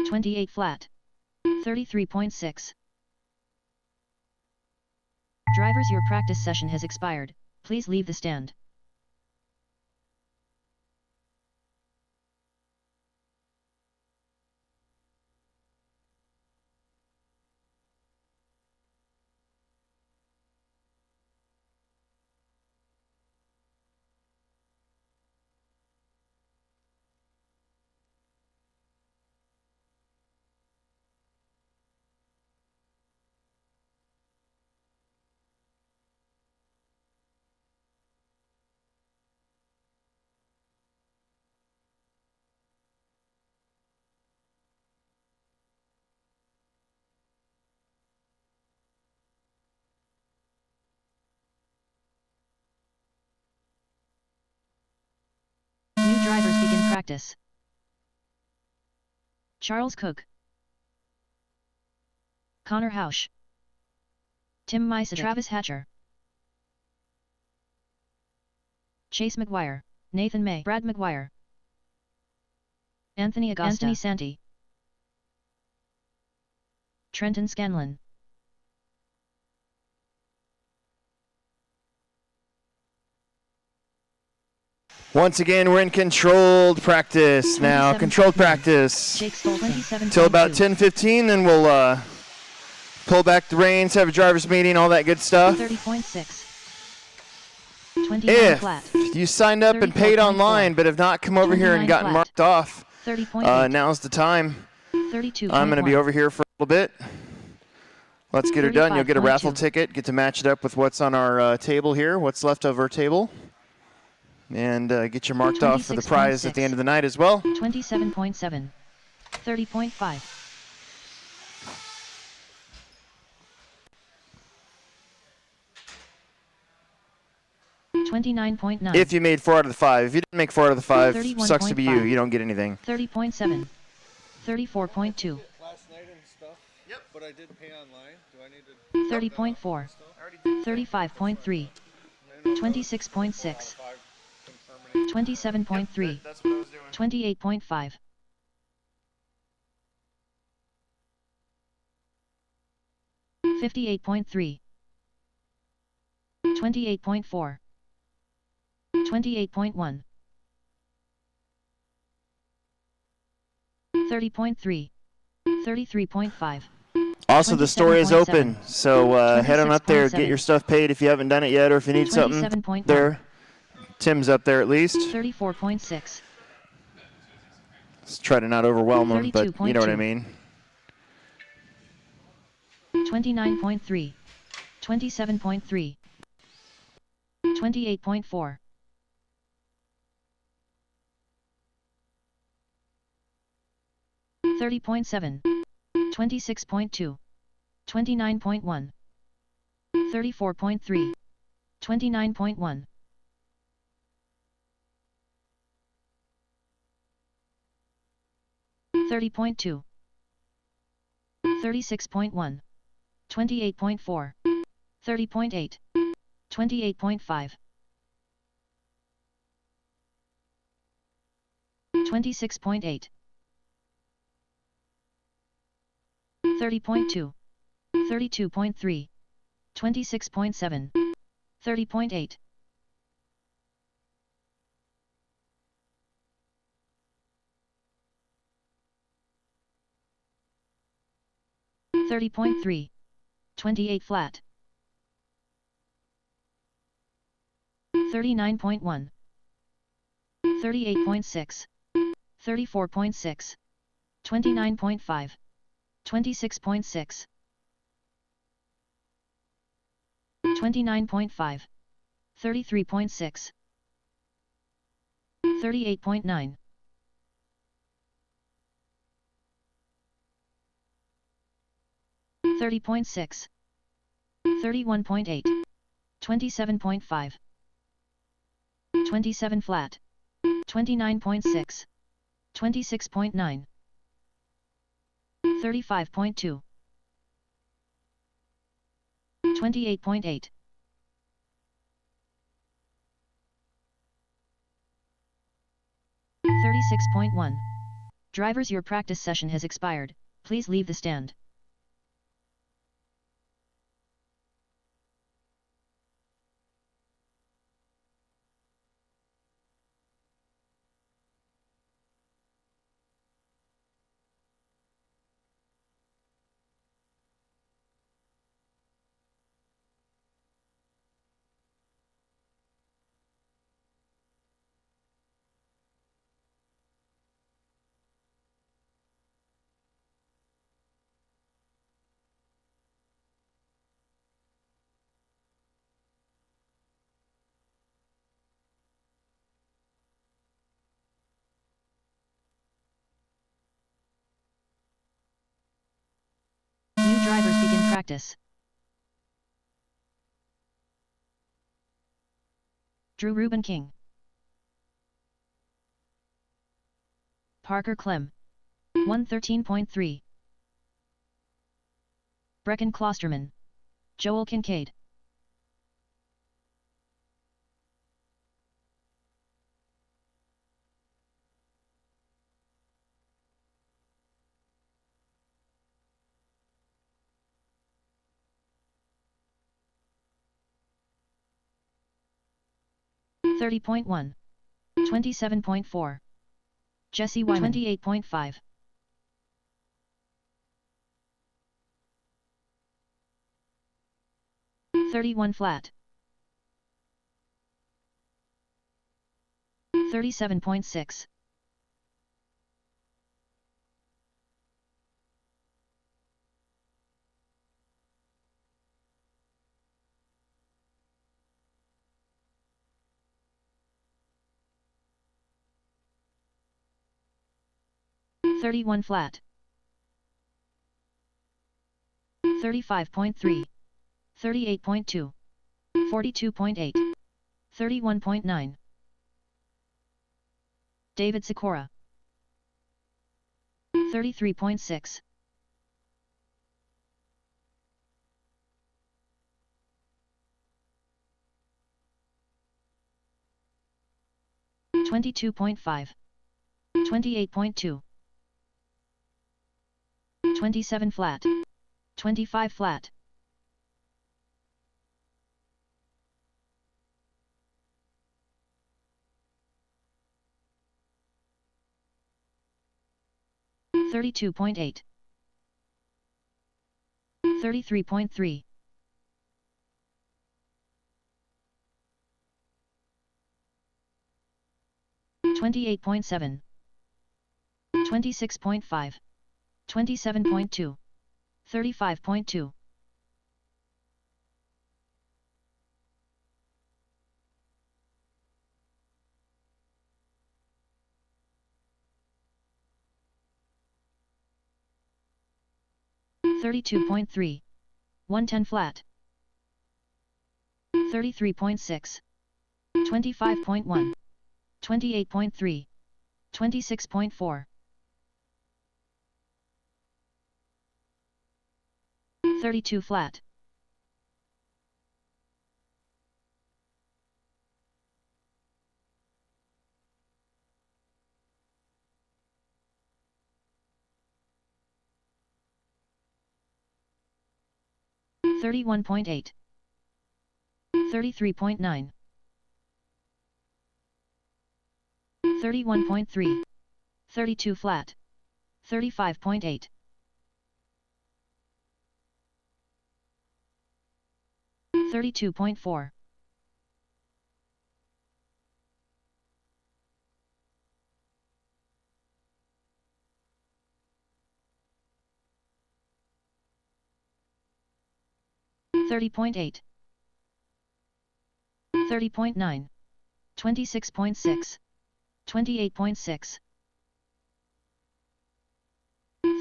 28 flat. 33.6. Drivers, your practice session has expired. Please leave the stand. New drivers begin practice. Charles Cook, Connor Hausch, Tim Mysidic, Travis Hatcher, Chase McGuire, Nathan May, Brad McGuire, Anthony Agosta, Anthony Santi, Trenton Scanlon. Once again, we're in controlled practice now. Controlled practice till about 10:15, then we'll pull back the reins, have a driver's meeting, all that good stuff. 30.6. If you signed up and paid online but have not come over here and gotten marked off, now's the time. I'm going to be over here for a little bit. Let's get her done. You'll get a raffle ticket, get to match it up with what's on our table here, what's left of our table. And get you marked off for the prize at the end of the night as well. 27.7. 30.5. 29.9. If you made 4 out of the 5. If you didn't make 4 out of the 5, sucks to be you. You don't get anything. 30.7. 34.2. Last night and stuff. Yep. But I did pay online. Do I need to? 30.4. 35.3. 26.6. 27.3. 28.5. 58.3. 28.4. 28.1. 30.3. 33.5. Also, the store is open, so head on up there, get your stuff paid if you haven't done it yet, or if you need something there. Tim's up there at least. 34.6. Let's try to not overwhelm him, but you know what I mean. 29.3. 27.3. 28.4. 30.7. 26.2. 29.1. 34.3. 29.1. 30.2. 36.1. 28.4. 30.8. 28.5. 26.8. 30.2. 32.3. 26.7. 30.8. 30.3. 28 flat. 39.1. 38.6. 34.6. 29.5. 26.6. 29.5. 33.6. 38.9. 30.6. 31.8. 27.5. 27 flat. 29.6. 26.9. 35.2. 28.8. 36.1. Drivers, your practice session has expired. Please leave the stand. New drivers begin practice. Drew Ruben King. Parker Clem. 113.3. Brecken Klosterman. Joel Kincaid. $30.1. 27.4. Jesse Wyman. 28.5. $31 flat. 37.6. $31 flat. 35.3. 38.2. 42.8. 31.9. David Sikora. 33.6. 22.5. 28.2. 27 flat. 25 flat. $32.8. 33.3. 28.7. 26.5. 27.2. 35.2. $32.3. 110 flat. 33.6. 25.1. 28.3. 26.4. 32 flat. $31.8. 33.9. 31.3. 32 flat. 35.8. 32.4. $30.8. 30.9. 26.6. 28.6.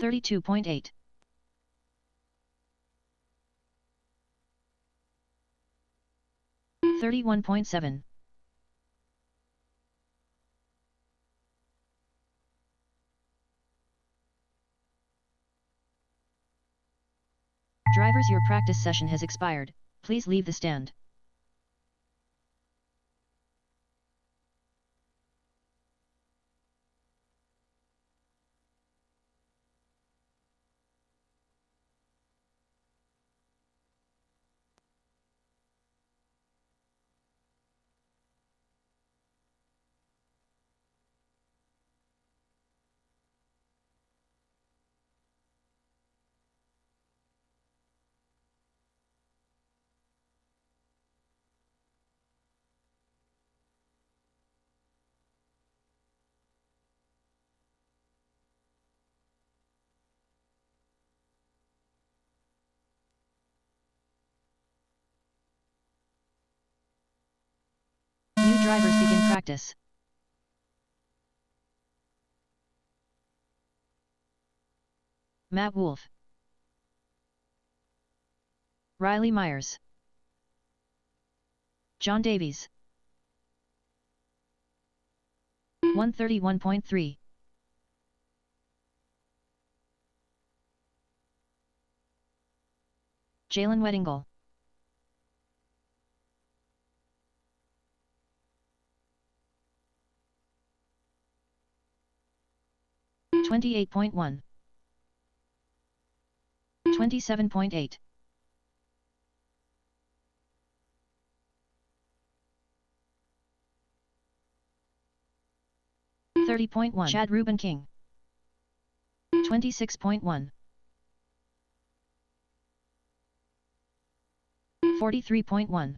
32.8. 31.7. Drivers, your practice session has expired. Please leave the stand. drivers begin practice. Matt Wolf, Riley Myers, John Davies. 131.3. Jalen Weddingle, 28.1. 27.8. 30.1. Chad Ruben King, 26.1. 43.1.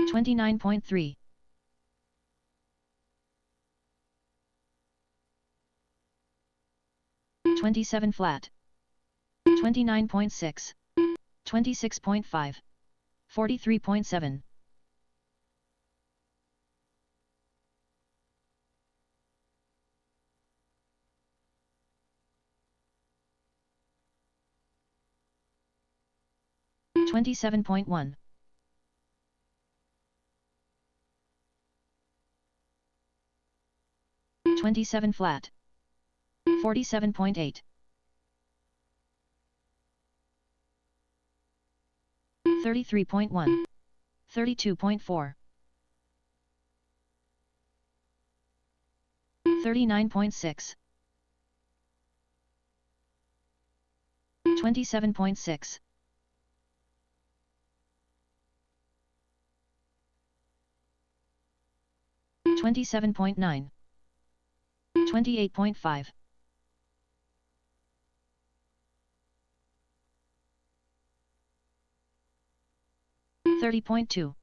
29.3. 27 flat. 29.6. 26.5. 43.7. 27.1. 27 flat. 47.8. 33.1. 32.4. 39.6. 27.6. 27.9. 28.5. 30.2.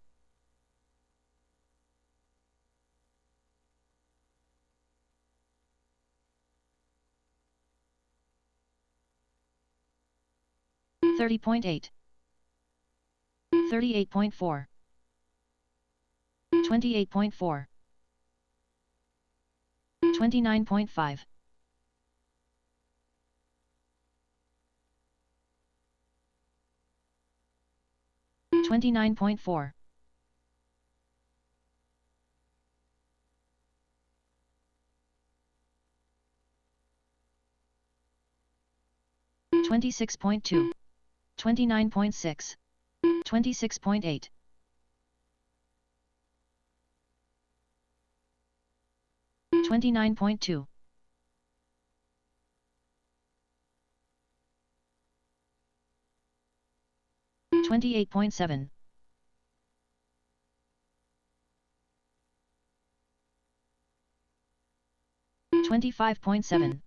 30.8. 38.4. 28.4. 29.5. 29.4. 26.2. 29.6. 26.8. 29.2. 28.7. 25.7.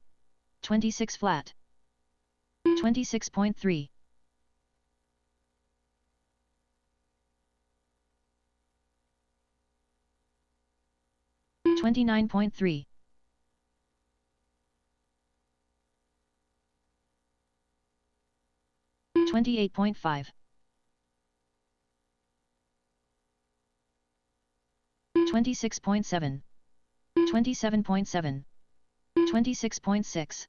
26 flat. 26.3. 29.3. 28.5. 26.7. 27.7. 26.6.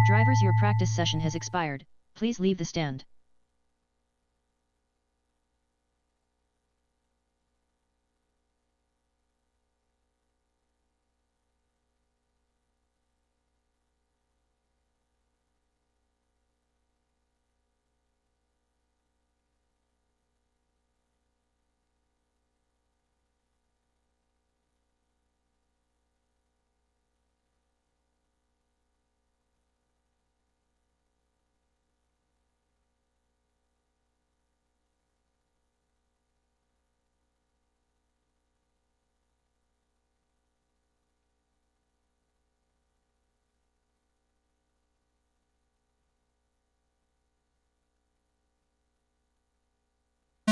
Drivers, your practice session has expired. Please leave the stand.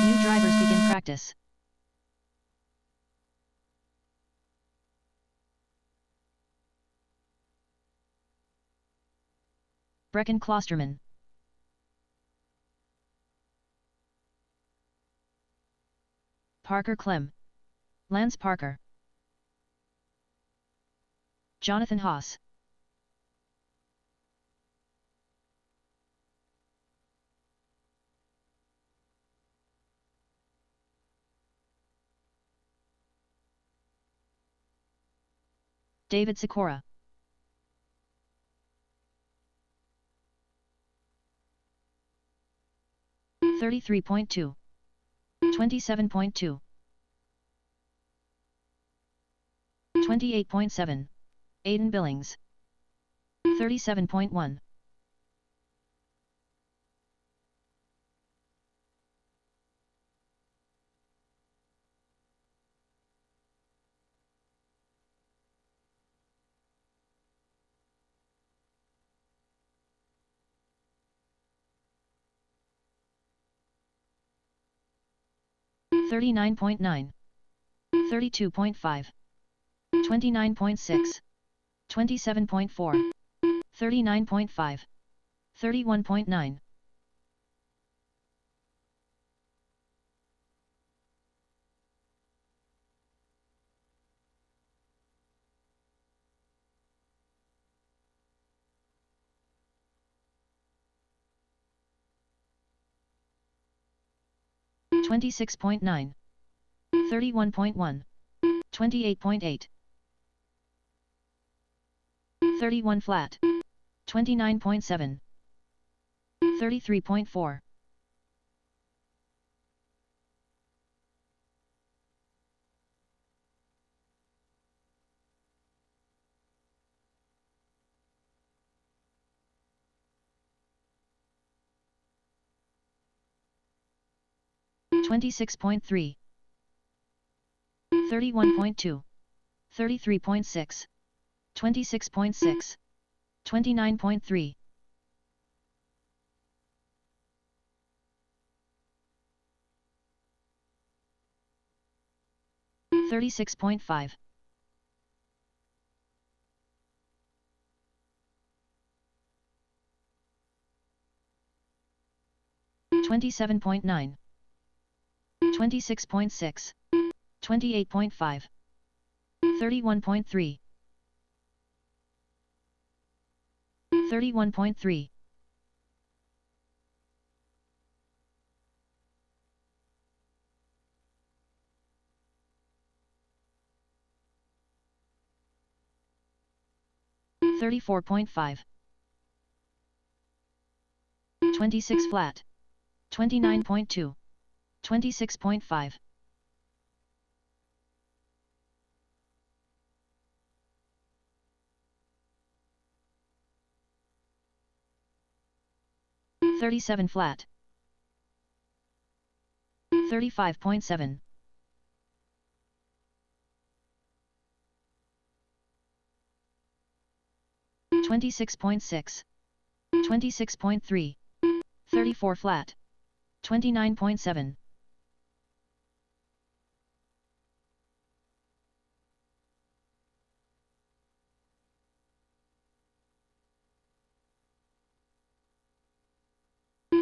New drivers begin practice. Brecken Klosterman. Parker Clem. Lance Parker. Jonathan Haas. David Sikora. $33.2. 27.2. 28.7. Aiden Billings. 37.1. $39.9. 32.5. 29.6. 27.4. 39.5. 31.9. $26.9. 31.1. 28.8. 31 flat. 29.7. 33.4. $26.3. 31.2. 33.6. 26.6. 29.3. $36.5. 27.9. 26.6. 28.5. 31.3. 31.3. $34.5. 26 flat. 29.2. 26.5. $37 flat. 35.7. $26.6. 26.3. 34 flat. 29.7.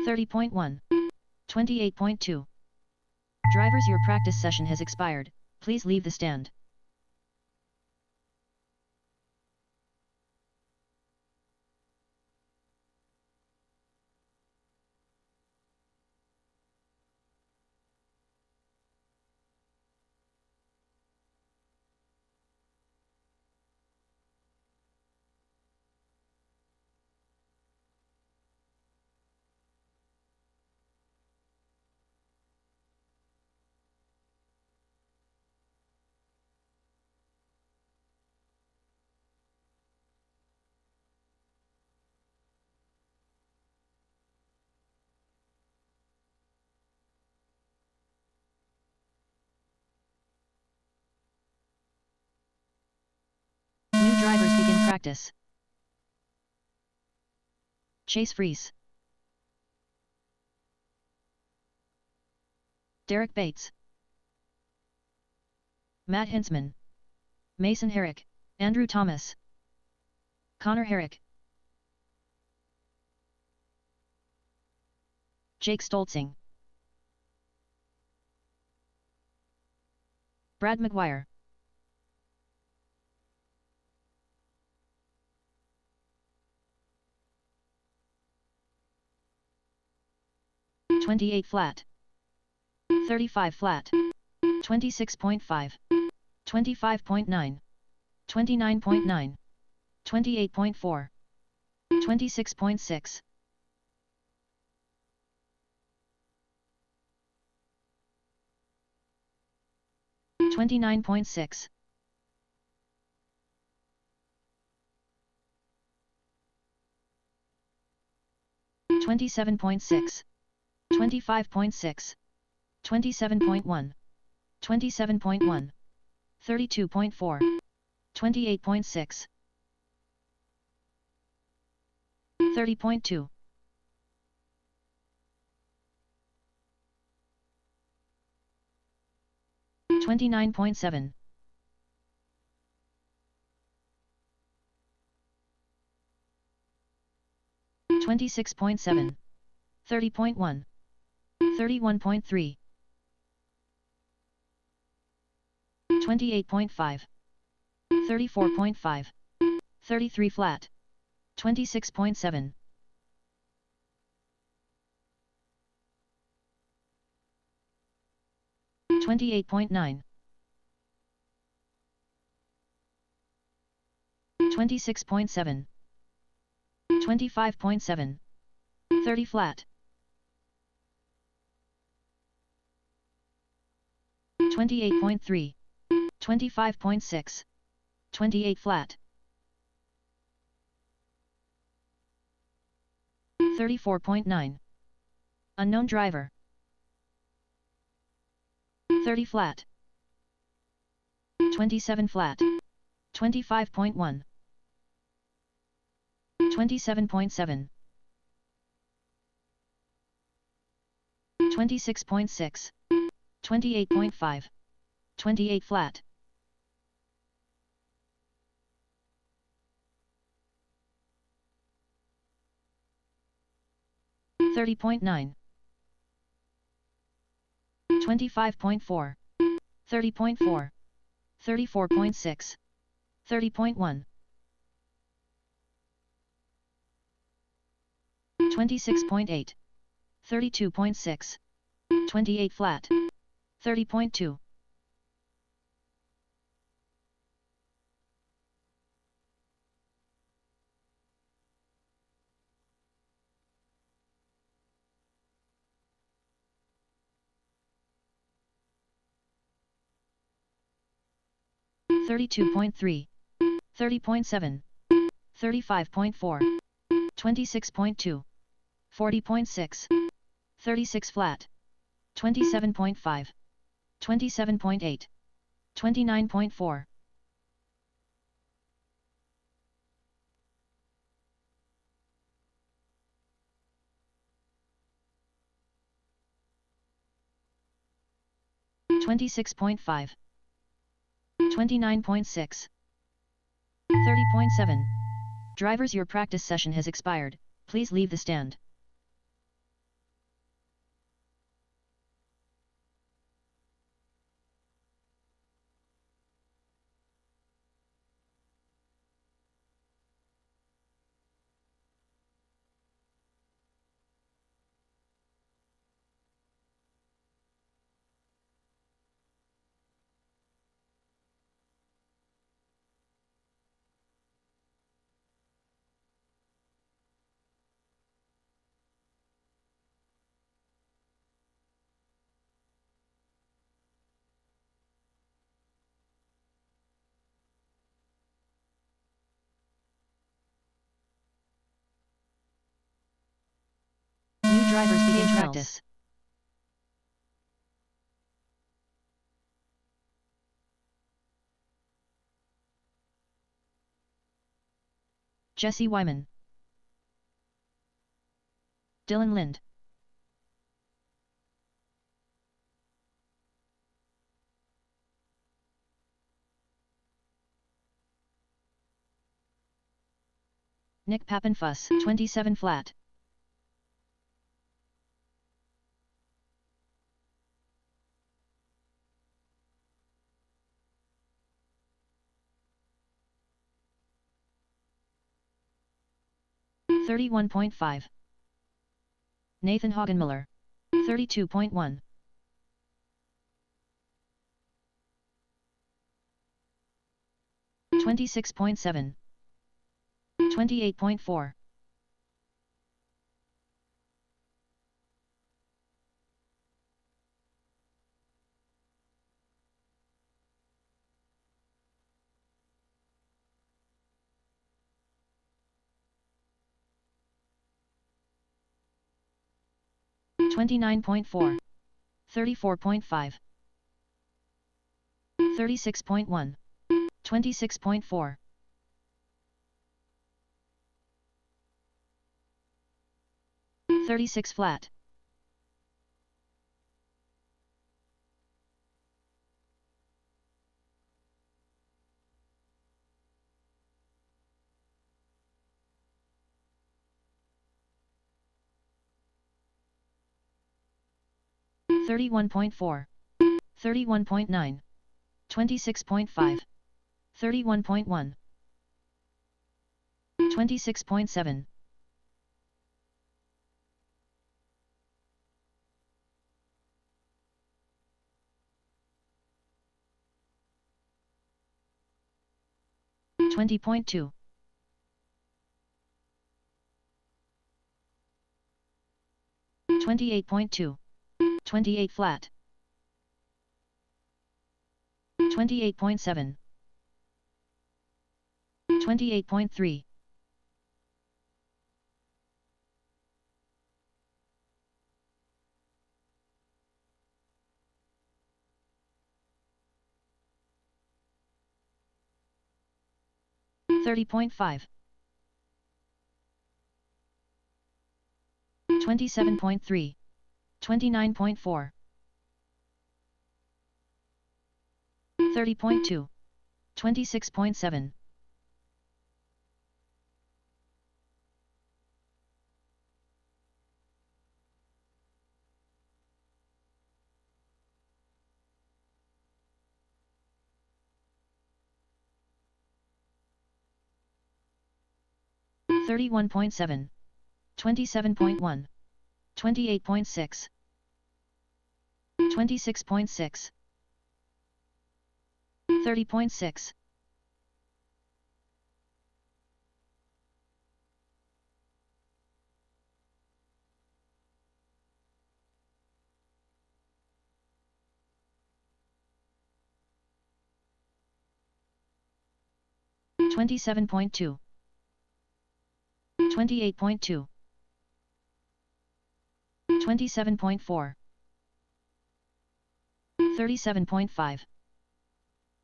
$30.1. 28.2. Drivers, your practice session has expired. Please leave the stand. New drivers begin practice. Chase Freeze. Derek Bates. Matt Hinsman. Mason Herrick. Andrew Thomas. Connor Herrick. Jake Stoltzing, Brad Maguire, $28 flat, $35 flat, 26.5, 25.9, 29.9, 28.4, 26.6, 29.6, 27.6, 25.6, 27.1, 27.1, 32.4, 28.6, 30.2, 29.7, 26.7, 30.1, 31.3, 28.5, 34.5, 33 flat, 26.7, 28.9, 26.7, 25.7, 30 flat, 28.3, 25.6, 28 flat, 34.9, unknown driver, 30 flat, 27 flat, 25.1, 27.7, 26.6, 28.5, 28 flat, 30.9, 25.4, 30.4, 34.6, 30.1, 26.8, 32.6, 28 flat, 30.2, 32.3, 30.7, 35.4, 26.2, 40.6, 36 flat, 27.5, 27.8, 29.4, 26.5, 29.6, 30.7. Drivers, your practice session has expired, please leave the stand. New drivers begin practice. Jesse Wyman, Dylan Lind, Nick Pappenfuss, 27 flat, 31.5. Nathan Hagenmiller. 32.1. 26.7. 28.4. 29.4. 34.5. 36.1. 26.4. 36 flat. 31.4. 31.9. 26.5. 31.1. 26.7. 20.2. 28.2. 28 flat. 28.7. 28.3. 30.5. 27.3. 29.4. 30.2. 26.7. Thirty-one point seven, 27.1, 28.6, 26.6, 30.6, 27.2, 28.2, 27.4, 37.5,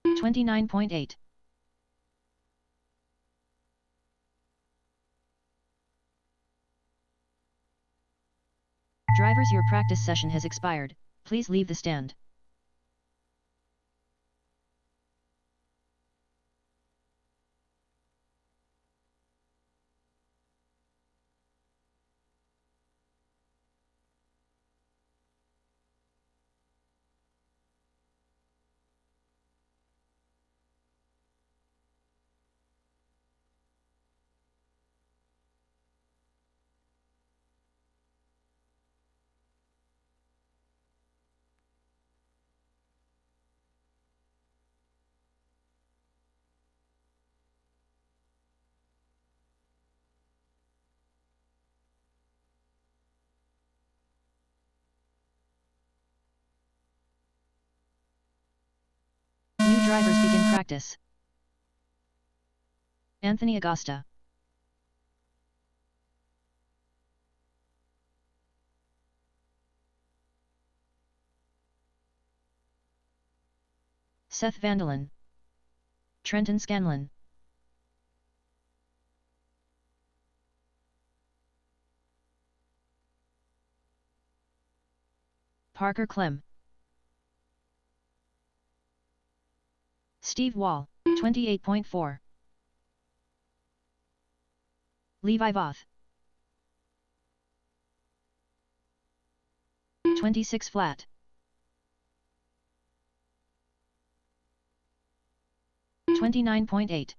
29.8. Drivers, your practice session has expired. Please leave the stand. New drivers begin practice. Anthony Agosta, Seth Vandelin, Trenton Scanlon, Parker Clem, Steve Wall, 28.4, Levi Voth, 26 flat, 29.8,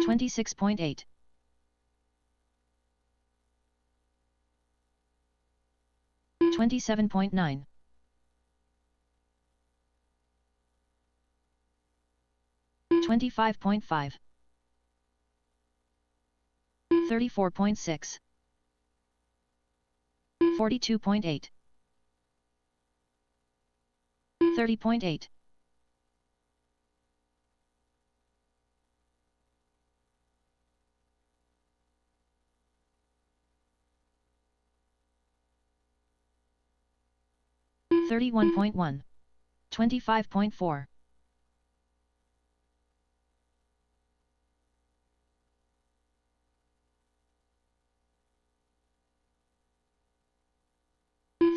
26.8. 27.9. 25.5. 34.6. 42.8. 30.8. 31.1. 25.4.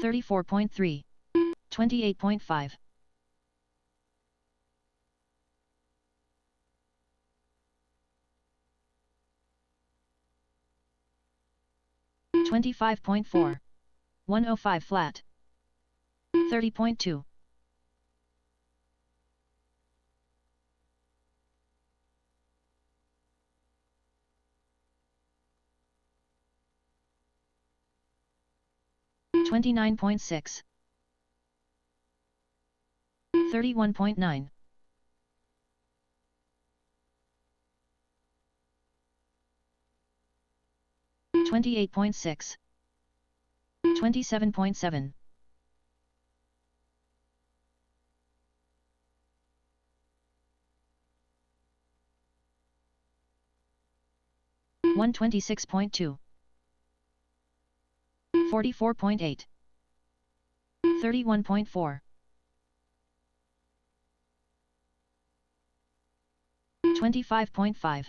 34.3. 28.5. 25.4. 105 flat. 30.2. 29.6. 31.9. 28.6. 27.7. 126.2. 44.8. 31.4. 25.5.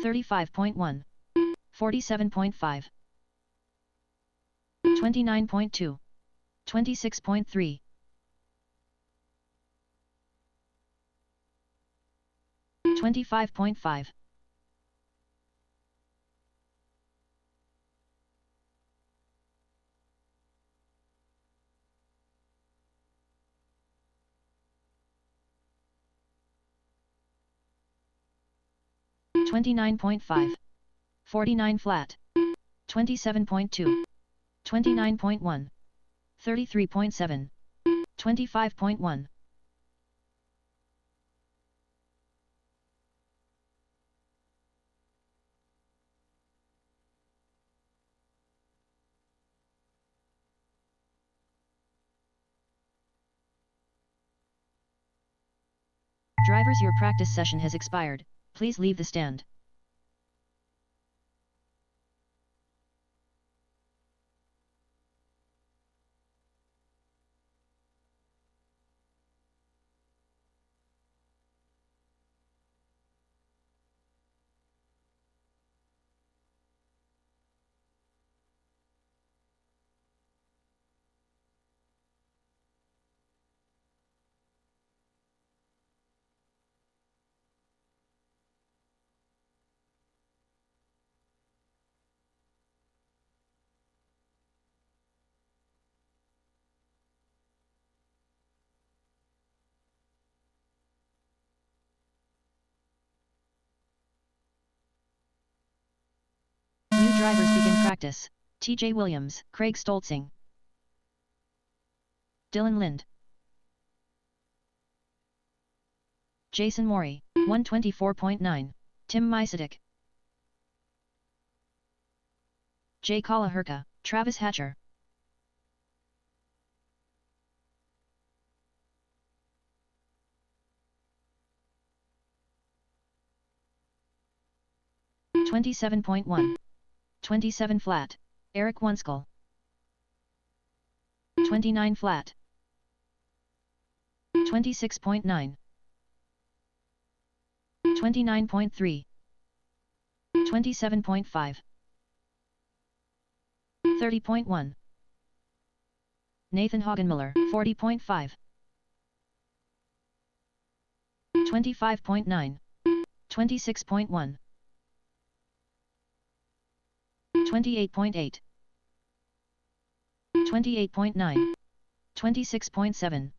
35.1. 47.5. 29.2. 26.3. 25.5. 29.5. 49 flat. 27.2. 29.1. 33.7. 25.1. Drivers, your practice session has expired. Please leave the stand. New drivers begin practice. TJ Williams, Craig Stoltzing, Dylan Lind, Jason Mori, 124.9, Tim Mysidik, Jay Kalahurka, Travis Hatcher, (27.1), 27 flat, Eric Oneskal, 29 flat, 26.9, 29.3, 27.5, 30.1. Nathan Hagenmiller, 40.5, 25.9, 26.1, 28.8, 28.9, 26.7,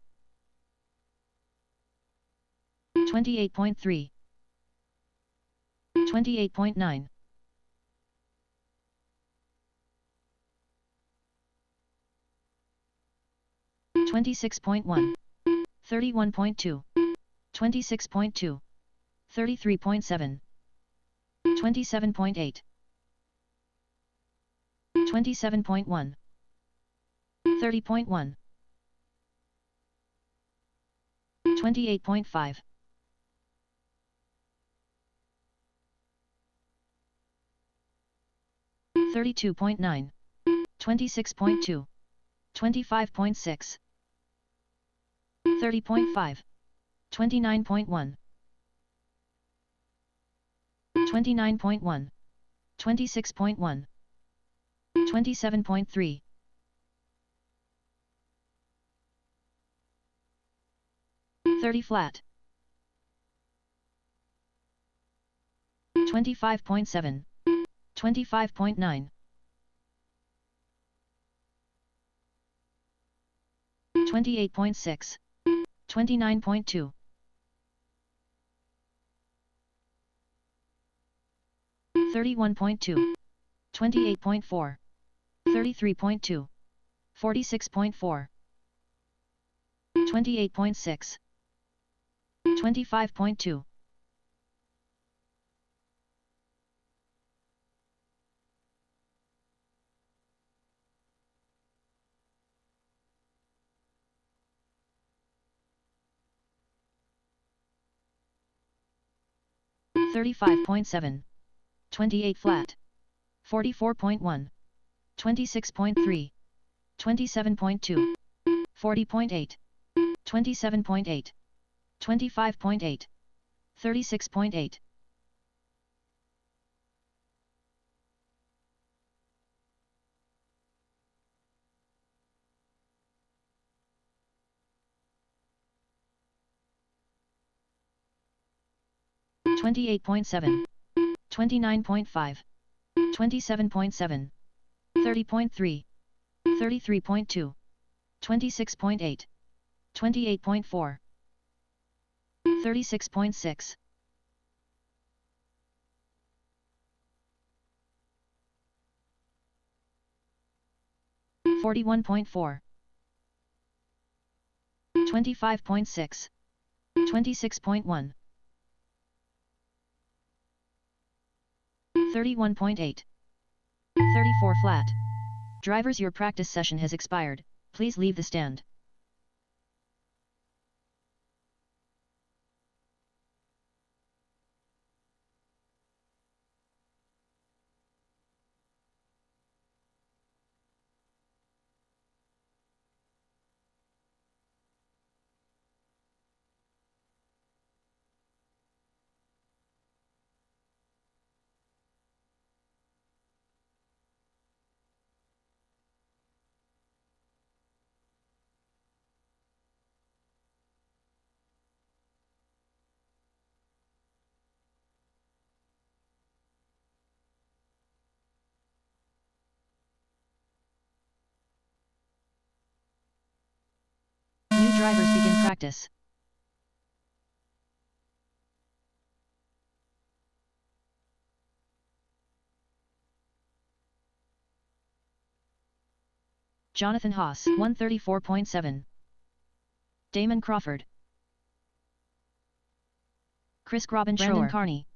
28.3, 28.9, 26.1, 31.2, 26.2, 33.7, 27.8, 27.1, 30.1, 28.5, 32.9, 26.2, 25.6, 30.5, 29.1, 29.1, 26.1, 27.3, 30 flat, 25.7, 25.9, 28.6, 29.2, 31.2, 28.4, 33.2, 46.4, 28.6, 25.2, 35.7, 28 flat, 44.1, 26.3, 27.2, 40.8, 27.8, 25.8, 36.8, 28.7, 29.5, 27.7, 30.3, 33.2, 26.8, 28.4, 36.6, 41.4, 25.6, 26.1, 31.8, 34 flat. Drivers, your practice session has expired, please leave the stand. New drivers begin practice. Jonathan Haas, 134.7. Damon Crawford. Chris Grobin, Brandon Carney.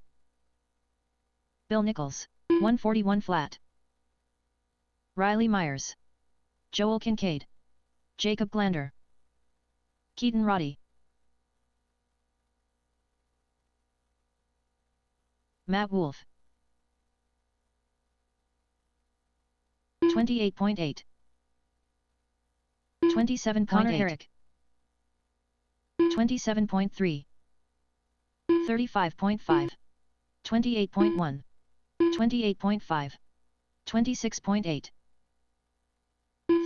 Bill Nichols, 141 flat. Riley Myers. Joel Kincaid. Jacob Glander. Keaton Roddy. Matt Wolf. 28.8. 27.8. Connor Herrick. 27.3. 35.5. 28.1. 28.5. 26.8.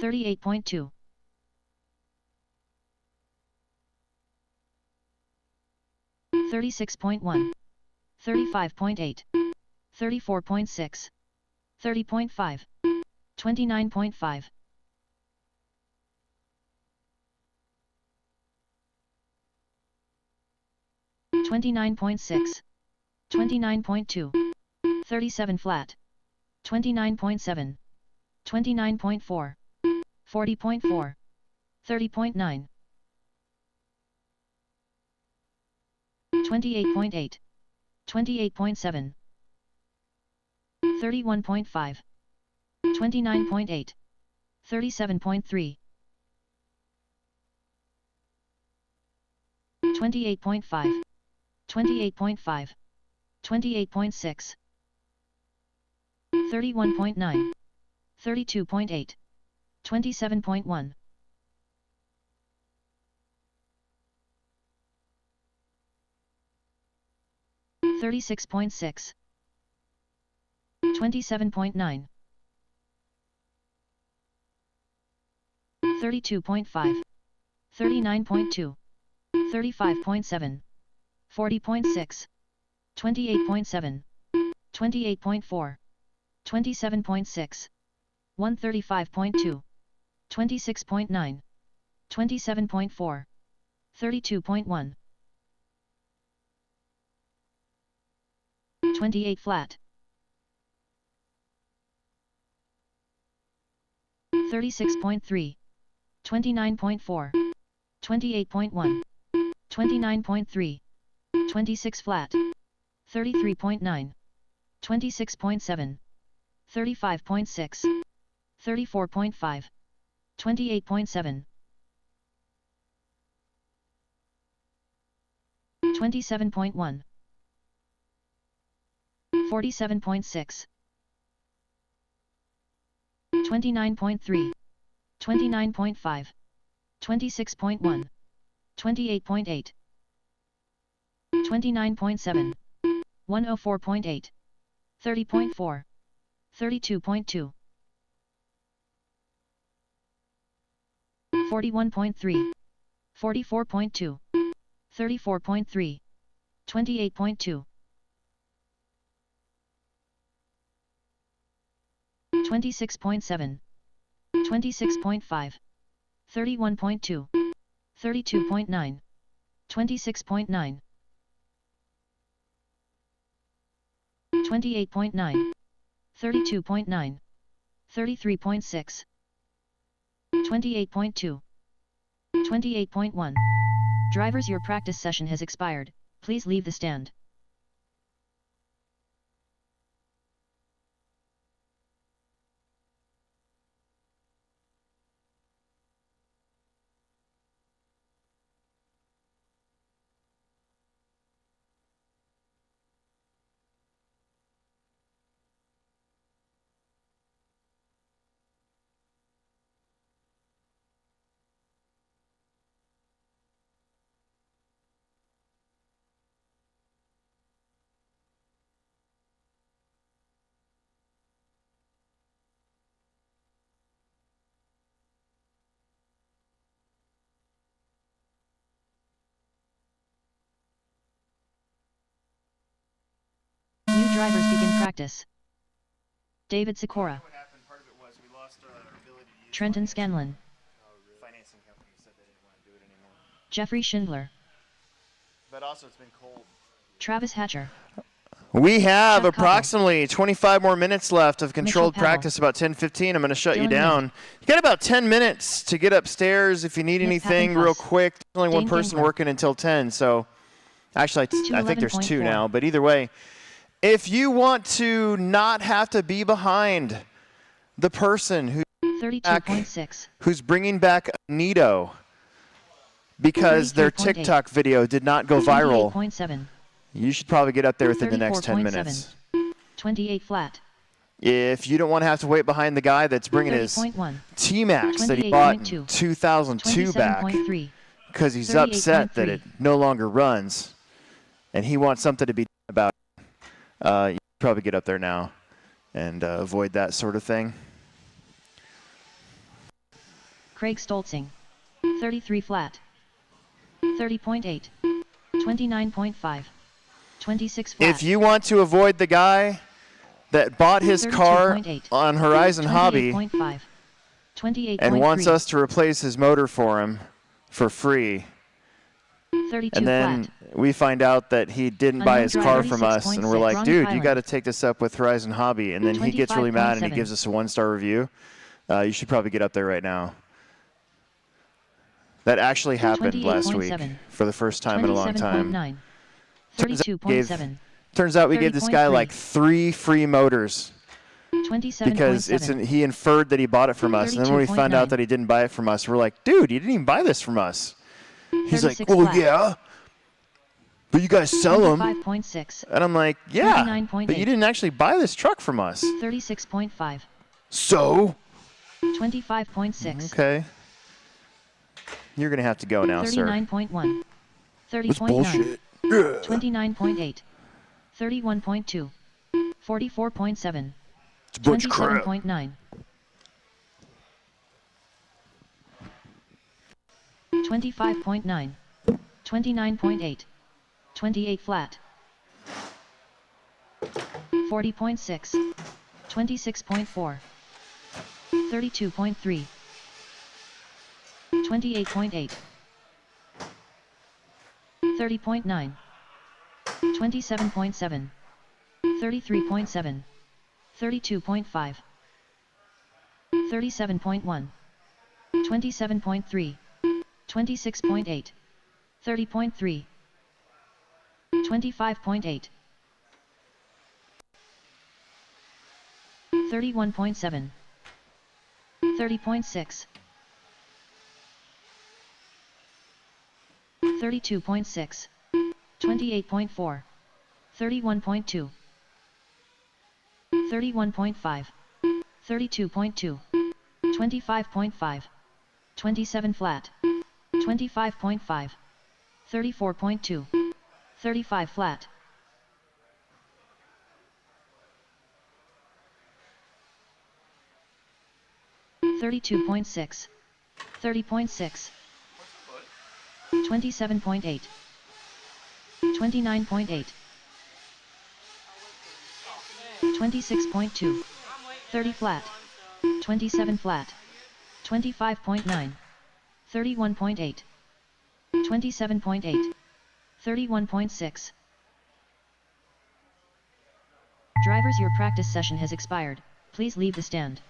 38.2. 36.1. 35.8. 34.6. 30.5. 29.5. 29.6. 29.2. 37 flat. 29.7. 29.4. 40.4. 30.9. 28.8. 28.7. 31.5. 29.8. 37.3. 28.5. 28.5. 28.6. 31.9. 32.8. 27.1. 36.6. 27.9. 32.5. 39.2. 35.7. 40.6. 28.7. 28.4. 27.6. 135.2. 26.9. 27.4. 32.1. 28 flat. 36.3. 29.4. 28.1. 29.3. 26 flat. 33.9. 26.7. 35.6. 34.5. 28.7. 27.1. 47.6. 29.3. 29.5. 26.1. 28.8. 29.7. 104.8. 30.4. 32.2. 41.3. 44.2. 34.3. 28.2. 26.7. 26.5. 31.2. 32.9. 26.9. 28.9. 32.9. 33.6. 28.2. 28.1. Drivers, your practice session has expired. Please leave the stand. New drivers begin practice. David Sikora. Trenton Scanlon. Jeffrey Schindler. But also it's been cold. Travis Hatcher. We have Chuck approximately 25 more minutes left of controlled Mitchell Powell. practice, about 10:15. I'm going to shut you Dylan down. Link. You got about 10 minutes to get upstairs if you need Nick anything Pappenfuss. real quick. There's only one Dane person Gangler. working until 10, so actually I think there's 2 211.4. now, but either way, if you want to not have to be behind the person 32.6. who's bringing back Nito because their 33.8. TikTok video did not go viral, 28.7. you should probably get up there within the next 10 34.7. minutes. 28 flat. If you don't want to have to wait behind the guy that's bringing his 30.1. T-Max that he bought in 28.2. 2002 back 27.3. because he's upset that 38.3. it no longer runs and he wants something to be done about it, you probably get up there now and avoid that sort of thing. Craig Stoltzing. 33 flat. 30.8. 29.5. 26 flat. If you want to avoid the guy that bought his car 32.8. on Horizon Hobby 28.5. 28.3. and wants us to replace his motor for him for free, 32 And then flat. we find out that he didn't buy his car from us, and we're like, Wrong dude, you island. got to take this up with Horizon Hobby. And then he gets really mad and he 25.7. gives us a 1-star review. You should probably get up there right now. That actually happened last week for the first time in a long time. 32.7. Turns out we gave this guy like 3 free motors 27. because he inferred that he bought it from us. And then when we found out that he didn't buy it from us, we're like, dude, you didn't even buy this from us. He's like, well, flat. yeah, but you guys sell them. 25.6. And I'm like, yeah, but you didn't actually buy this truck from us. 36.5. So? 25.6. Okay. You're going to have to go now, sir. 39.1. 30.9. Bullshit. 29.8. 31.2. 44.7. 27.9. 25.9. 29.8. 28 flat. 40.6. 26.4. 32.3. 28.8. 30.9. 27.7. 33.7. 32.5. 37.1. 27.3. 26.8. 30.3. 25.8. 31.7. 30.6. 32.6. 28.4. 31.2. 31.5. 32.2. 25.5. 27 flat. 25.5. 34.2. 35 flat. 32.6. 30.6. 27.8. 29.8. 26.2. 30 flat. 27 flat. 25.9. 31.8. 27.8. 31.6. Drivers, your practice session has expired. Please leave the stand.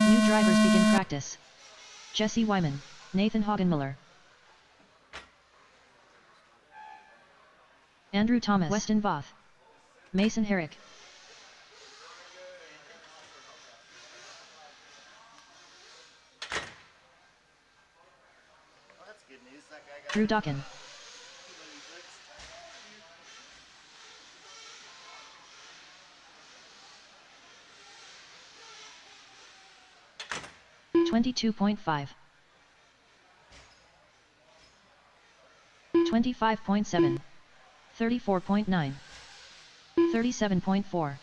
New drivers begin practice. Jesse Wyman, Nathan Hagenmiller, Andrew Thomas, Weston Voth, Mason Herrick, Drew Dawkin, $22.5, 25.7, 34.9, 37.4,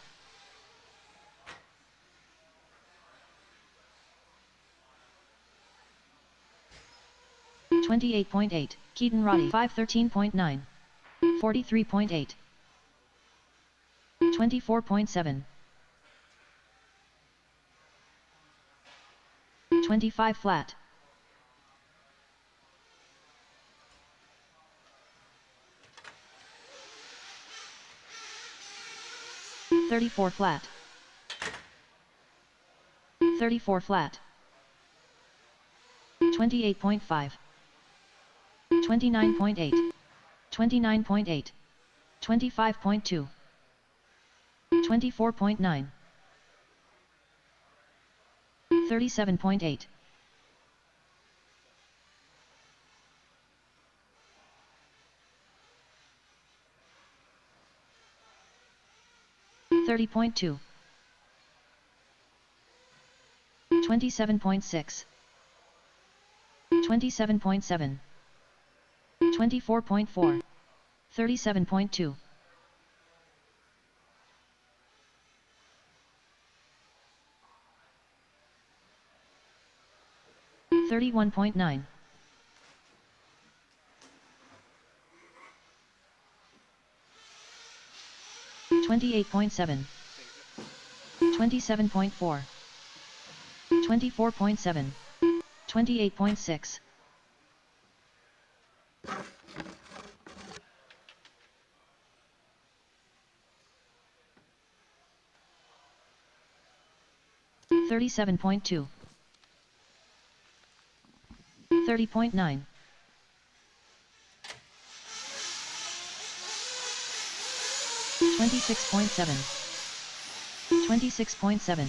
28.8, Keaton Roddy, 513.9, 43.8, 24.7, 25 flat, 34 flat, 34 flat, 28.5, 29.8, 29.8, 25.2, 24.9, 37.8, 30.2. 27.6. 27.7. 24.4. 37.2. 31.9. 28.7. 27.4. 24.7. 28.6. 37.2. 30.9. 26.7. 26.7.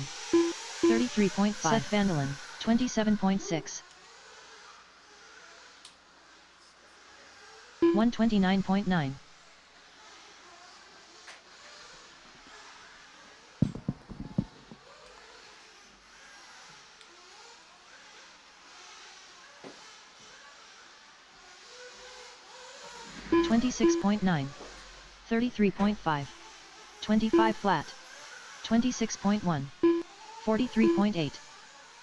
33.5. Seth Vandelin, 27.6. 129.9. 26.9. 33.5. 25 flat. 26.1. 43.8.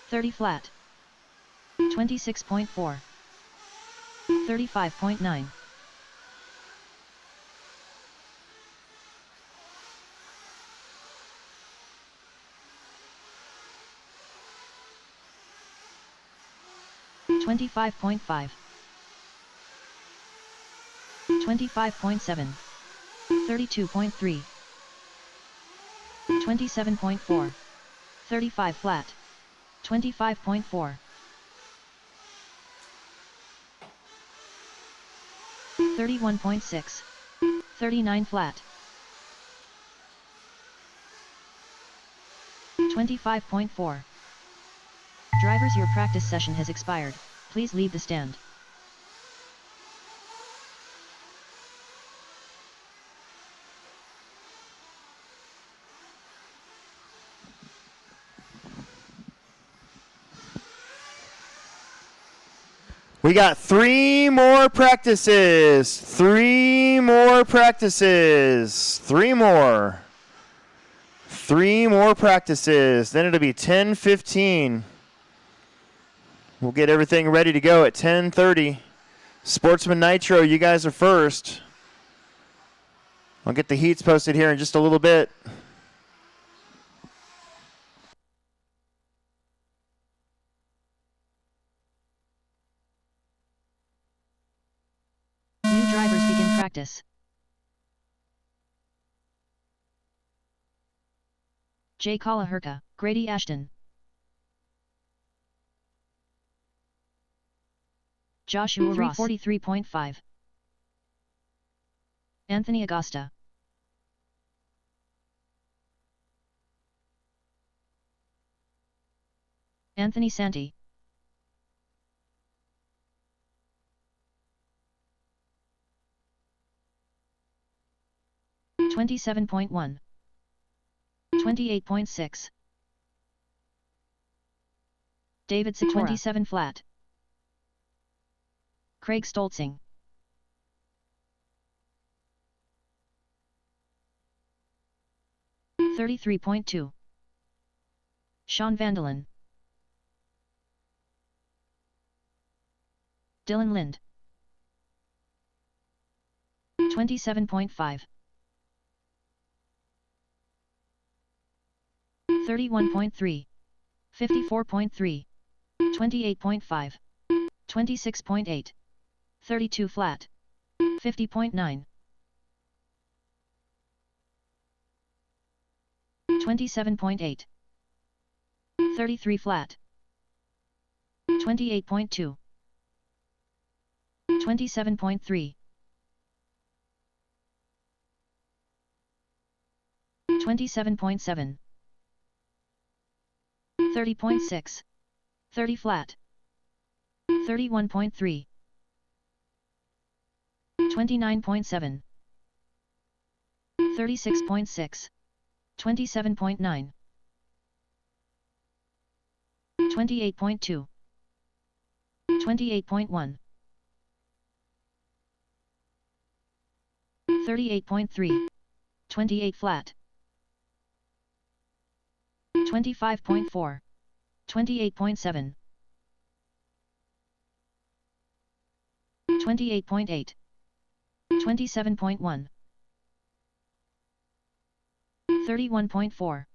30 flat. 26.4. 35.9. 25.5. 25.7. 32.3. 27.4. 35 flat. 25.4. 31.6. 39 flat. 25.4. Drivers, your practice session has expired. Please leave the stand. We got 3 more practices. 3 more practices. 3 more. 3 more practices. Then it'll be 10:15. We'll get everything ready to go at 10:30. Sportsman Nitro, you guys are first. I'll get the heats posted here in just a little bit. New drivers begin practice. Jay Kalahurka, Grady Ashton. Joshua Ross, 343.5. Anthony Agosta. Anthony Santi. $27.1. 28.6. David Satora, 27 flat. Craig Stoltzing. $33.2. Sean Vandelin. Dylan Lind. 27.5. 31.3. 54.3. 28.5. 26.8. 32 flat. 50.9. 27.8. 33 flat. 28.2. 27.3. 27.7. 30.6. 30 flat. 31.3. 29.7. 36.6. 27.9. 28.2. 28.1. 38.3. 28 flat. 25.4. 28.7. 28.8. 27.1. 31.4.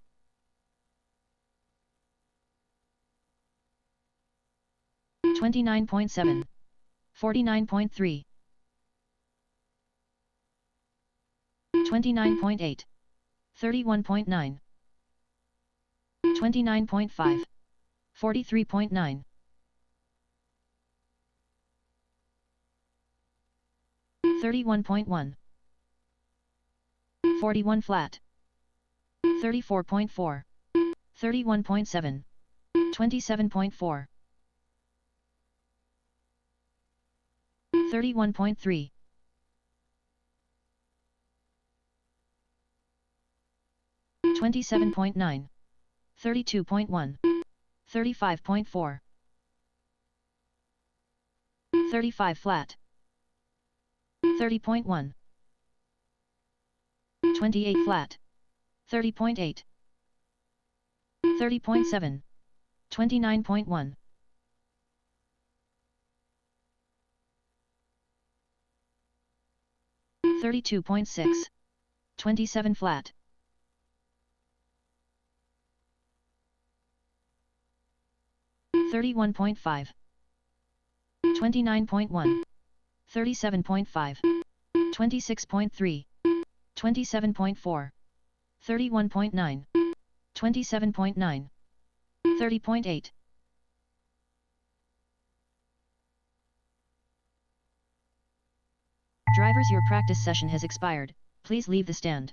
29.7. 49.3. 29.8. 31.9. 29.5. 43.9. 31.1. 41 flat. 34.4. 31.7. 27.4. 31.3. 27.9. 32.1. 35.4. 35 flat. 30.1. 28 flat. 30.8. 30.7. 29.1. 32.6. 27 flat. 31.5. 29.1. 37.5. 26.3. 27.4. 31.9. 27.9. 30.8. Drivers, your practice session has expired. Please leave the stand.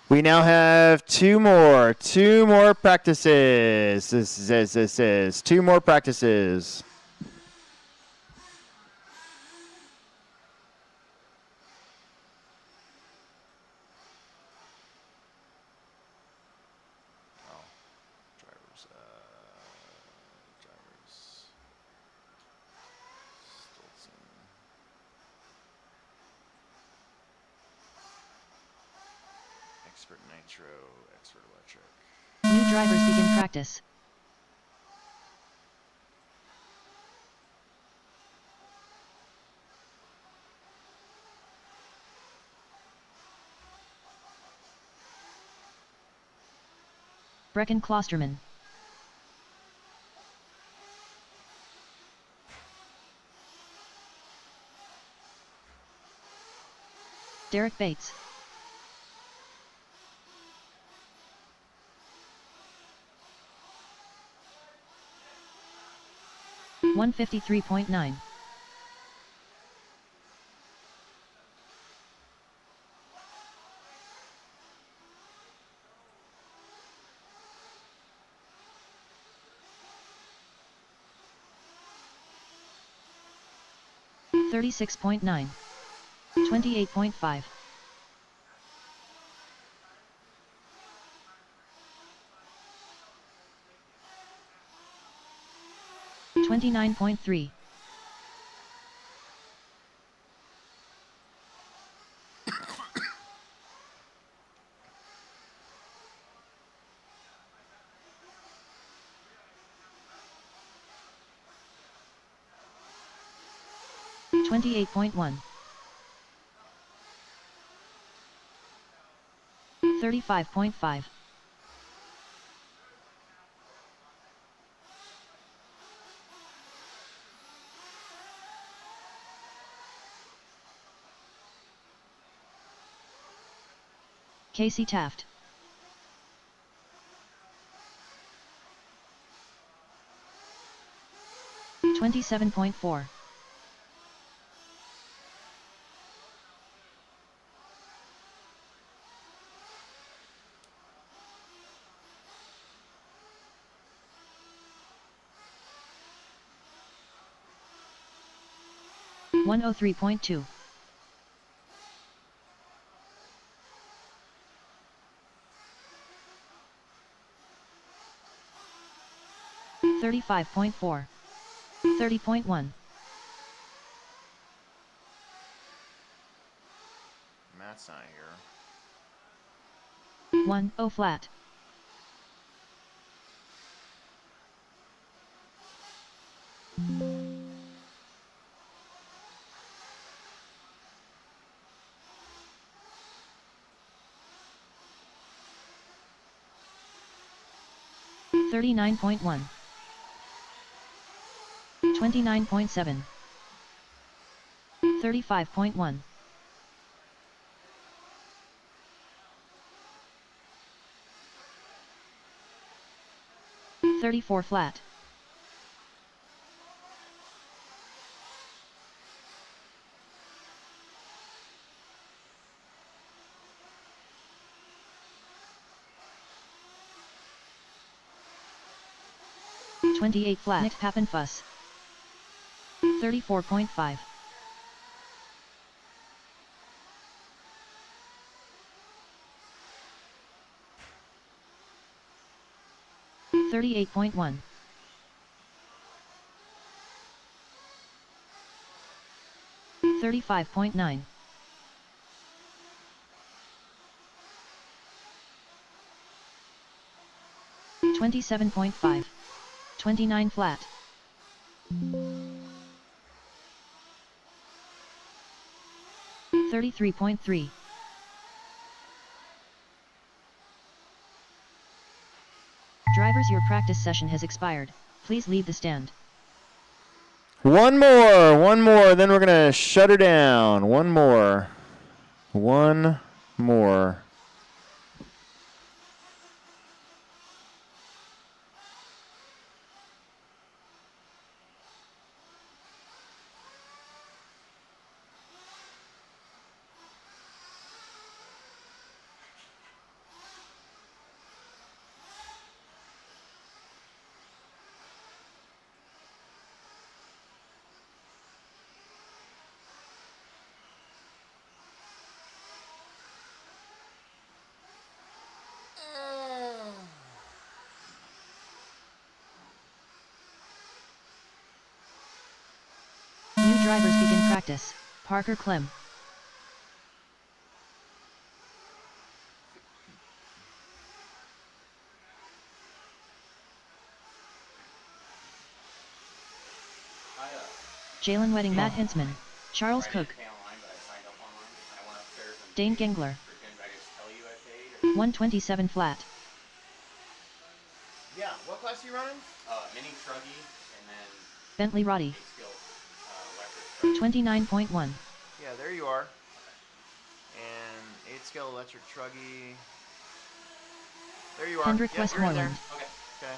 We now have two more practices. This is two more practices. Expert Nitro, Expert Electric. New drivers begin practice. Brecken Klosterman. Derek Bates. $153.9. $36.9. 28.5. 29.3. 28.1. 35.5. 'Casey Taft. $27.4. 103.2. 35.4. 30.1. Matt's not here. 1-0 flat. $39.1. 29.7. 35.1. 34 flat. 28 flat. Nick Pappen fuss. 34.5. 38.1. 35.9. 27.5. 29 flat. 33.3. Drivers, your practice session has expired. Please leave the stand. One more, then we're gonna shut her down. One more. New drivers begin practice. Parker Clem. Jalen Wedding, Matt Hinsman, Charles Cook, Dane Gengler. 127 flat. Yeah, what class are you running? Mini Truggy and then Bentley Roddy. Skill, 29.1. Yeah, there you are. And 8-scale electric truggy. There you are. Hendrick Yep, you're in there. Westmoreland. Okay. Okay.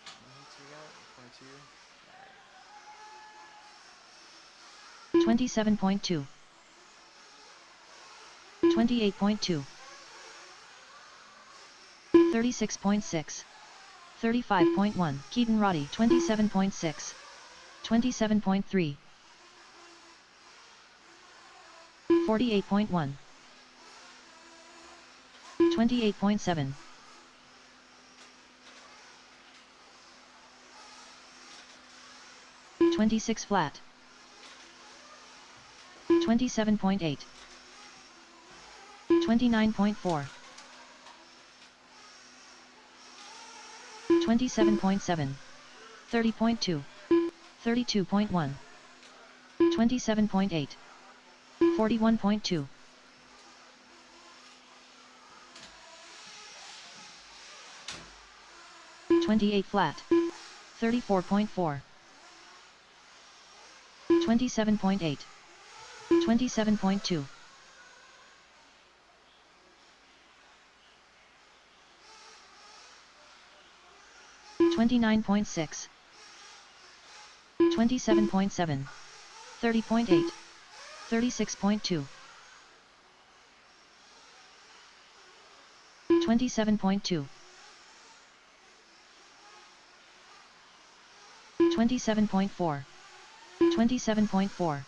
How many hits we got? 22. 27.2. 28.2. 36.6. 35.1. Keaton Roddy. 27.6. 27.3. 48.1. 28.7. 26 flat. 27.8. 29.4. 27.7. 30.2. 32.1. 27.8. 41.2. 28 flat. 34.4. 27.8. 27.2. 29.6. 27.7. 30.8. 36.2. 27.2. 27.4. 27.4.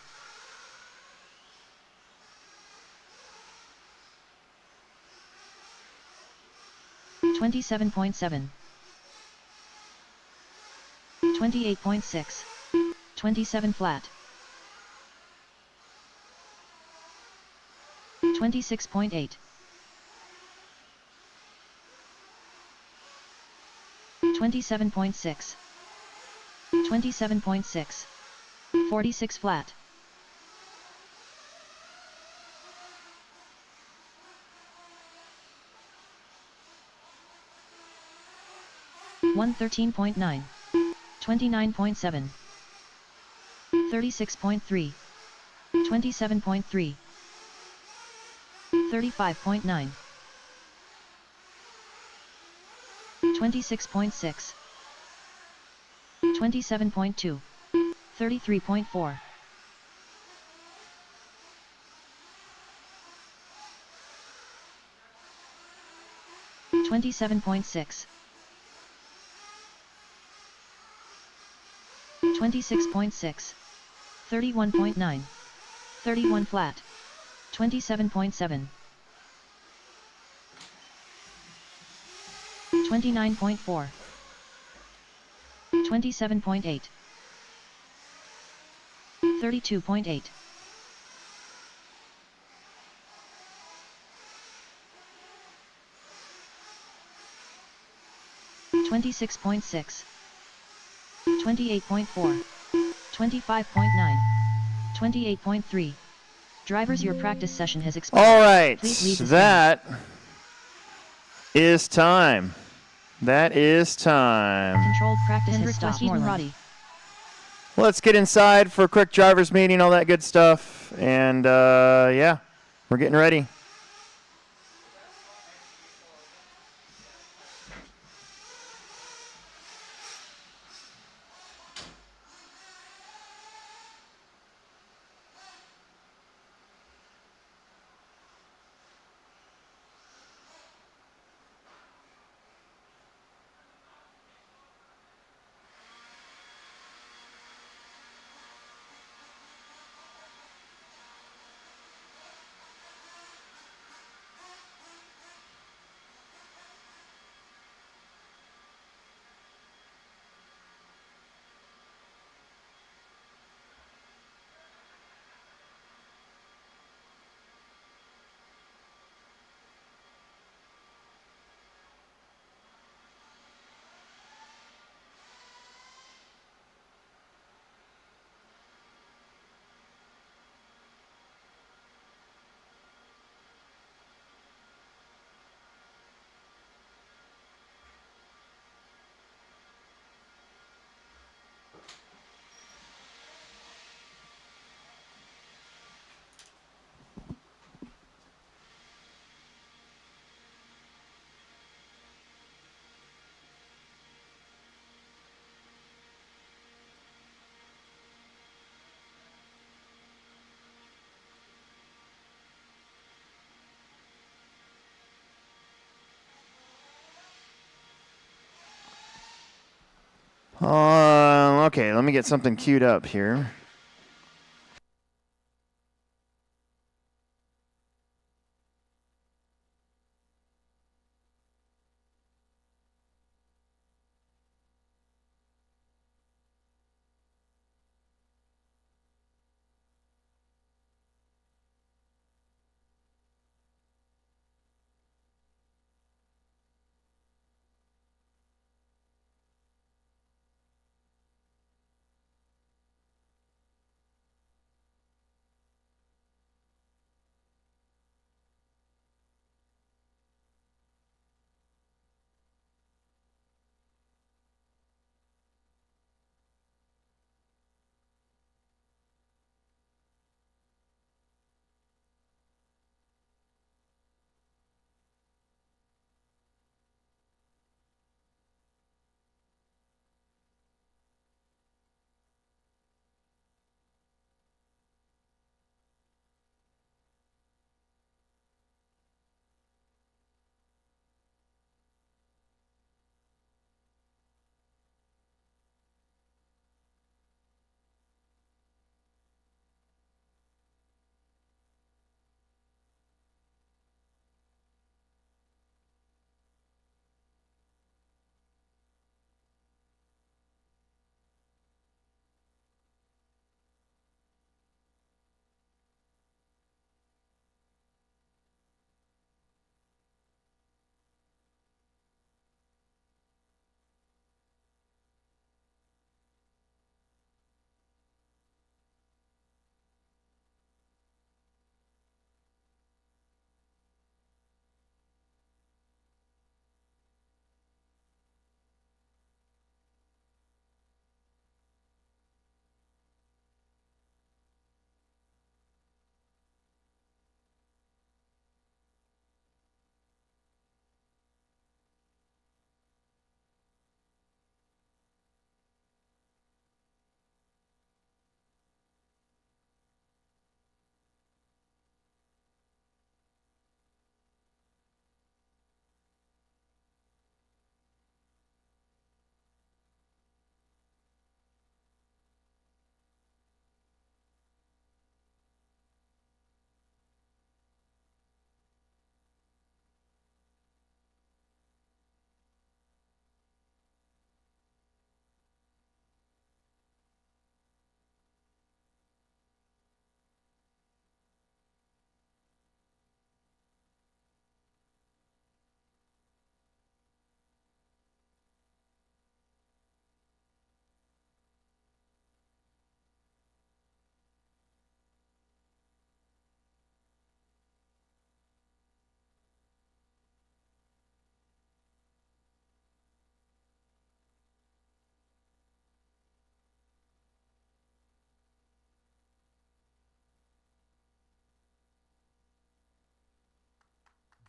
27.7. 28.6. 27 flat. 26.8. 27.6. 27.6. 46 flat. 113.9. 29.7. 36.3. 27.3. 35.9. 26.6. 27.2. 33.4. 27.6. 26.6. 31.9. 31 flat. 27.7. 29.4. 27.8. 32.8. 26.6. 28.4. 25.9. 28.3. Drivers, your practice session has expired. All right, Please leave the that is time. That is time. Controlled practice has stopped. Roddy. Let's get inside for a quick driver's meeting, all that good stuff. And yeah, we're getting ready. Okay, let me get something queued up here.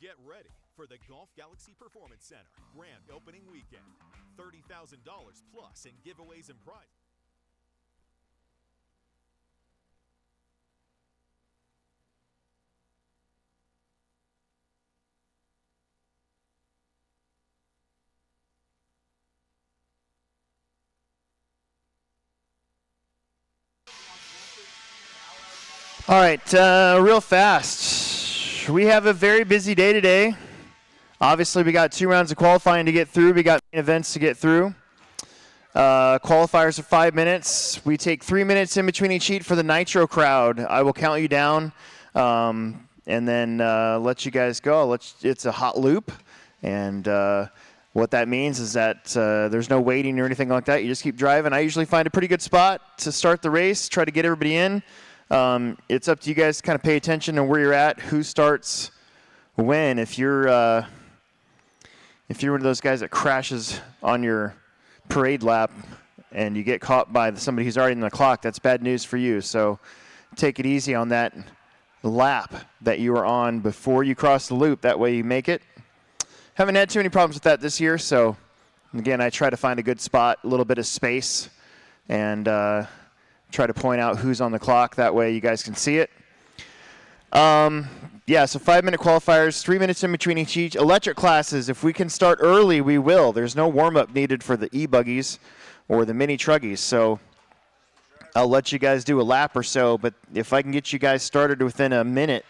Get ready for the Golf Galaxy Performance Center grand opening weekend. $30,000 plus in giveaways and prizes. All right, real fast. We have a very busy day today. Obviously, we got 2 rounds of qualifying to get through. We got main events to get through. Qualifiers are 5 minutes. We take 3 minutes in between each heat for the Nitro crowd. I will count you down and then let you guys go. It's a hot loop, and what that means is that there's no waiting or anything like that. You just keep driving. I usually find a pretty good spot to start the race, try to get everybody in. It's up to you guys to kind of pay attention to where you're at, who starts when. If you're one of those guys that crashes on your parade lap and you get caught by somebody who's already in the clock, that's bad news for you. So take it easy on that lap that you were on before you cross the loop. That way you make it. Haven't had too many problems with that this year. So, again, I try to find a good spot, a little bit of space, and try to point out who's on the clock. That way you guys can see it. Yeah, so 5-minute qualifiers, 3 minutes in between each. Electric classes, if we can start early, we will. There's no warm-up needed for the e-buggies or the mini truggies. So I'll let you guys do a lap or so, but if I can get you guys started within a minute,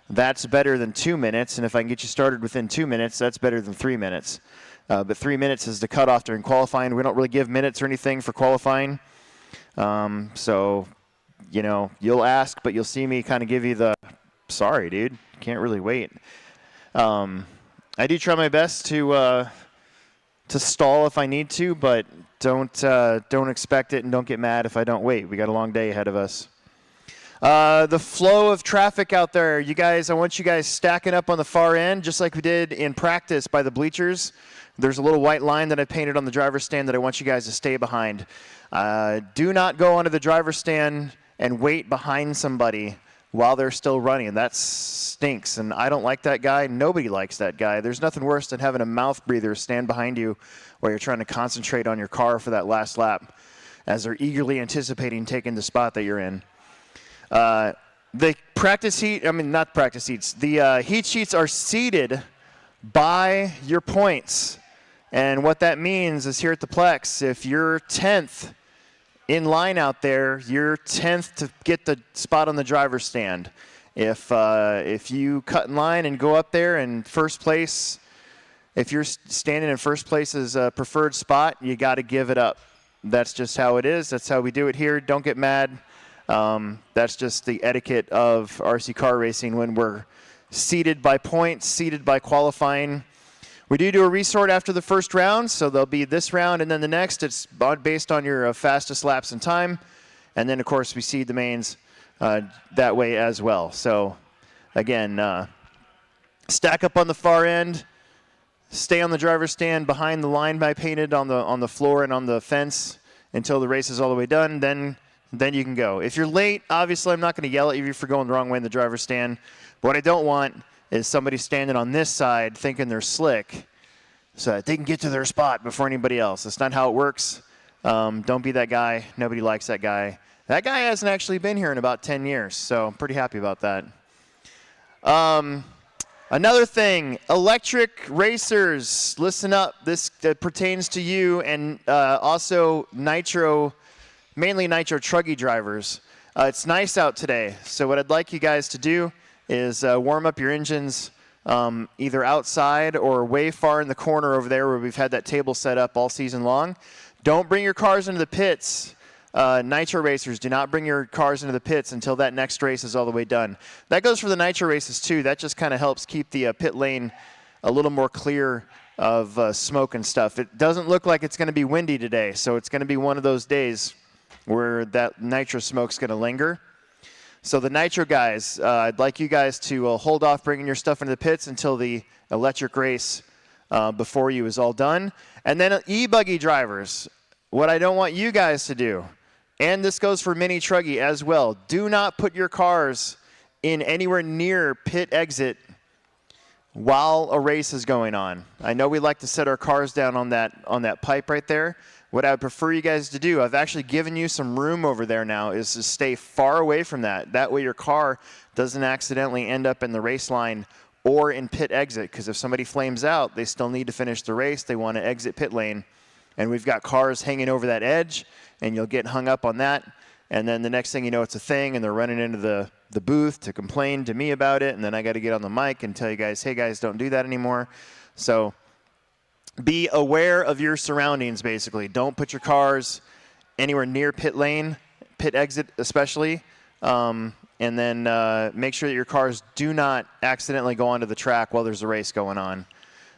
that's better than 2 minutes. And if I can get you started within 2 minutes, that's better than 3 minutes. But 3 minutes is the cutoff during qualifying. We don't really give minutes or anything for qualifying. So, you know, you'll ask, but you'll see me kind of give you the, sorry, dude, can't really wait. I do try my best to stall if I need to, but don't expect it and don't get mad if I don't wait. We got a long day ahead of us. The flow of traffic out there, you guys, I want you guys stacking up on the far end, just like we did in practice by the bleachers. There's a little white line that I painted on the driver's stand that I want you guys to stay behind. Do not go onto the driver's stand and wait behind somebody while they're still running. That stinks, and I don't like that guy. Nobody likes that guy. There's nothing worse than having a mouth breather stand behind you while you're trying to concentrate on your car for that last lap as they're eagerly anticipating taking the spot that you're in. The practice heat, I mean, not practice heats, the heat sheets are seeded by your points. And what that means is here at the Plex, if you're 10th in line out there, you're 10th to get the spot on the driver's stand. If you cut in line and go up there in first place, if you're standing in first place as a preferred spot, you got to give it up. That's just how it is. That's how we do it here. Don't get mad. That's just the etiquette of RC car racing when we're seeded by points, seeded by qualifying. We do a resort after the first round, so there'll be this round and then the next. It's based on your fastest laps in time. And then, of course, we seed the mains that way as well. So, again, stack up on the far end, stay on the driver's stand behind the line I painted on the floor and on the fence until the race is all the way done. Then you can go. If you're late, obviously I'm not going to yell at you for going the wrong way in the driver's stand. But what I don't want is somebody standing on this side thinking they're slick so that they can get to their spot before anybody else. That's not how it works. Don't be that guy. Nobody likes that guy. That guy hasn't actually been here in about 10 years, so I'm pretty happy about that. Another thing, electric racers, listen up. This pertains to you and also nitro, mainly nitro truggy drivers. It's nice out today, so what I'd like you guys to do is warm up your engines either outside or way far in the corner over there where we've had that table set up all season long. Don't bring your cars into the pits. Nitro racers, do not bring your cars into the pits until that next race is all the way done. That goes for the nitro races too. That just kind of helps keep the pit lane a little more clear of smoke and stuff. It doesn't look like it's going to be windy today, so it's going to be one of those days where that nitro smoke's going to linger. So the nitro guys, I'd like you guys to hold off bringing your stuff into the pits until the electric race before you is all done. And then e-buggy drivers, what I don't want you guys to do, and this goes for mini truggy as well, do not put your cars in anywhere near pit exit while a race is going on. I know we like to set our cars down on that pipe right there. What I would prefer you guys to do, I've actually given you some room over there now, is to stay far away from that. That way your car doesn't accidentally end up in the race line or in pit exit, because if somebody flames out, they still need to finish the race. They want to exit pit lane. And we've got cars hanging over that edge, and you'll get hung up on that. And then the next thing you know, it's a thing, and they're running into the booth to complain to me about it. And then I got to get on the mic and tell you guys, hey, guys, don't do that anymore. So be aware of your surroundings, basically. Don't put your cars anywhere near pit lane, pit exit especially. And then make sure that your cars do not accidentally go onto the track while there's a race going on.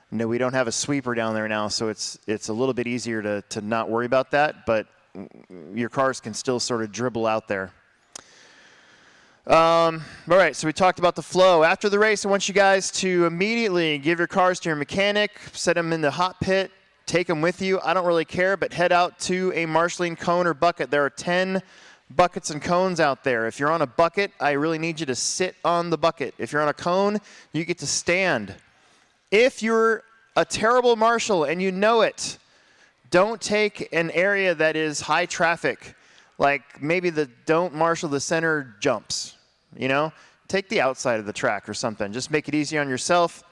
No, we don't have a sweeper down there now, so it's a little bit easier to not worry about that, but your cars can still sort of dribble out there. All right, so we talked about the flow. After the race, I want you guys to immediately give your cars to your mechanic, set them in the hot pit, take them with you. I don't really care, but head out to a marshalling cone or bucket. There are 10 buckets and cones out there. If you're on a bucket, I really need you to sit on the bucket. If you're on a cone, you get to stand. If you're a terrible marshal and you know it, don't take an area that is high traffic, like maybe don't marshal the center jumps, you know? Take the outside of the track or something. Just make it easy on yourself.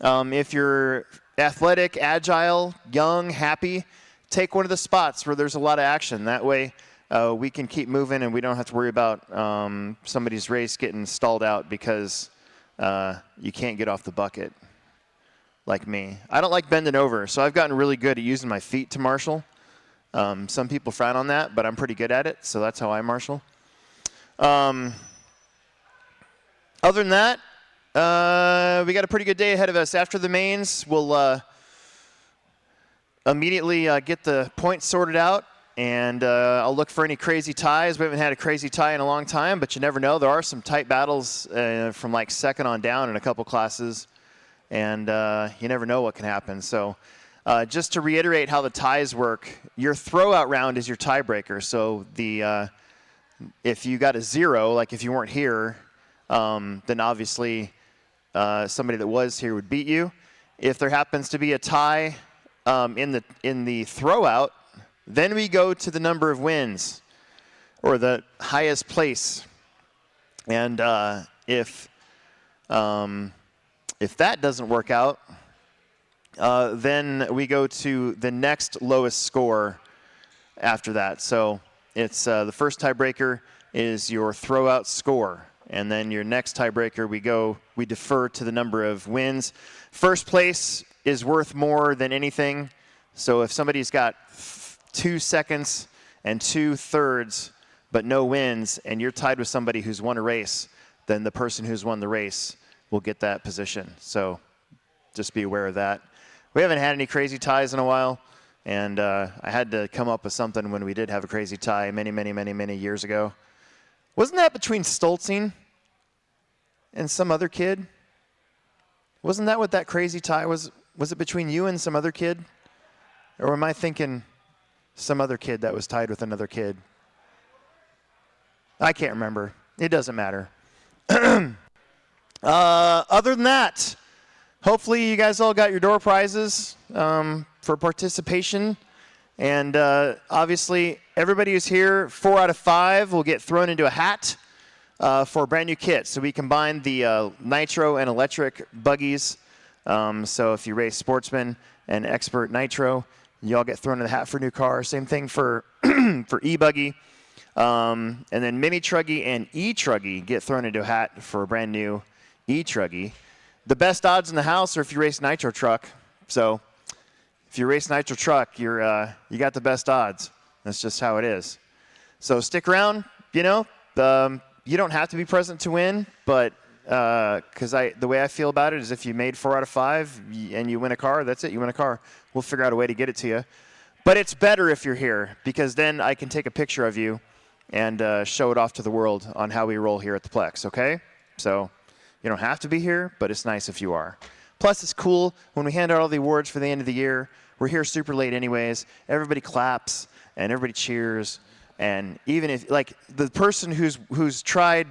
If you're athletic, agile, young, happy, take one of the spots where there's a lot of action. That way we can keep moving and we don't have to worry about somebody's race getting stalled out because you can't get off the bucket. Like me. I don't like bending over, so I've gotten really good at using my feet to marshal. Some people frown on that, but I'm pretty good at it, so that's how I marshal. Other than that, we got a pretty good day ahead of us. After the mains, we'll immediately get the points sorted out, and I'll look for any crazy ties. We haven't had a crazy tie in a long time, but you never know. There are some tight battles from like second on down in a couple classes. And you never know what can happen. So just to reiterate how the ties work, your throwout round is your tiebreaker. So if you got a 0, like if you weren't here, then obviously somebody that was here would beat you. If there happens to be a tie in the throwout, then we go to the number of wins or the highest place. And if that doesn't work out, then we go to the next lowest score after that. So it's the first tiebreaker is your throwout score. And then your next tiebreaker, we defer to the number of wins. First place is worth more than anything. So if somebody's got 2 seconds and 2/3, but no wins, and you're tied with somebody who's won a race, then the person who's won the race will get that position. So just be aware of that. We haven't had any crazy ties in a while, and I had to come up with something when we did have a crazy tie many years ago. Wasn't that between Stolzing and some other kid? Wasn't that what that crazy tie was? Was it between you and some other kid? Or am I thinking some other kid that was tied with another kid? I can't remember. It doesn't matter. Other than that, hopefully you guys all got your door prizes for participation. And obviously, everybody who's here, 4 out of 5 will get thrown into a hat for a brand new kit. So we combined the nitro and electric buggies. So if you race Sportsman and Expert Nitro, you all get thrown in the hat for a new car. Same thing for for e-buggy. And then Mini Truggy and E-Truggy get thrown into a hat for a brand new E-Truggy. The best odds in the house are if you race Nitro Truck. So if you race Nitro Truck, you got the best odds. That's just how it is. So stick around. You know, you don't have to be present to win, but because the way I feel about it is if you made 4 out of 5 and you win a car, that's it. You win a car. We'll figure out a way to get it to you. But it's better if you're here because then I can take a picture of you and show it off to the world on how we roll here at the Plex, okay? So you don't have to be here, but it's nice if you are. Plus, it's cool when we hand out all the awards for the end of the year. We're here super late anyways. Everybody claps and everybody cheers. And even if, like, the person who's tried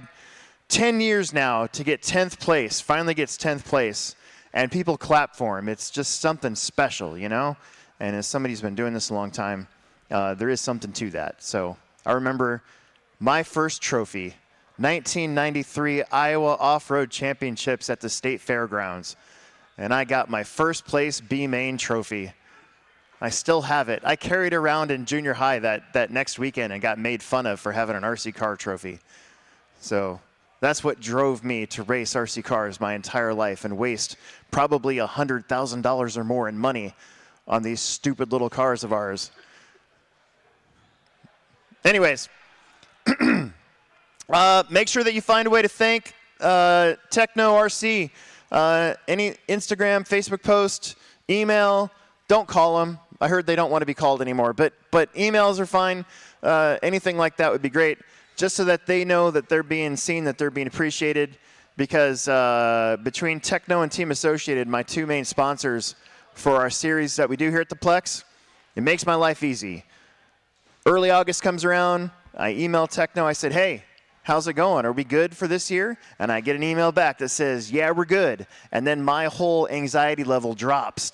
10 years now to get 10th place finally gets 10th place, and people clap for him. It's just something special, you know? And as somebody who's been doing this a long time, there is something to that. So I remember my first trophy, 1993 Iowa Off-Road Championships at the State Fairgrounds. And I got my first place B-Main trophy. I still have it. I carried around in junior high that next weekend and got made fun of for having an RC car trophy. So that's what drove me to race RC cars my entire life and waste probably $100,000 or more in money on these stupid little cars of ours. Anyways, make sure that you find a way to thank Tekno RC. Any Instagram, Facebook post, email, don't call them. I heard they don't want to be called anymore, but emails are fine. Anything like that would be great, just so that they know that they're being seen, that they're being appreciated, because between Tekno and Team Associated, my two main sponsors for our series that we do here at the Plex, it makes my life easy. Early August comes around, I email Tekno, I said, hey, how's it going? Are we good for this year? And I get an email back that says, yeah, we're good. And then my whole anxiety level drops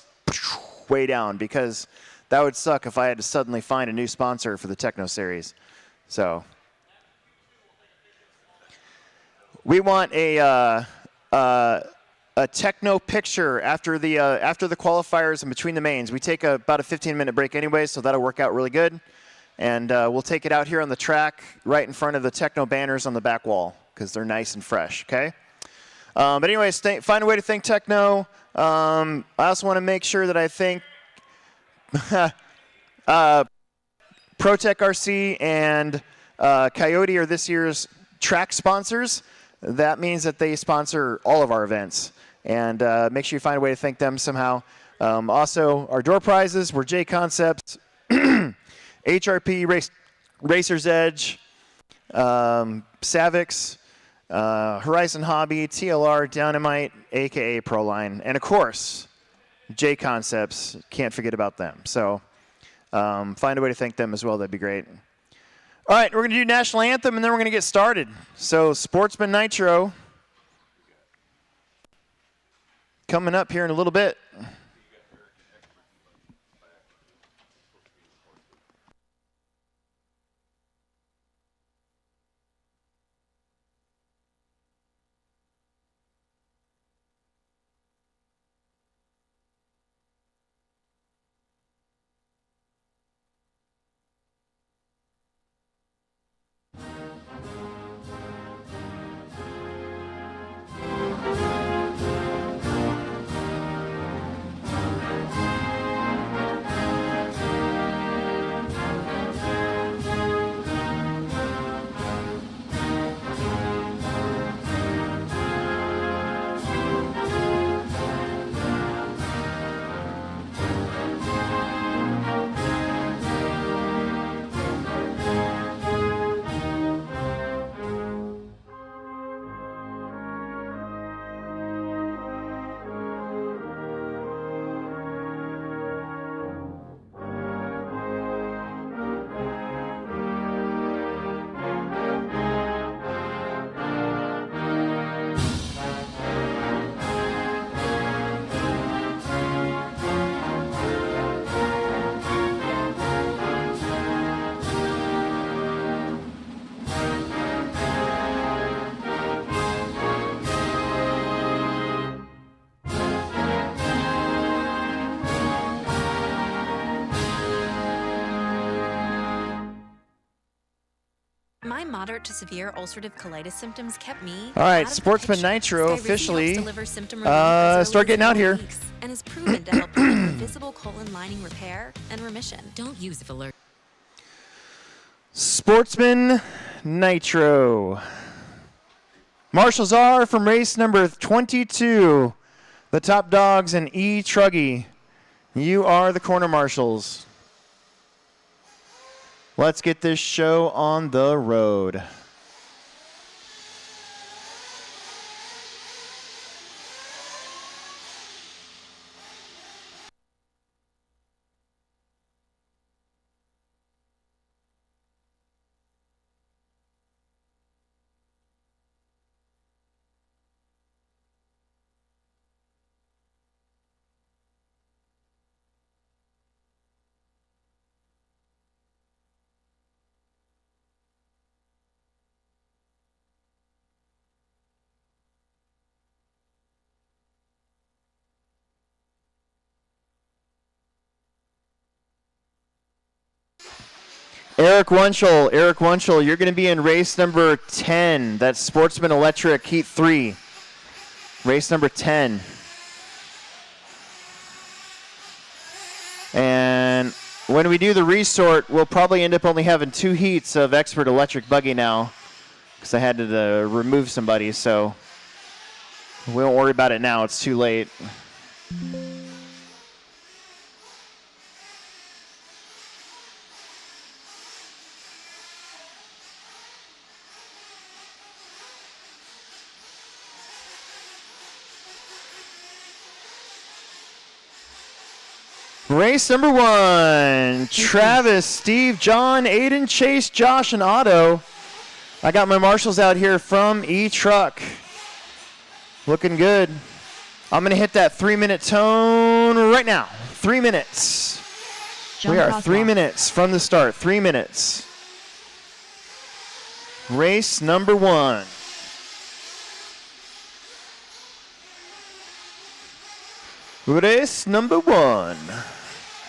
way down, because that would suck if I had to suddenly find a new sponsor for the Tekno series. So we want a Tekno picture after the qualifiers and between the mains. We take about a 15-minute break anyway, so that'll work out really good. And we'll take it out here on the track right in front of the Tekno banners on the back wall, because they're nice and fresh, okay? But anyways, find a way to thank Tekno. I also want to make sure that I thank ProTech RC and Coyote are this year's track sponsors. That means that they sponsor all of our events. And make sure you find a way to thank them somehow. Also, our door prizes were J Concepts, HRP, Racer's Edge, Savix, Horizon Hobby, TLR, Dynamite, a.k.a. Proline, and of course, J Concepts. Can't forget about them. So find a way to thank them as well. That'd be great. All right, we're going to do National Anthem, and then we're going to get started. So Sportsman Nitro coming up here in a little bit. My moderate to severe ulcerative colitis symptoms kept me. All right, Sportsman Nitro officially start getting out here. And is proven to help prevent visible colon lining repair and remission. Don't use if alert. Sportsman Nitro. Marshals are from race number 22. The top dogs and E. Truggy. You are the corner marshals. Let's get this show on the road. Eric Wunschel, you're going to be in race number 10. That's Sportsman Electric Heat 3. Race number 10. And when we do the resort, we'll probably end up only having 2 heats of Expert Electric Buggy now, because I had to remove somebody, so we won't worry about it now. It's too late. Race number 1, Travis, Steve, John, Aiden, Chase, Josh, and Otto. I got my marshals out here from E-Truck. Looking good. I'm going to hit that 3-minute tone right now. 3 minutes. John we are Kozlov. 3 minutes from the start. 3 minutes. Race number 1. Race number 1.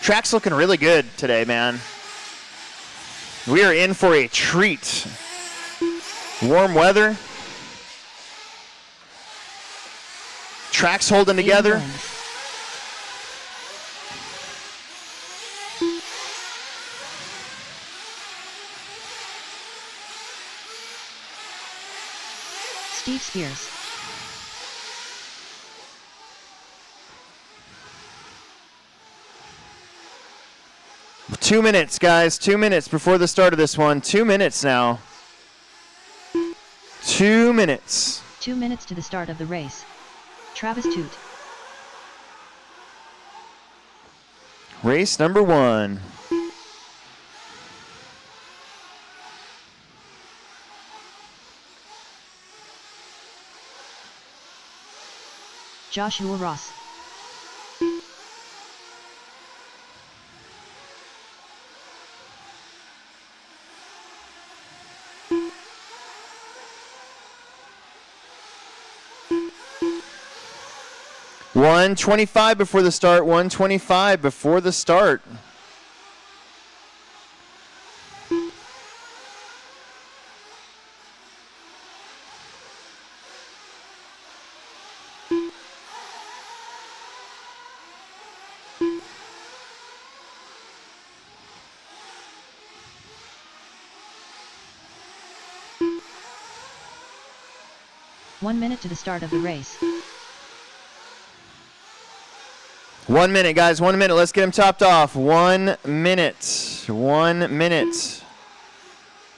Track's looking really good today, man. We are in for a treat. Warm weather. Track's holding together. Steve Spears. Two minutes, guys. 2 minutes before the start of this one. 2 minutes now. 2 minutes. 2 minutes to the start of the race. Travis Toot. Race number 1. Joshua Ross. $125 before the start. $125 before the start. One minute to the start of the race. 1 minute, guys. 1 minute. Let's get him topped off. 1 minute. 1 minute.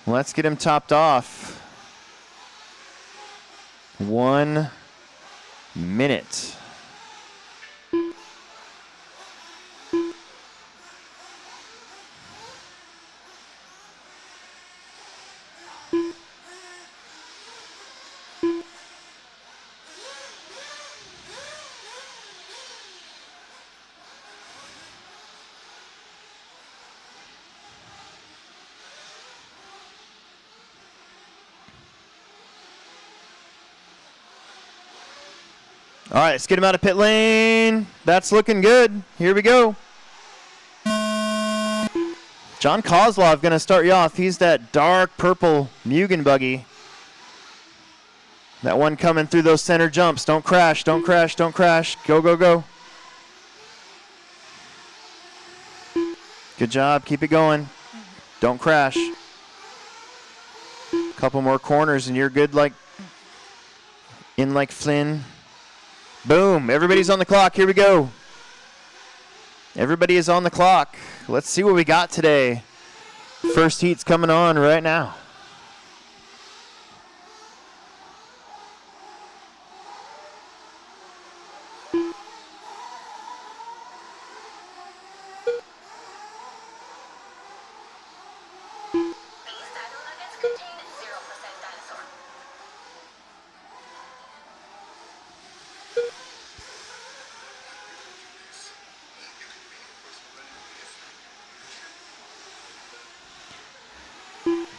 Let's get him topped off. 1 minute. All right, let's get him out of pit lane. That's looking good. Here we go. John Kozlov going to start you off. He's that dark purple Mugen buggy. That one coming through those center jumps. Don't crash, don't crash, don't crash. Go, go, go. Good job. Keep it going. Don't crash. Couple more corners and you're good like Flynn. Boom. Everybody's on the clock. Here we go. Everybody is on the clock. Let's see what we got today. First heat's coming on right now.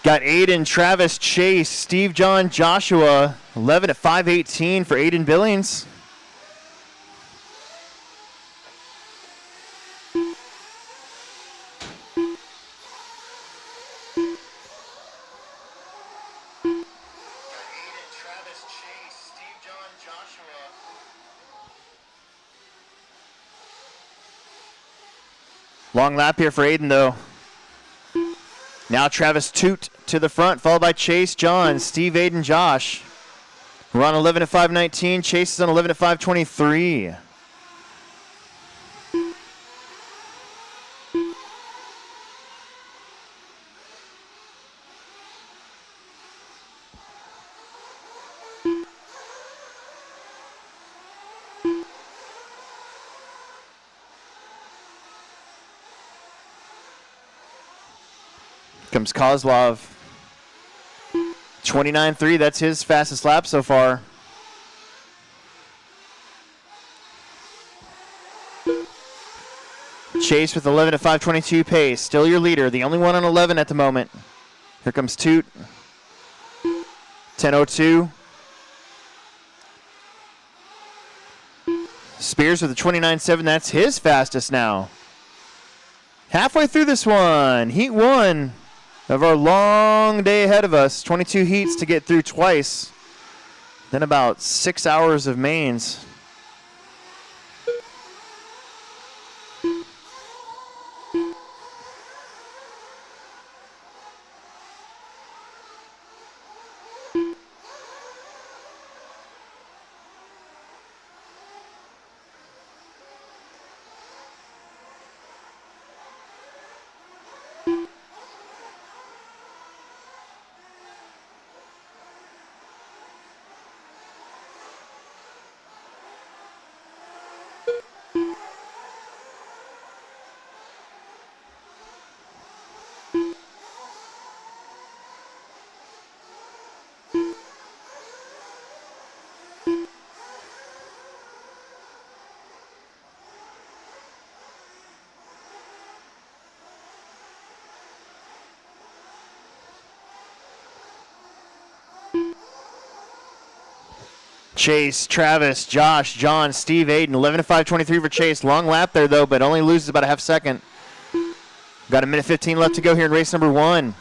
Got Aiden, Travis, Chase, Steve, John, Joshua. 11 at 5:18 for Aiden Billings. Long lap here for Aiden, though. Now Travis Toot to the front, followed by Chase, John, Steve, Aiden, Josh. We're on 11 at 5:19. Chase is on 11 at 5:23. Comes Kozlov. 29.3, that's his fastest lap so far. Chase with 11 at 5:22 pace. Still your leader, the only one on 11 at the moment. Here comes Toot. 10.02. Spears with a 29.7, that's his fastest now. Halfway through this one, heat 1 of our long day ahead of us. 22 heats to get through twice. Then about 6 hours of mains. Chase, Travis, Josh, John, Steve, Aiden. 11 at 5:23 for Chase. Long lap there, though, but only loses about a half second. Got a minute 15 left to go here in race number 1.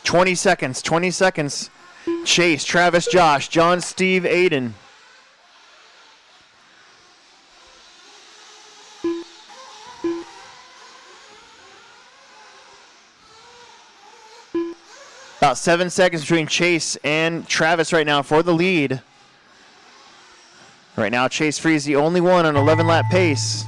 Twenty seconds. Chase, Travis, Josh, John, Steve, Aiden. About 7 seconds between Chase and Travis right now for the lead. Right now, Chase Free is the only one on 11-lap pace.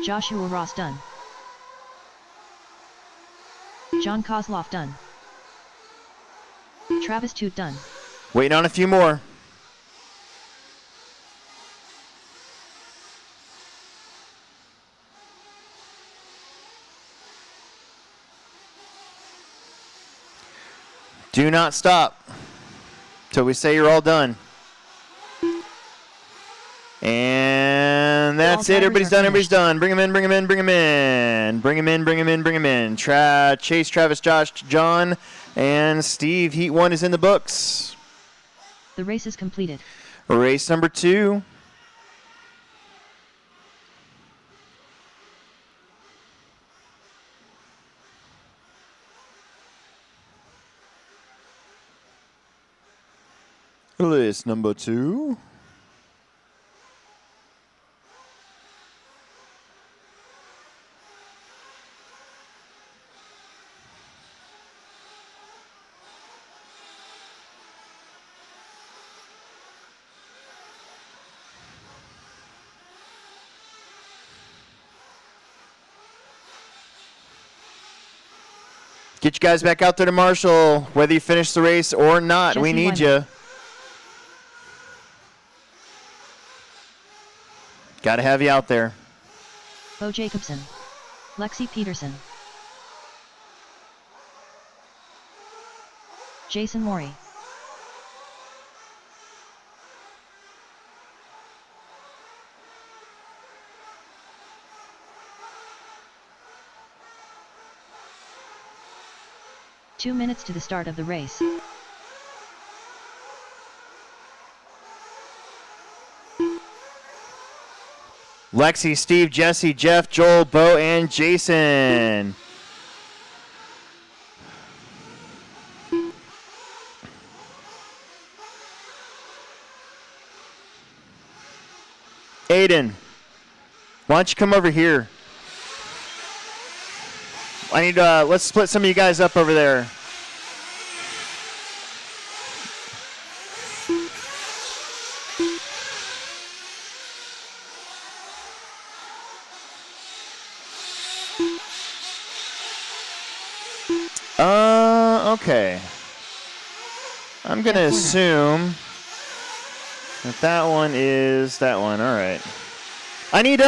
Joshua Ross done. John Kozlov done. Travis Toot done. Waiting on a few more. Do not stop till we say you're all done. And that's it. Everybody's done. Bring him in. Bring him in. Chase, Travis, Josh, John, and Steve. Heat 1 is in the books. The race is completed. Race number 2. Race number 2. Get you guys back out there to Marshall, whether you finish the race or not. Jesse we need Wyman. you. Got to have you out there. Bo Jacobson. Lexi Peterson. Jason Mori. Two minutes to the start of the race. Lexi, Steve, Jesse, Jeff, Joel, Bo, and Jason. Aiden, why don't you come over here? I need, let's split some of you guys up over there. Okay. I'm going to assume that one is that one. All right. I need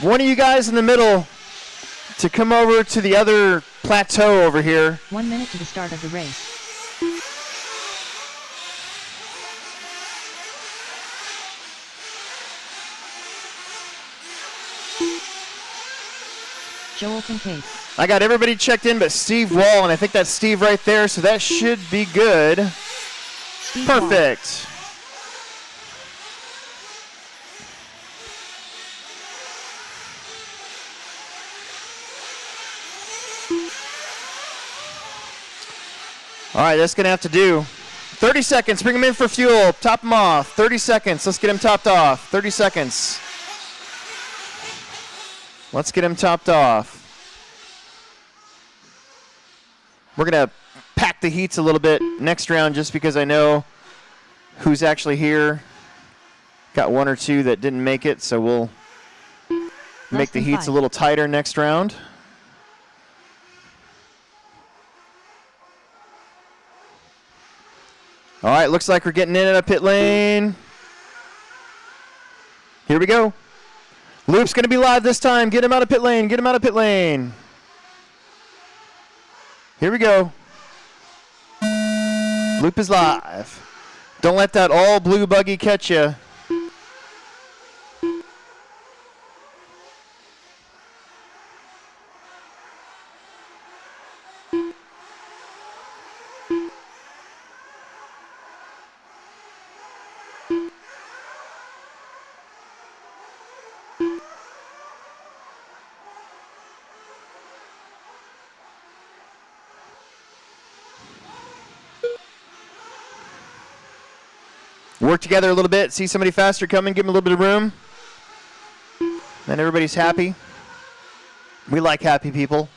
one of you guys in the middle to come over to the other plateau over here. 1 minute to the start of the race. Joel Kincaid. I got everybody checked in but Steve Wall, and I think that's Steve right there, so that should be good. Steve Perfect. All right, that's going to have to do. 30 seconds. Bring them in for fuel. Top them off. 30 seconds. Let's get them topped off. 30 seconds. Let's get them topped off. We're going to pack the heats a little bit next round just because I know who's actually here. Got one or two that didn't make it, so we'll make the heats a little tighter next round. All right, looks like we're getting in a pit lane. Here we go. Loop's going to be live this time. Get him out of pit lane. Get him out of pit lane. Here we go. Loop is live. Don't let that all blue buggy catch you. Work together a little bit. See somebody faster coming, give them a little bit of room. Then everybody's happy. We like happy people.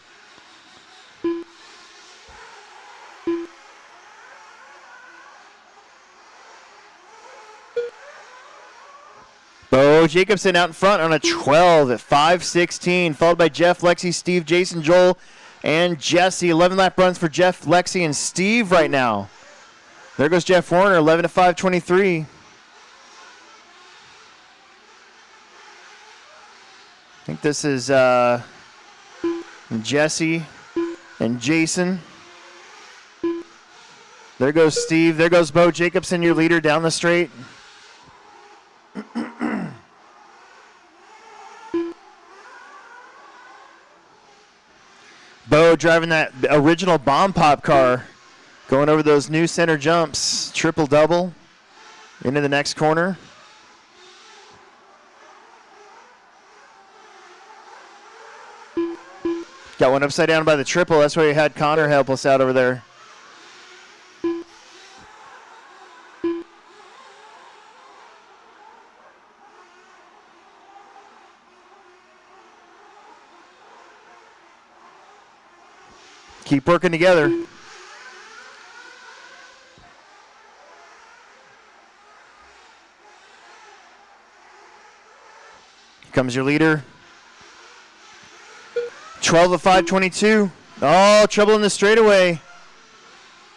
Bo Jacobson out in front on a 12 at 5:16, followed by Jeff, Lexi, Steve, Jason, Joel, and Jesse. 11 lap runs for Jeff, Lexi, and Steve right now. There goes Jeff Warner, 11 at 5:23. I think this is Jesse and Jason. There goes Steve. There goes Bo Jacobson, your leader down the straight. Bo driving that original bomb pop car. Going over those new center jumps, triple-double into the next corner. Got one upside down by the triple. That's why we had Connor help us out over there. Keep working together. Comes your leader. 12 of 5:22. Oh, trouble in the straightaway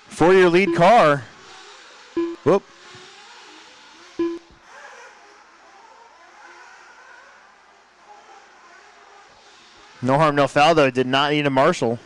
for your lead car. Whoop. No harm, no foul, though. Did not need a marshal.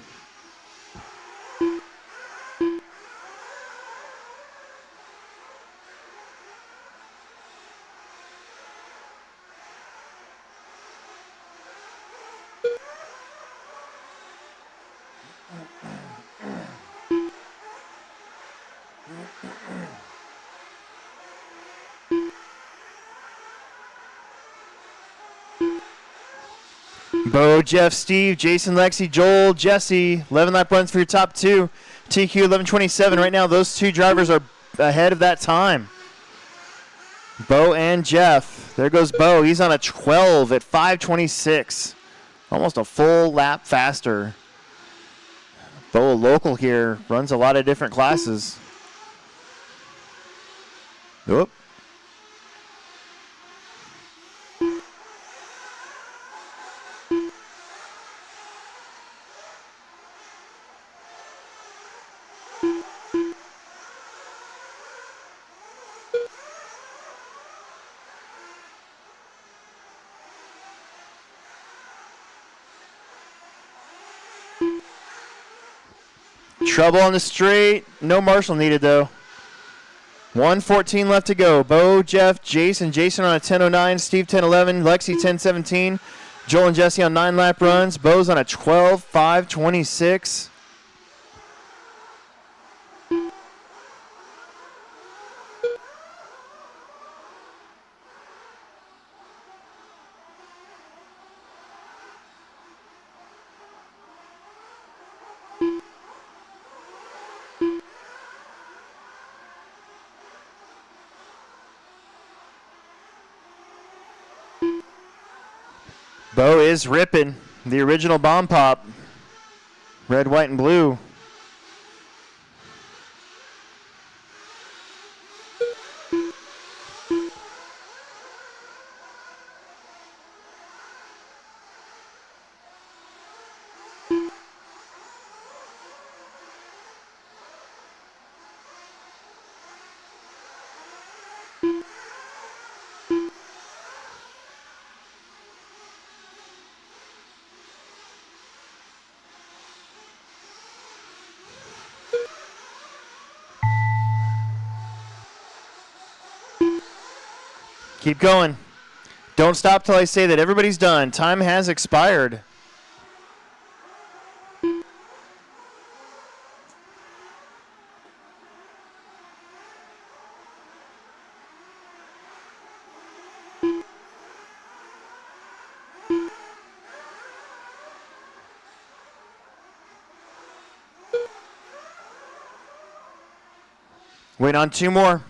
Bo, Jeff, Steve, Jason, Lexi, Joel, Jesse, 11 lap runs for your top two. TQ 11:27. Right now, those two drivers are ahead of that time. Bo and Jeff. There goes Bo. He's on a 12 at 5:26. Almost a full lap faster. Bo, a local here, runs a lot of different classes. Whoop. Trouble on the straight. No marshal needed, though. 1:14 left to go. Bo, Jeff, Jason. Jason on a 10:09. Steve 10:11. Lexi 10:17. Joel and Jesse on 9 lap runs. Bo's on a 12:5:26. Bo is ripping. The original bomb pop. Red, white, and blue. Keep going. Don't stop till I say that everybody's done. Time has expired. Wait on 2 more.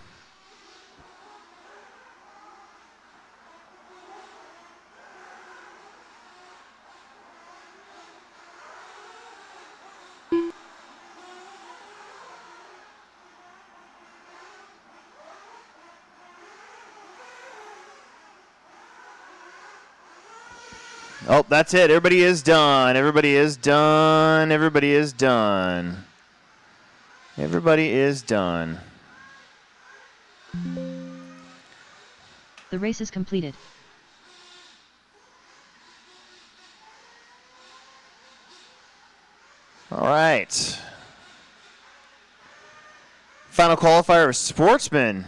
Oh, that's it. Everybody is done. Everybody is done. Everybody is done. Everybody is done. The race is completed. All right. Final qualifier of Sportsman.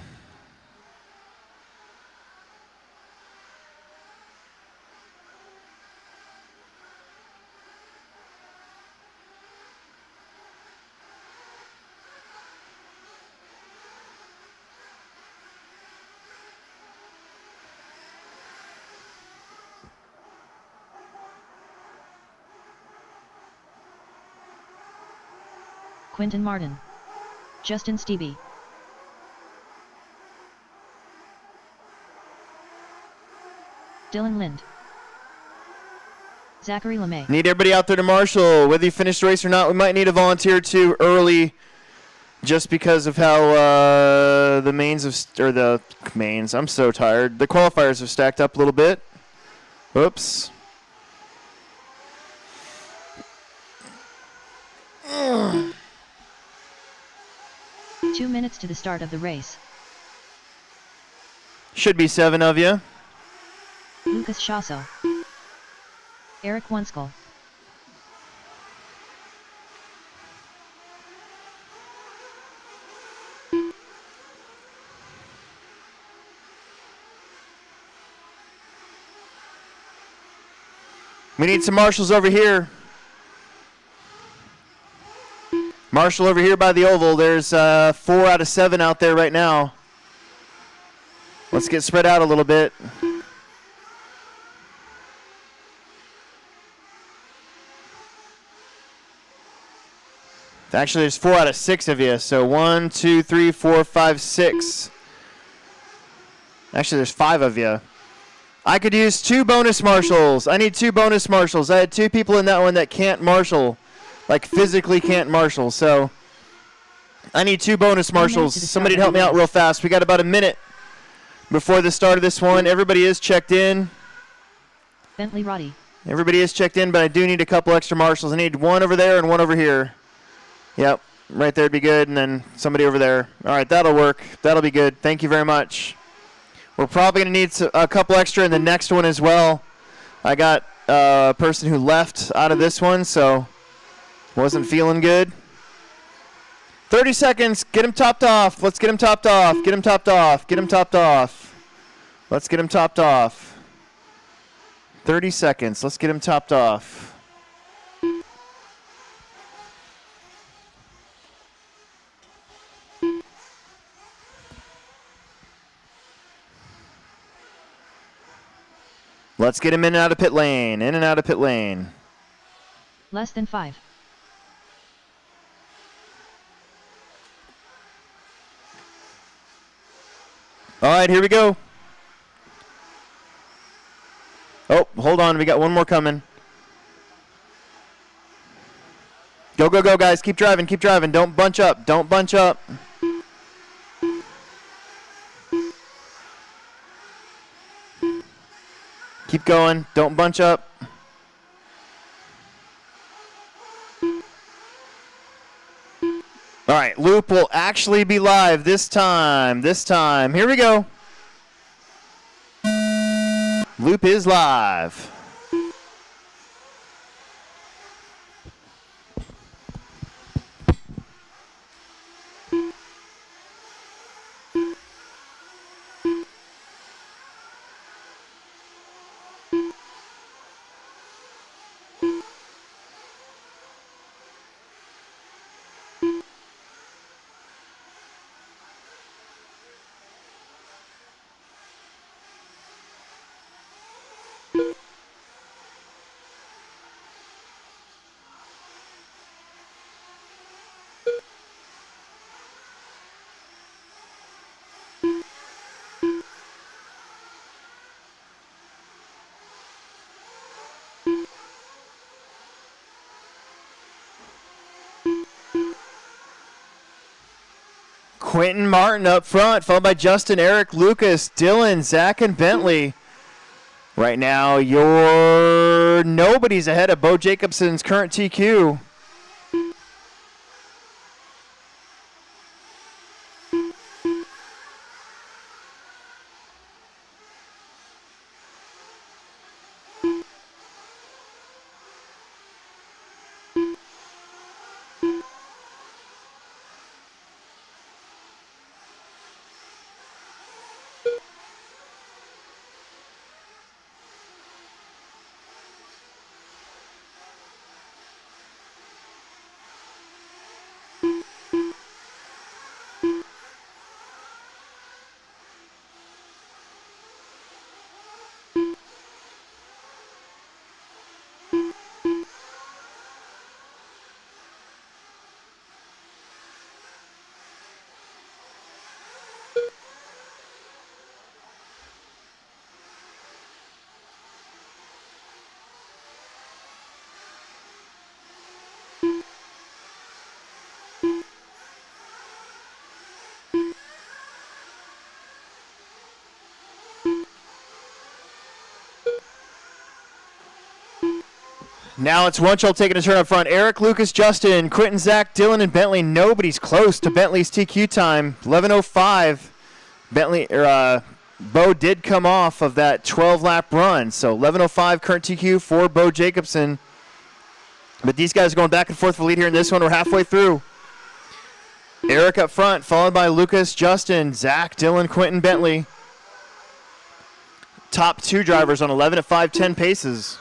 Quinton Martin. Justin Stevie. Dylan Lind. Zachary LeMay. Need everybody out there to marshal. Whether you finish the race or not, we might need a volunteer too early just because of how the mains, I'm so tired. The qualifiers have stacked up a little bit. Oops. 2 minutes to the start of the race. Should be 7 of you. Lucas Shasso. Eric Wunskal. We need some marshals over here. Marshall over here by the oval. There's 4 out of 7 out there right now. Let's get spread out a little bit. Actually, there's 4 out of 6 of you. So 1, 2, 3, 4, 5, 6. Actually, there's 5 of you. I could use 2 bonus marshals. I need 2 bonus marshals. I had 2 people in that one that can't marshal, like physically can't marshal. So I need 2 bonus marshals. Somebody help me out real fast. We got about a minute before the start of this one. Everybody is checked in. Bentley Roddy. Everybody is checked in, but I do need a couple extra marshals. I need 1 over there and 1 over here. Yep, right there would be good, and then somebody over there. All right, that'll work. That'll be good. Thank you very much. We're probably going to need a couple extra in the next one as well. I got a person who left out of this one, so wasn't feeling good. 30 seconds. Get him topped off. Let's get him topped off. Get him topped off. Get him topped off. Let's get him topped off. 30 seconds. Let's get him topped off. Let's get him in and out of pit lane. In and out of pit lane. Less than 5. All right, here we go. Oh, hold on. We got 1 more coming. Go, go, go, guys. Keep driving. Keep driving. Don't bunch up. Don't bunch up. Keep going. Don't bunch up. All right, loop will actually be live this time. This time. Here we go. Loop is live. Quentin Martin up front, followed by Justin, Eric, Lucas, Dylan, Zach, and Bentley. Right now, nobody's ahead of Bo Jacobson's current TQ. Now it's Wunschel taking a turn up front. Eric, Lucas, Justin, Quentin, Zach, Dylan, and Bentley. Nobody's close to Bentley's TQ time. 11:05. Bentley, Bo did come off of that 12-lap run. So 11:05 current TQ for Bo Jacobson. But these guys are going back and forth for lead here in this one. We're halfway through. Eric up front, followed by Lucas, Justin, Zach, Dylan, Quentin, Bentley. Top two drivers on 11 at 5:10 paces.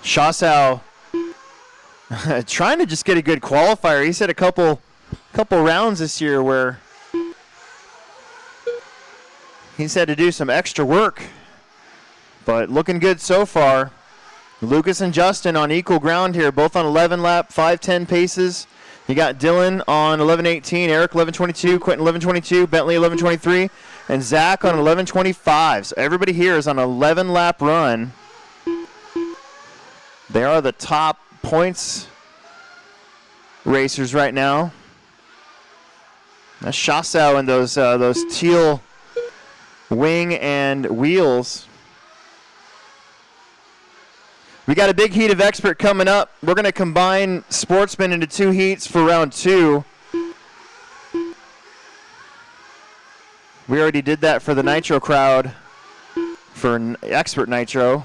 Shasau trying to just get a good qualifier. He's had a couple rounds this year where he's had to do some extra work, but looking good so far. Lucas and Justin on equal ground here, both on 11-lap, 5:10 paces. You got Dylan on 11:18, Eric 11:22, Quentin 11:22, Bentley 11:23, and Zach on 11:25. So everybody here is on an 11-lap run. They are the top points racers right now. That's Shasau and those teal wing and wheels. We got a big heat of expert coming up. We're going to combine sportsmen into two heats for round two. We already did that for the Nitro crowd for expert Nitro.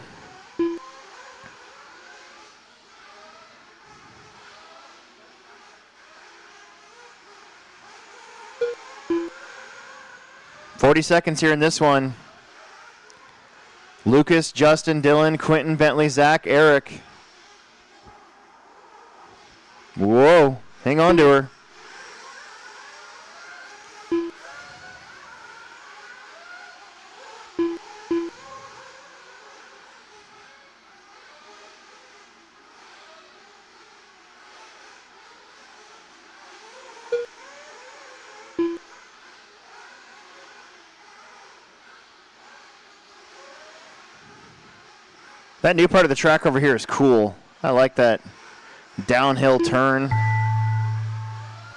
$40 seconds here in this one. Lucas, Justin, Dylan, Quentin, Bentley, Zach, Eric. Whoa, hang on to her. That new part of the track over here is cool. I like that downhill turn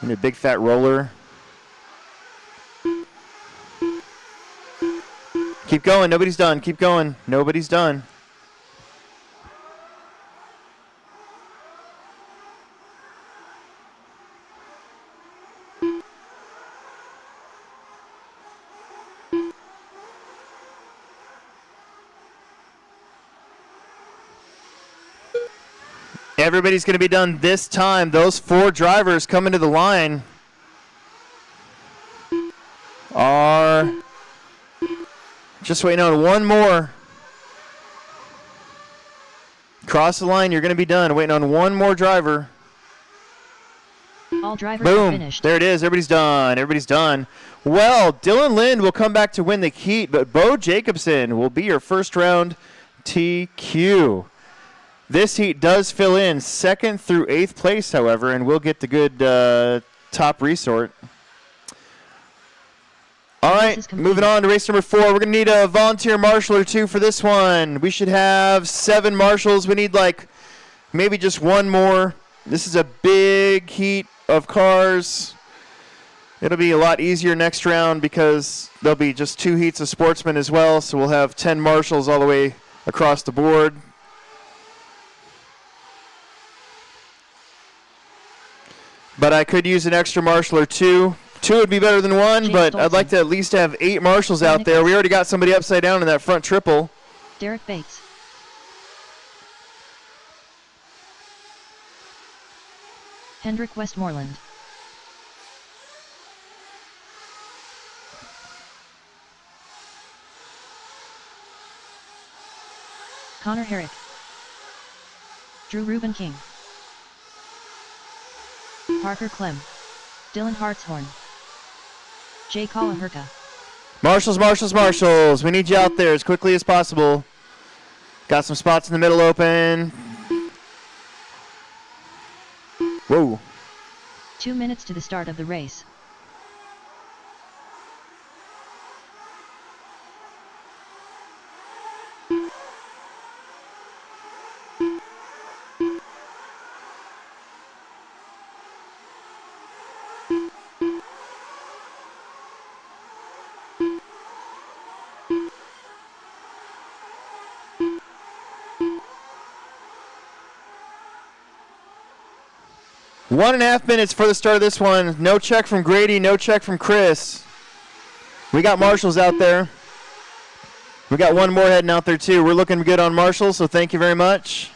and a big fat roller. Keep going, nobody's done. Keep going, nobody's done. Everybody's going to be done this time. Those four drivers coming to the line are just waiting on one more. Cross the line, you're going to be done. Waiting on one more driver. All drivers are Boom. finished. There it is. Everybody's done. Everybody's done. Well, Dylan Lind will come back to win the heat, but Bo Jacobson will be your first round TQ. This heat does fill in 2nd through 8th place, however, and we'll get the good top resort. All right, moving on to race number 4. We're going to need a volunteer marshal or two for this one. We should have 7 marshals. We need like maybe just one more. This is a big heat of cars. It'll be a lot easier next round because there'll be just 2 heats of sportsmen as well, so we'll have 10 marshals all the way across the board. But I could use an extra marshal or two. 2 would be better than 1, but I'd like to at least have 8 marshals out there. We already got somebody upside down in that front triple. Derek Bates. Hendrik Westmoreland. Connor Herrick. Drew Reuben King. Parker Clem. Dylan Hartshorn. Jay Kalaherka. Marshals, marshals, marshals. We need you out there as quickly as possible. Got some spots in the middle open. Whoa. 2 minutes to the start of the race. 1.5 minutes for the start of this one. No check from Grady, no check from Chris. We got marshals out there. We got one more heading out there too. We're looking good on marshals, so thank you very much.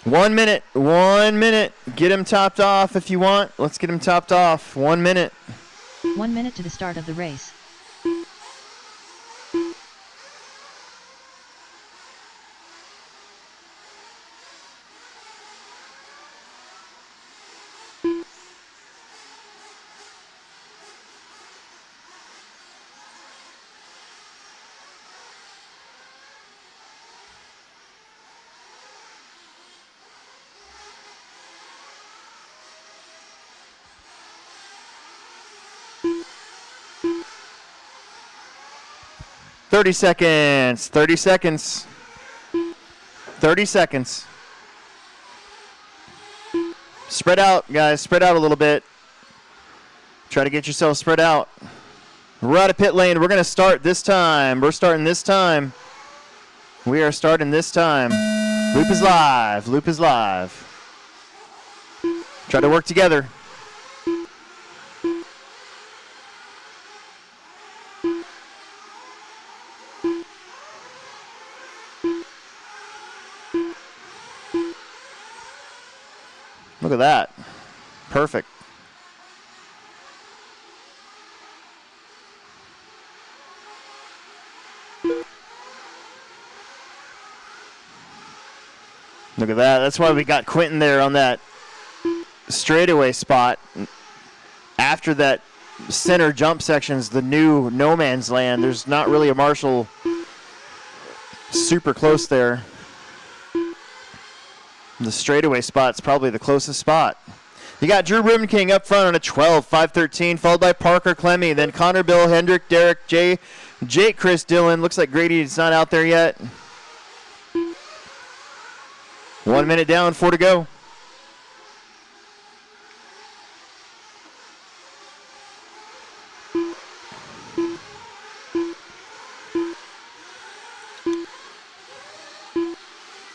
One minute. Get him topped off if you want. Let's get him topped off. 1 minute. 1 minute to the start of the race. Thirty seconds. 30 seconds. 30 seconds. Spread out, guys. Spread out a little bit. Try to get yourself spread out. We're out of pit lane. We're going to start this time. We're starting this time. We are starting this time. Loop is live. Loop is live. Try to work together. Look at that. Perfect. Look at that. That's why we got Quentin there on that straightaway spot. After that center jump section's the new no man's land. There's not really a marshal super close there. The straightaway spot's probably the closest spot. You got Drew Ribbon King up front on a 12.513, followed by Parker Clemmy, then Connor, Bill, Hendrick, Derek, Jay, Jake, Chris, Dylan. Looks like Grady's not out there yet. 1 minute down, 4 to go.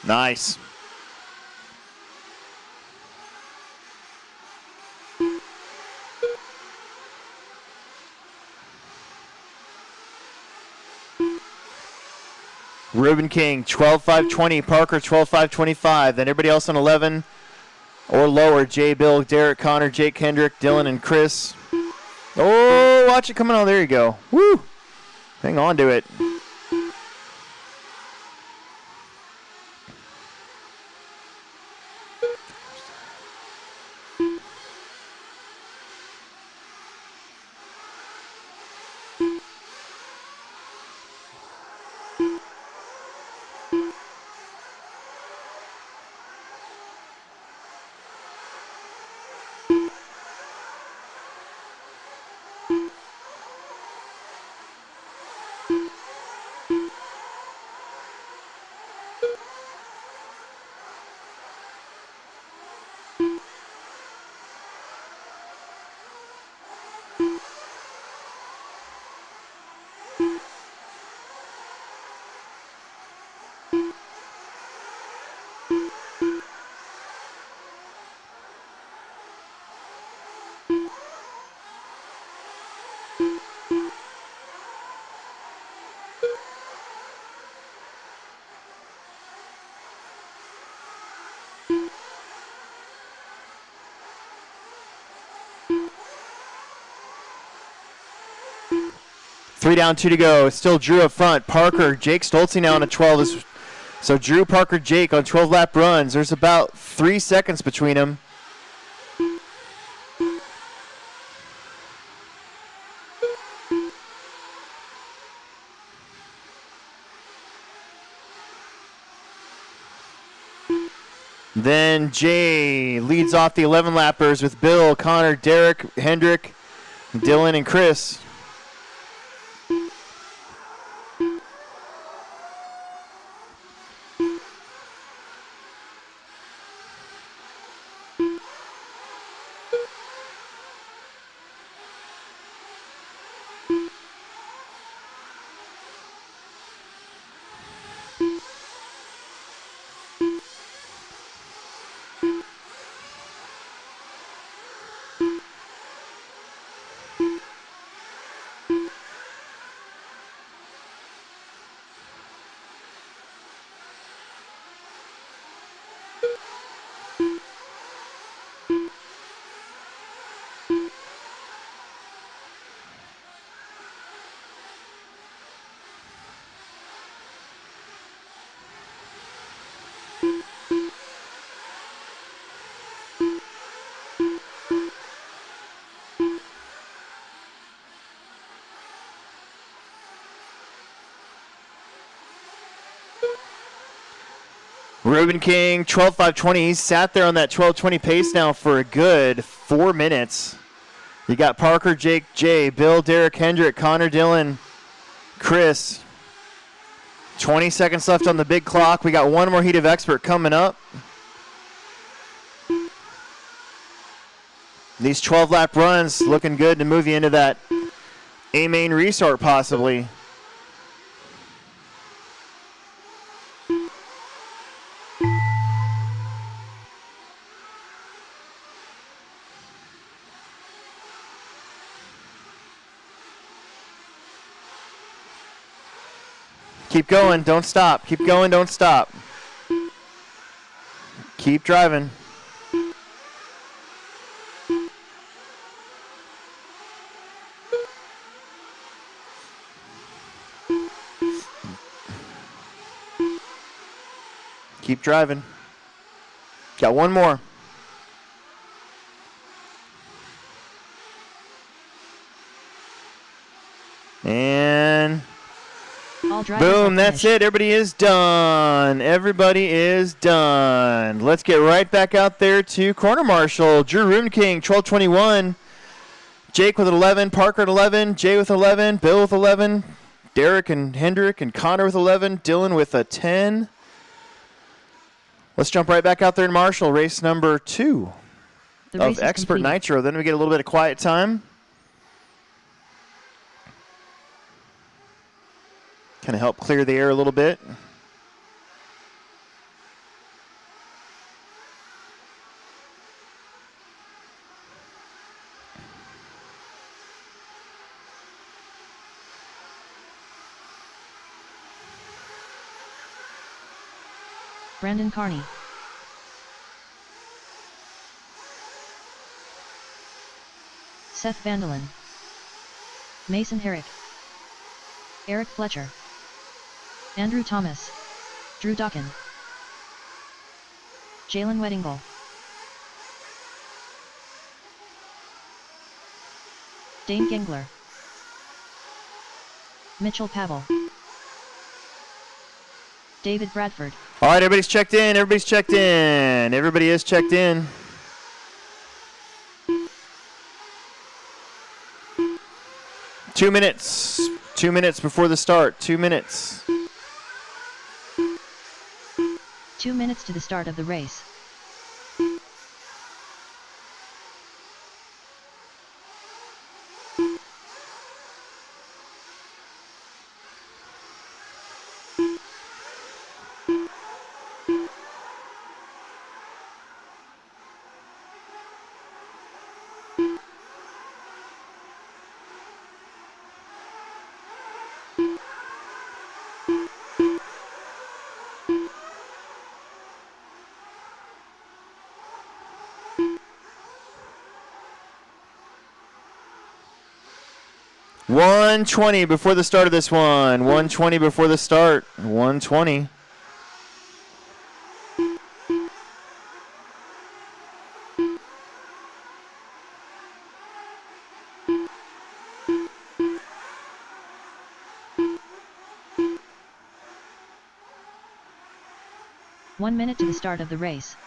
Nice. Ruben King, 12.520. Parker, 12.525. Then everybody else on 11 or lower. Jay, Bill, Derek, Connor, Jake, Kendrick, Dylan, and Chris. Oh, watch it coming on. There you go. Woo! Hang on to it. Three down, 2 to go. It's still Drew up front. Parker, Jake Stolze now on a 12. So Drew, Parker, Jake on 12-lap runs. There's about 3 seconds between them. Then Jay leads off the 11-lappers with Bill, Connor, Derek, Hendrick, Dylan, and Chris. Ruben King, 12.520. He's sat there on that 12.20 pace now for a good 4 minutes. You got Parker, Jake, Jay, Bill, Derek, Hendrick, Connor, Dylan, Chris. 20 seconds left on the big clock. We got one more heat of expert coming up. These 12-lap runs looking good to move you into that A-main restart possibly. Keep going, don't stop. Keep going, don't stop. Keep driving. Keep driving. Got one more. And boom, that's it. Everybody is done. Everybody is done. Let's get right back out there to corner marshal. Drew Ruben King, 1221. Jake with 11, Parker at 11, Jay with 11, Bill with 11, Derek and Hendrick and Connor with 11, Dylan with a 10. Let's jump right back out there in marshal, race number 2 of Expert Nitro. Then we get a little bit of quiet time. Kind of help clear the air a little bit. Brandon Carney. Seth Vandelin. Mason Herrick. Eric Fletcher. Andrew Thomas. Drew Dawkin. Jalen Weddingle. Dane Gengler. Mitchell Pavel. David Bradford. All right, everybody's checked in. Everybody's checked in. Everybody is checked in. Two minutes. 2 minutes before the start. 2 minutes. 2 minutes to the start of the race. $120 before the start of this one. $120 before the start. $120. One minute to the start of the race.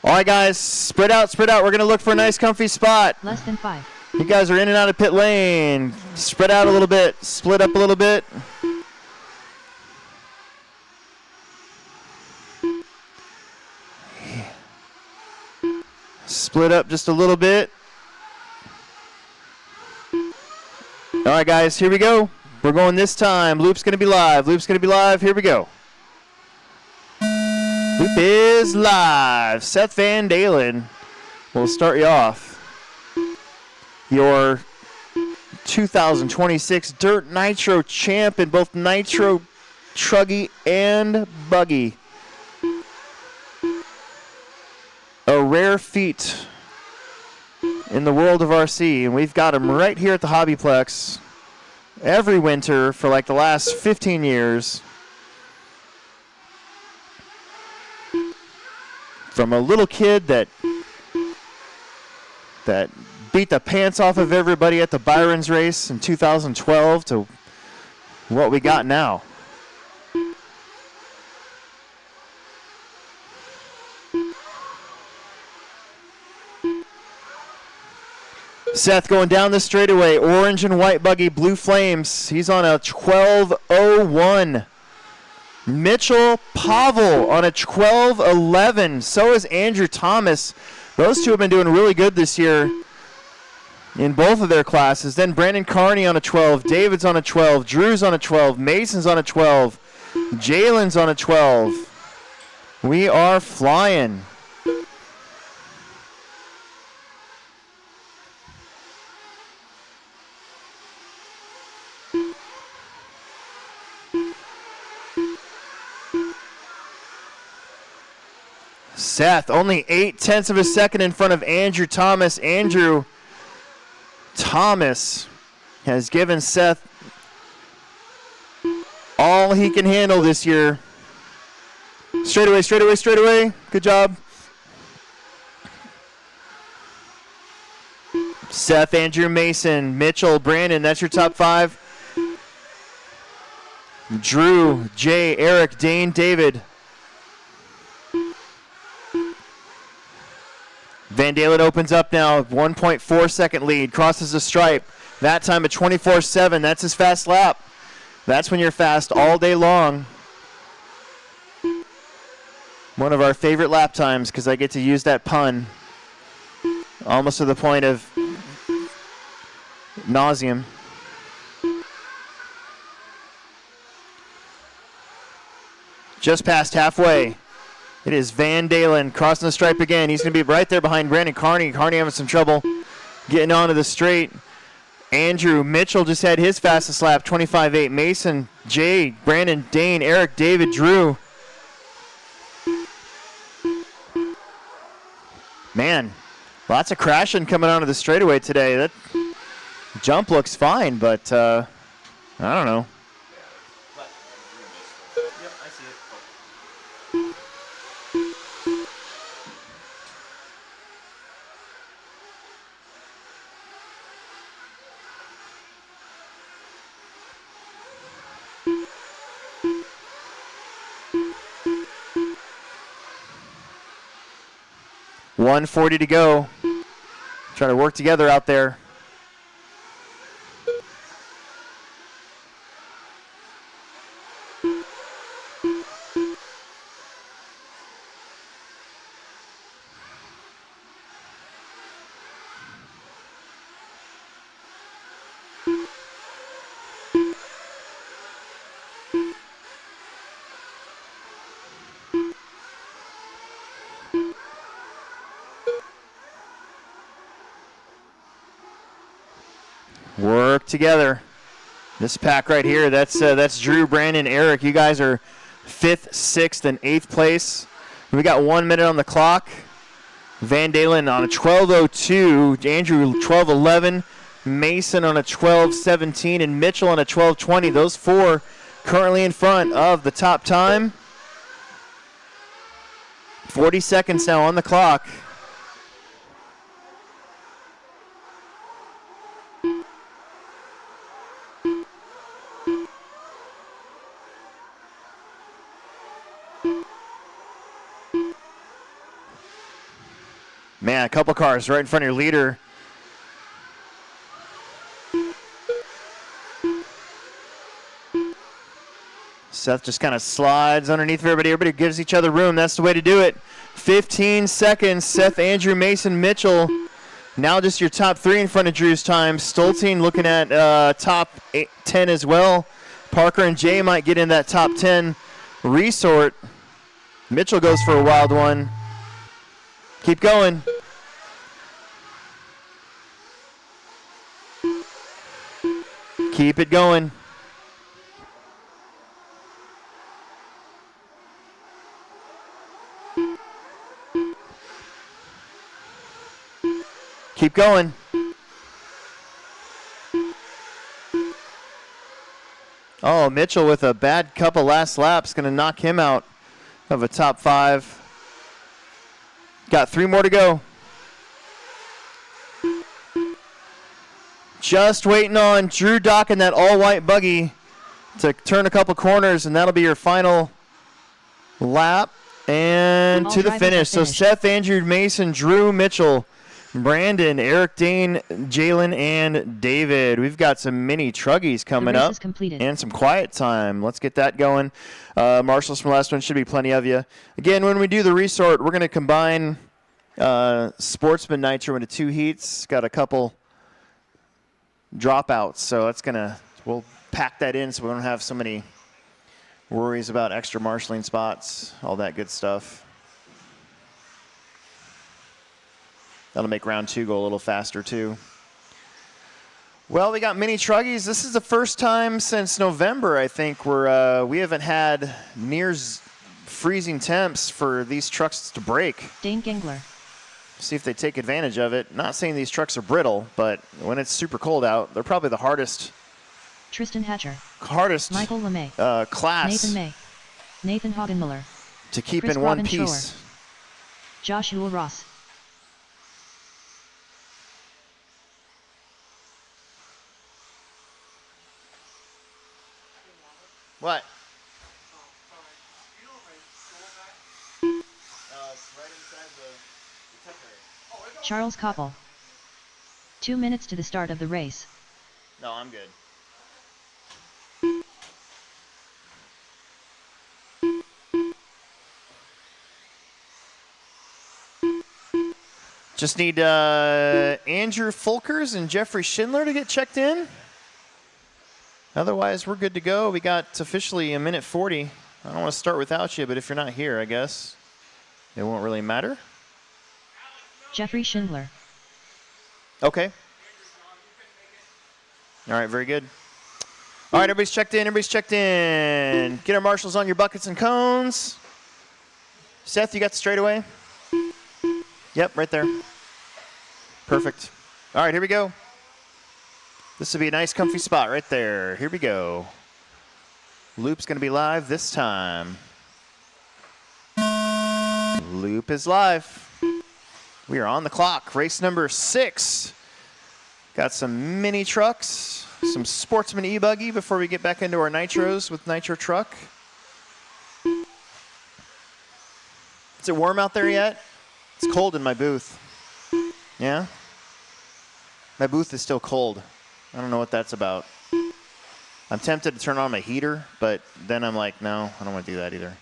All right, guys, spread out, spread out. We're going to look for a nice, comfy spot. Less than 5. You guys are in and out of pit lane. Spread out a little bit. Split up a little bit. Split up just a little bit. All right, guys, here we go. We're going this time. Loop's going to be live. Loop's going to be live. Here we go. Loop is live. Seth Van Dalen will start you off. Your 2026 Dirt Nitro champ in both Nitro Truggy and Buggy. A rare feat in the world of RC, and we've got him right here at the Hobbyplex every winter for like the last 15 years. From a little kid that beat the pants off of everybody at the Byron's race in 2012 to what we got now. Seth going down the straightaway, orange and white buggy, blue flames. He's on a 12:01. Mitchell Pavel on a 12:11. So is Andrew Thomas. Those two have been doing really good this year in both of their classes. Then Brandon Carney on a 12, David's on a 12, Drew's on a 12, Mason's on a 12, Jalen's on a 12. We are flying. Seth, only 0.8 of a second in front of Andrew Thomas. Andrew Thomas has given Seth all he can handle this year. Straightaway, straightaway, straightaway. Good job. Seth, Andrew, Mason, Mitchell, Brandon, that's your top 5. Drew, Jay, Eric, Dane, David. Van Dalen opens up now, 1.4 second lead, crosses the stripe. That time at 24.7, that's his fast lap. That's when you're fast all day long. One of our favorite lap times because I get to use that pun almost to the point of nauseum. Just past halfway. It is Van Dalen crossing the stripe again. He's going to be right there behind Brandon Carney. Carney having some trouble getting onto the straight. Andrew Mitchell just had his fastest lap, 25.8. Mason, Jay, Brandon, Dane, Eric, David, Drew. Man, lots of crashing coming onto the straightaway today. That jump looks fine, but I don't know. Yep, I see it. .140 to go. Trying to work together out there. Work together. This pack right here, that's Drew, Brandon, Eric. You guys are 5th, 6th, and 8th place. We got 1 minute on the clock. Van Dalen on a 12:02. Andrew 12:11. Mason on a 12:17, and Mitchell on a 12:20. Those 4 currently in front of the top time. 40 seconds now on the clock. Man, a couple cars right in front of your leader. Seth just kind of slides underneath everybody. Everybody gives each other room. That's the way to do it. 15 seconds. Seth, Andrew, Mason, Mitchell Now just your top 3 in front of Drew's time. Stolting looking at top 10 as well. Parker and Jay might get in that top 10. Resort. Mitchell goes for a wild one. Keep going. Keep it going. Keep going. Oh, Mitchell with a bad couple last laps. Going to knock him out of a top 5. Got 3 more to go. Just waiting on Drew Dock in that all-white buggy to turn a couple corners, and that'll be your final lap. And All to the finish. So finished. Seth, Andrew, Mason, Drew, Mitchell, Brandon, Eric, Dane, Jalen, and David. We've got some mini truggies coming race up is completed. and some quiet time. Let's get that going. Marshals from last one should be plenty of you. Again, when we do the resort, we're going to combine Sportsman Nitro into 2 heats. Got a couple dropouts, so we'll pack that in so we don't have so many worries about extra marshalling spots, all that good stuff. That'll make round 2 go a little faster too. Well, we got mini truggies. This is the first time since November, I think, where we haven't had near freezing temps for these trucks to break. Dane Gengler. See if they take advantage of it. Not saying these trucks are brittle, but when it's super cold out, they're probably the hardest Tristan Hatcher. Michael Michael LeMay. class Nathan May. Nathan Hagenmiller. to keep Chris in one Robin piece. Shore. Joshua Ross. What? Charles Koppel. 2 minutes to the start of the race. No, I'm good. Just need Andrew Fulkers and Jeffrey Schindler to get checked in. Otherwise, we're good to go. We got officially a minute 40. I don't want to start without you, but if you're not here, I guess it won't really matter. Jeffrey Schindler. Okay. All right, very good. All right, everybody's checked in. Everybody's checked in. Get our marshals on your buckets and cones. Seth, you got the straightaway? Yep, right there. Perfect. All right, here we go. This will be a nice, comfy spot right there. Here we go. Loop's going to be live this time. Loop is live. We are on the clock. Race number 6. Got some mini trucks, some Sportsman e-buggy before we get back into our nitros with Nitro Truck. Is it warm out there yet? It's cold in my booth. Yeah? My booth is still cold. I don't know what that's about. I'm tempted to turn on my heater, but then I'm like, no, I don't want to do that either.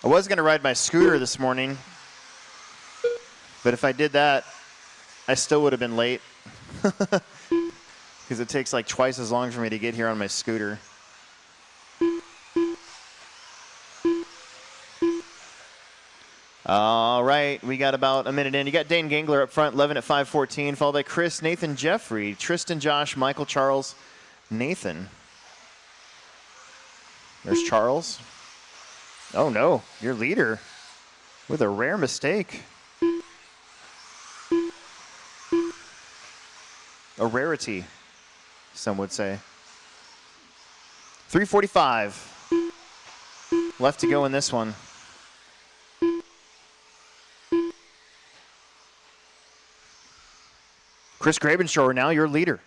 I was going to ride my scooter this morning, but if I did that, I still would have been late because it takes like twice as long for me to get here on my scooter. All right, we got about a minute in. You got Dane Gangler up front, 11 at 5:14, followed by Chris, Nathan, Jeffrey, Tristan, Josh, Michael, Charles, Nathan. There's Charles. Oh no, your leader with a rare mistake. A rarity, some would say. 3:45 left to go in this one. Chris Grabenshore, now your leader.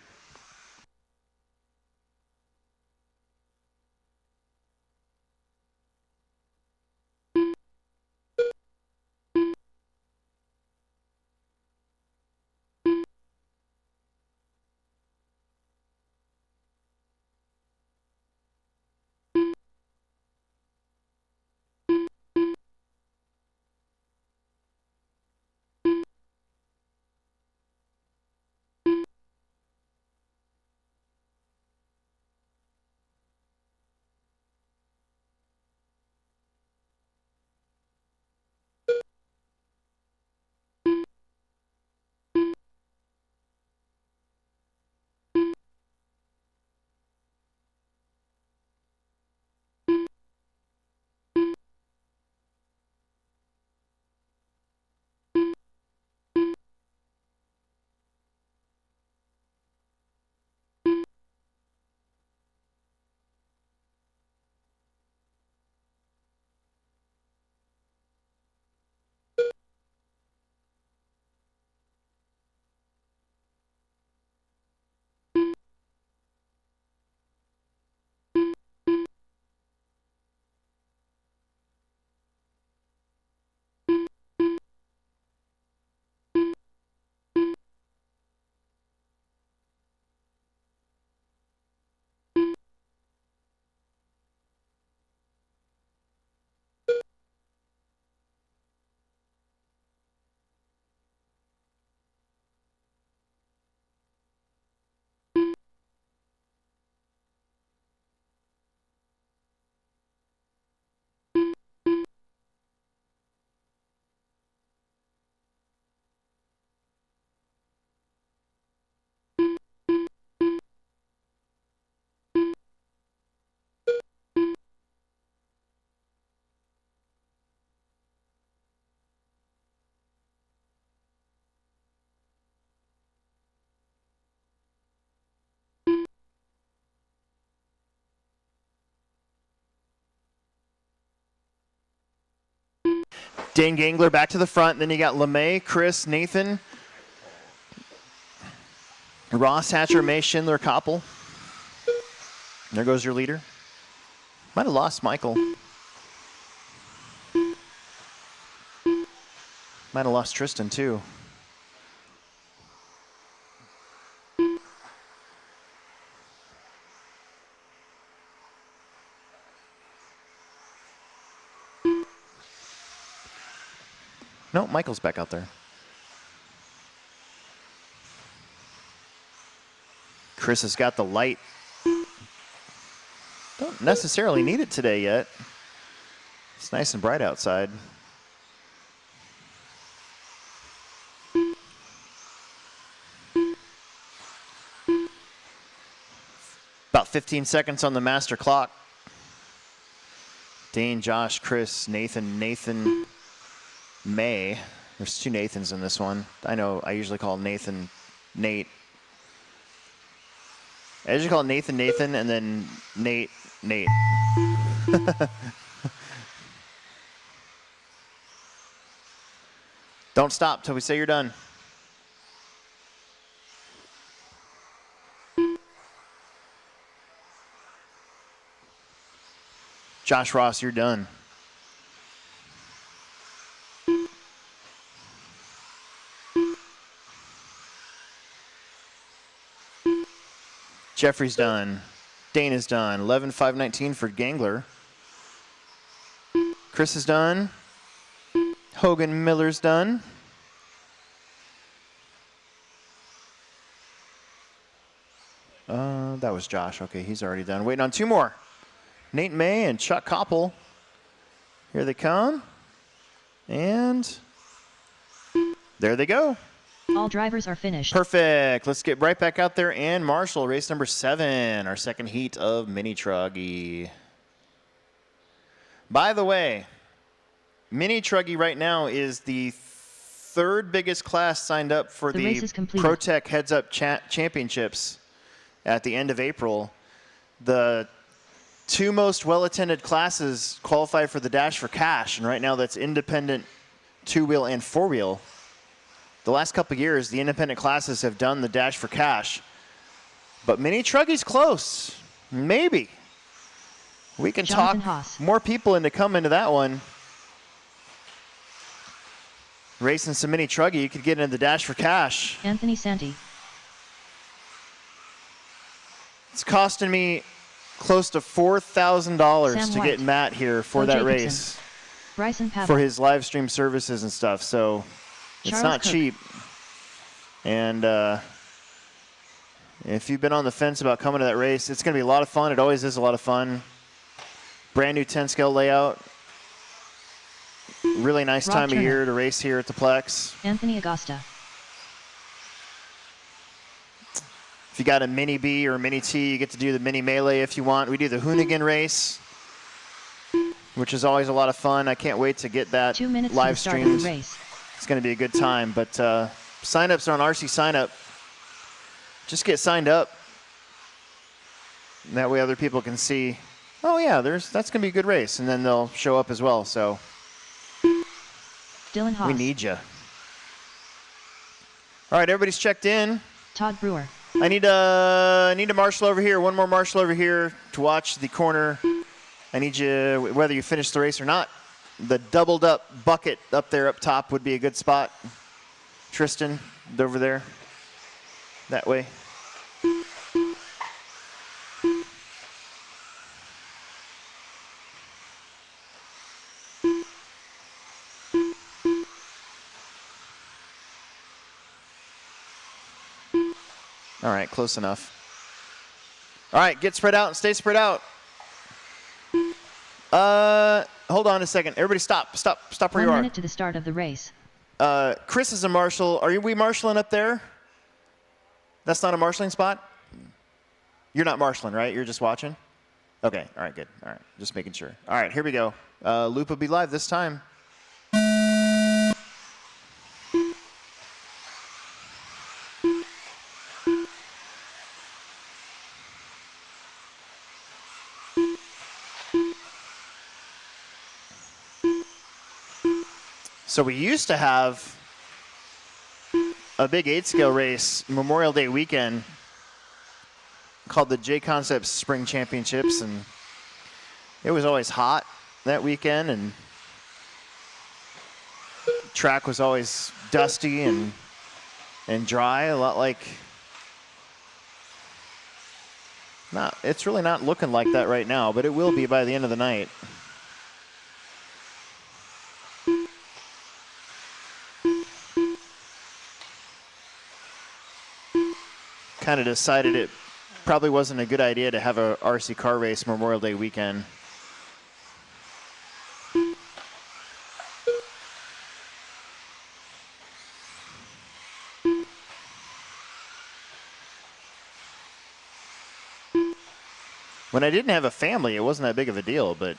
Dane Gangler back to the front. Then you got LeMay, Chris, Nathan, Ross, Hatcher, May, Schindler, Koppel. There goes your leader. Might have lost Michael. Might have lost Tristan too. No, Michael's back out there. Chris has got the light. Don't necessarily need it today yet. It's nice and bright outside. About 15 seconds on the master clock. Dane, Josh, Chris, Nathan, May. There's 2 Nathans in this one. I know I usually call Nathan Nate. I usually call Nathan, and then Nate. Don't stop till we say you're done. Josh Ross, you're done. Jeffrey's done. Dane is done. 11:5:19 for Gangler. Chris is done. Hogan Miller's done. That was Josh. Okay, he's already done. Waiting on 2 more. Nate May and Chuck Koppel. Here they come. And there they go. All drivers are finished. Perfect. Let's get right back out there and Marshall, race number 7, our second heat of Mini Truggy. By the way, Mini Truggy right now is the 3rd biggest class signed up for the ProTech Heads Up Championships at the end of April. The 2 most well-attended classes qualify for the Dash for Cash, and right now that's independent 2-wheel and 4-wheel. The last couple of years, the independent classes have done the Dash for Cash. But Mini Truggy's close. Maybe. We can Jonathan talk Haas. more people into coming to that one. Racing some Mini Truggy, you could get into the Dash for Cash. Anthony Santi. It's costing me close to $4,000 to get Matt here for that Jacobson. race. Bryson Pavel. For his live stream services and stuff. So it's Charles not Cook. cheap. And if you've been on the fence about coming to that race, it's going to be a lot of fun. It always is a lot of fun. Brand new 10 scale layout. Really nice Rob time Turner. of year to race here at the Plex. Anthony Agosta. If you got a Mini B or a Mini T, you get to do the Mini Melee if you want. We do the Hoonigan race, which is always a lot of fun. I can't wait to get that 2 minutes to live the start of streamed. the race. It's going to be a good time. But sign-ups are on RC Sign-Up. Just get signed up. And that way other people can see, oh, yeah, that's going to be a good race. And then they'll show up as well. So Dylan Haas. we need you. All right, everybody's checked in. Todd Brewer. I need a marshal over here, one more marshal over here to watch the corner. I need you, whether you finish the race or not. The doubled up bucket up there up top would be a good spot. Tristan, over there, that way. All right, close enough. All right, get spread out and stay spread out. Hold on a second. Everybody stop where you 1 are. minute to the start of the race. Chris is a marshal. Are we marshaling up there? That's not a marshaling spot? You're not marshaling, right? You're just watching? Okay, all right, good. All right, just making sure. All right, here we go. Loop will be live this time. So we used to have a big 8-scale race Memorial Day weekend called the J Concepts Spring Championships, and it was always hot that weekend, and track was always dusty and dry, a lot like, it's really not looking like that right now, but it will be by the end of the night. Kind of decided it probably wasn't a good idea to have a RC car race Memorial Day weekend. When I didn't have a family, it wasn't that big of a deal, but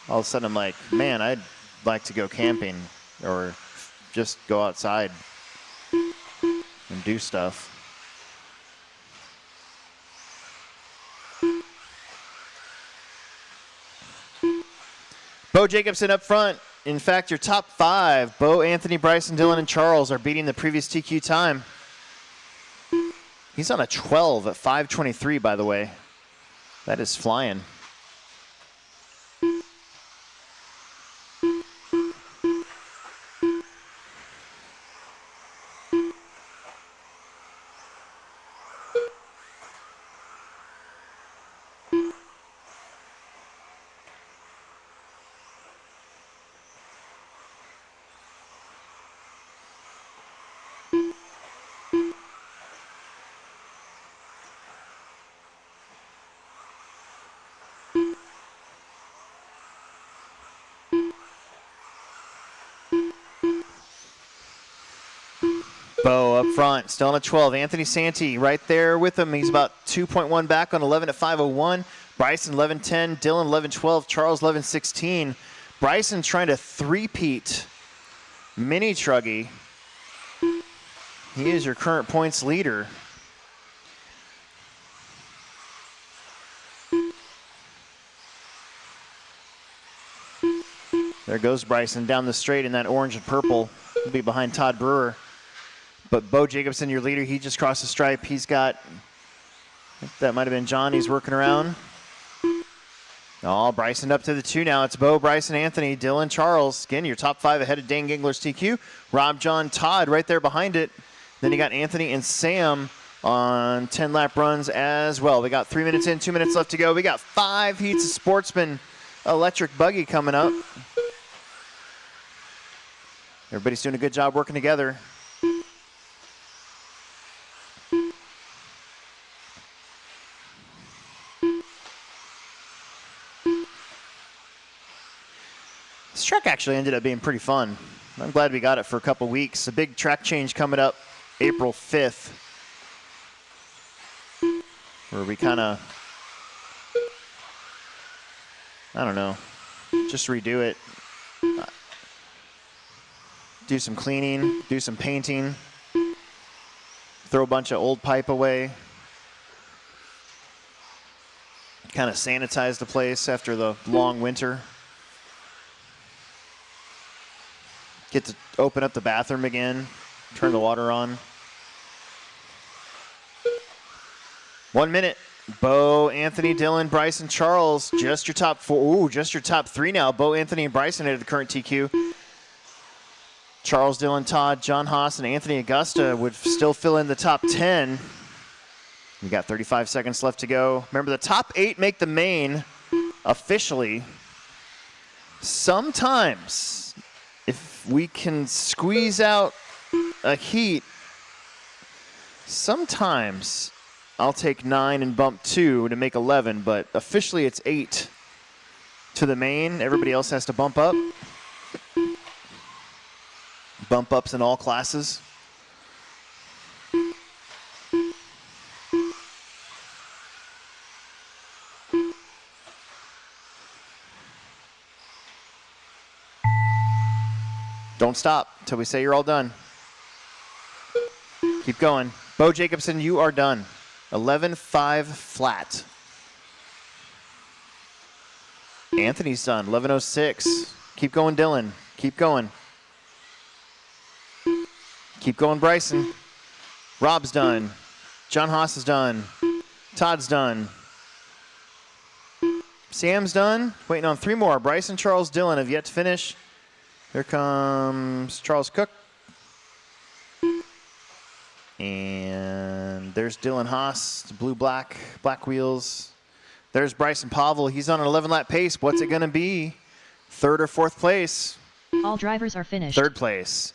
all of a sudden I'm like, man, I'd like to go camping or just go outside and do stuff. Bo Jacobson up front. In fact, your top 5, Bo, Anthony, Bryson, Dylan, and Charles, are beating the previous TQ time. He's on a 12 at 5:23, by the way. That is flying. Bo up front, still on a 12. Anthony Santee right there with him. He's about 2.1 back on 11 at 5:01. Bryson 11:10, Dylan 11:12, Charles 11:16. Bryson trying to three-peat Mini Truggy. He is your current points leader. There goes Bryson down the straight in that orange and purple. He'll be behind Todd Brewer. But Bo Jacobson, your leader, he just crossed the stripe. He's got, I think that might have been John. He's working around. Oh, Bryson up to the 2 now. It's Bo, Bryson, Anthony, Dylan, Charles. Again, your top 5 ahead of Dane Gingler's TQ. Rob, John, Todd right there behind it. Then you got Anthony and Sam on 10-lap runs as well. We got 3 minutes in, 2 minutes left to go. We got 5 heats of Sportsman Electric Buggy coming up. Everybody's doing a good job working together. This track actually ended up being pretty fun. I'm glad we got it for a couple weeks. A big track change coming up April 5th, where we kind of, I don't know, just redo it. Do some cleaning, do some painting, throw a bunch of old pipe away, kind of sanitize the place after the long winter. Get to open up the bathroom again, turn the water on. 1 minute. Bo, Anthony, Dylan, Bryson, Charles. Just your top 4. Ooh, just your top 3 now. Bo, Anthony, and Bryson at the current TQ. Charles, Dylan, Todd, John Haas, and Anthony Augusta would still fill in the top 10. We got 35 seconds left to go. Remember, the top 8 make the main officially. Sometimes, if we can squeeze out a heat, sometimes I'll take 9 and bump 2 to make 11, but officially it's 8 to the main. Everybody else has to bump up. Bump ups in all classes. Don't stop until we say you're all done. Keep going. Bo Jacobson, you are done. 11.5 flat. Anthony's done. 11.06. Keep going, Dylan. Keep going. Keep going, Bryson. Rob's done. John Haas is done. Todd's done. Sam's done. Waiting on 3 more. Bryson, Charles, Dylan have yet to finish. Here comes Charles Cook. And there's Dylan Haas, blue-black, black wheels. There's Bryson Pavel. He's on an 11-lap pace. What's it going to be? 3rd or 4th place? All drivers are finished. 3rd place.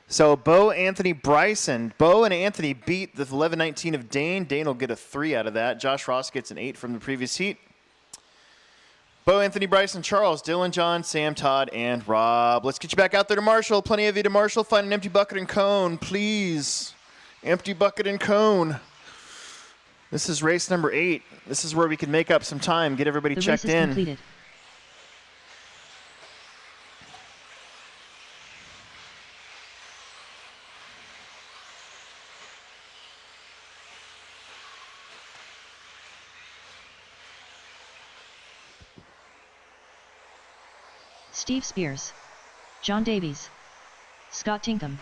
So Bo, Anthony, Bryson. Bo and Anthony beat the 11:19 of Dane. Dane will get a 3 out of that. Josh Ross gets an 8 from the previous heat. Bo, Anthony, Bryson, Charles, Dylan, John, Sam, Todd, and Rob. Let's get you back out there to Marshall. Plenty of you to Marshall. Find an empty bucket and cone, please. Empty bucket and cone. This is race number 8. This is where we can make up some time, get everybody checked in. The race is completed. Steve Spears, John Davies, Scott Tinkham,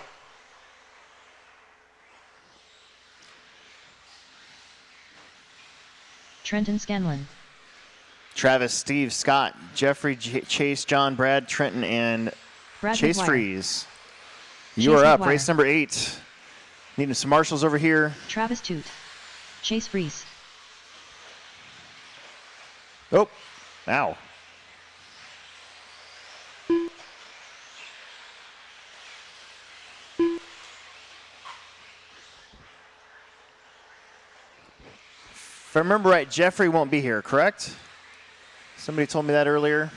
Trenton Scanlon, Travis, Steve, Scott, Jeffrey, Chase, John, Brad, Trenton, and Brad Chase McGuire. Freeze. You Chase are up, McGuire. race number 8. Needing some marshals over here. Travis Toot, Chase Freeze, Oh, ow. If I remember right, Jeffrey won't be here, correct? Somebody told me that earlier.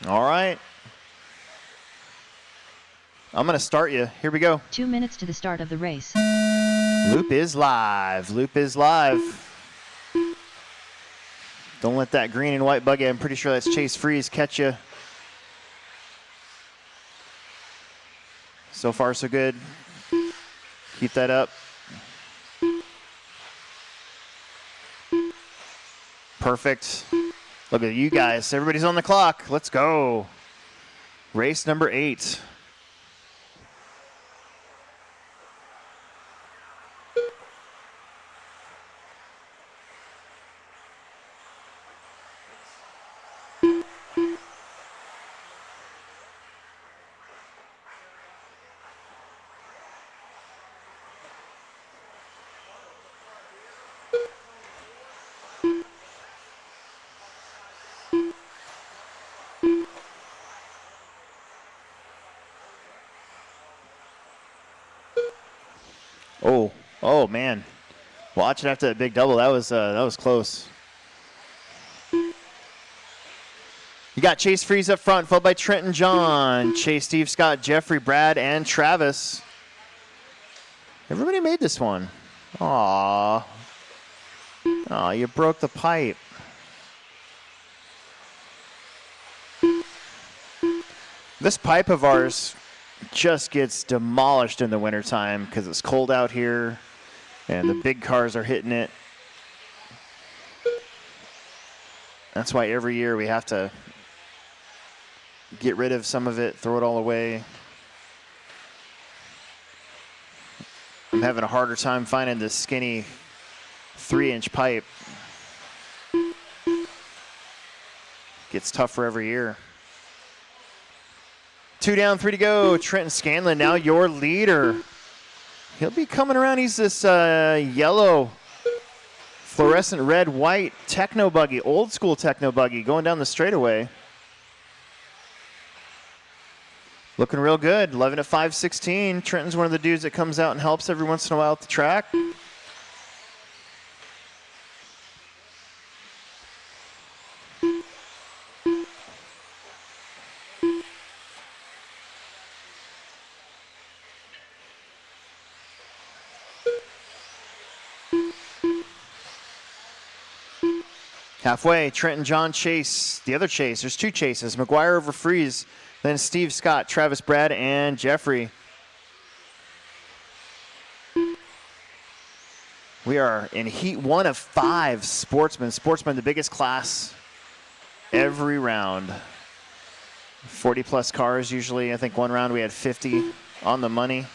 All right. I'm going to start you. Here we go. 2 minutes to the start of the race. Loop is live. Loop is live. Don't let that green and white buggy, I'm pretty sure that's Chase Freeze, catch you. So far, so good. Keep that up. Perfect. Look at you guys. Everybody's on the clock. Let's go. Race number 8. Oh man, watch it after that big double. That was close. You got Chase Freeze up front, followed by Trenton, John, Chase, Steve, Scott, Jeffrey, Brad, and Travis. Everybody made this one. Aw, you broke the pipe. This pipe of ours just gets demolished in the wintertime because it's cold out here and the big cars are hitting it. That's why every year we have to get rid of some of it, throw it all away. I'm having a harder time finding this skinny 3-inch pipe. Gets tougher every year. 2 down, 3 to go. Trenton Scanlon, now your leader. He'll be coming around. He's this yellow, fluorescent red, white Tekno buggy, old school Tekno buggy, going down the straightaway. Looking real good. 11 at 5:16. Trenton's one of the dudes that comes out and helps every once in a while at the track. Halfway, Trenton, John, Chase, the other Chase. There's 2 Chases. McGuire over Freeze, then Steve, Scott, Travis, Brad, and Jeffrey. We are in heat 1 of 5 Sportsman. Sportsman, the biggest class every round. 40-plus cars usually. I think one round we had 50 on the money.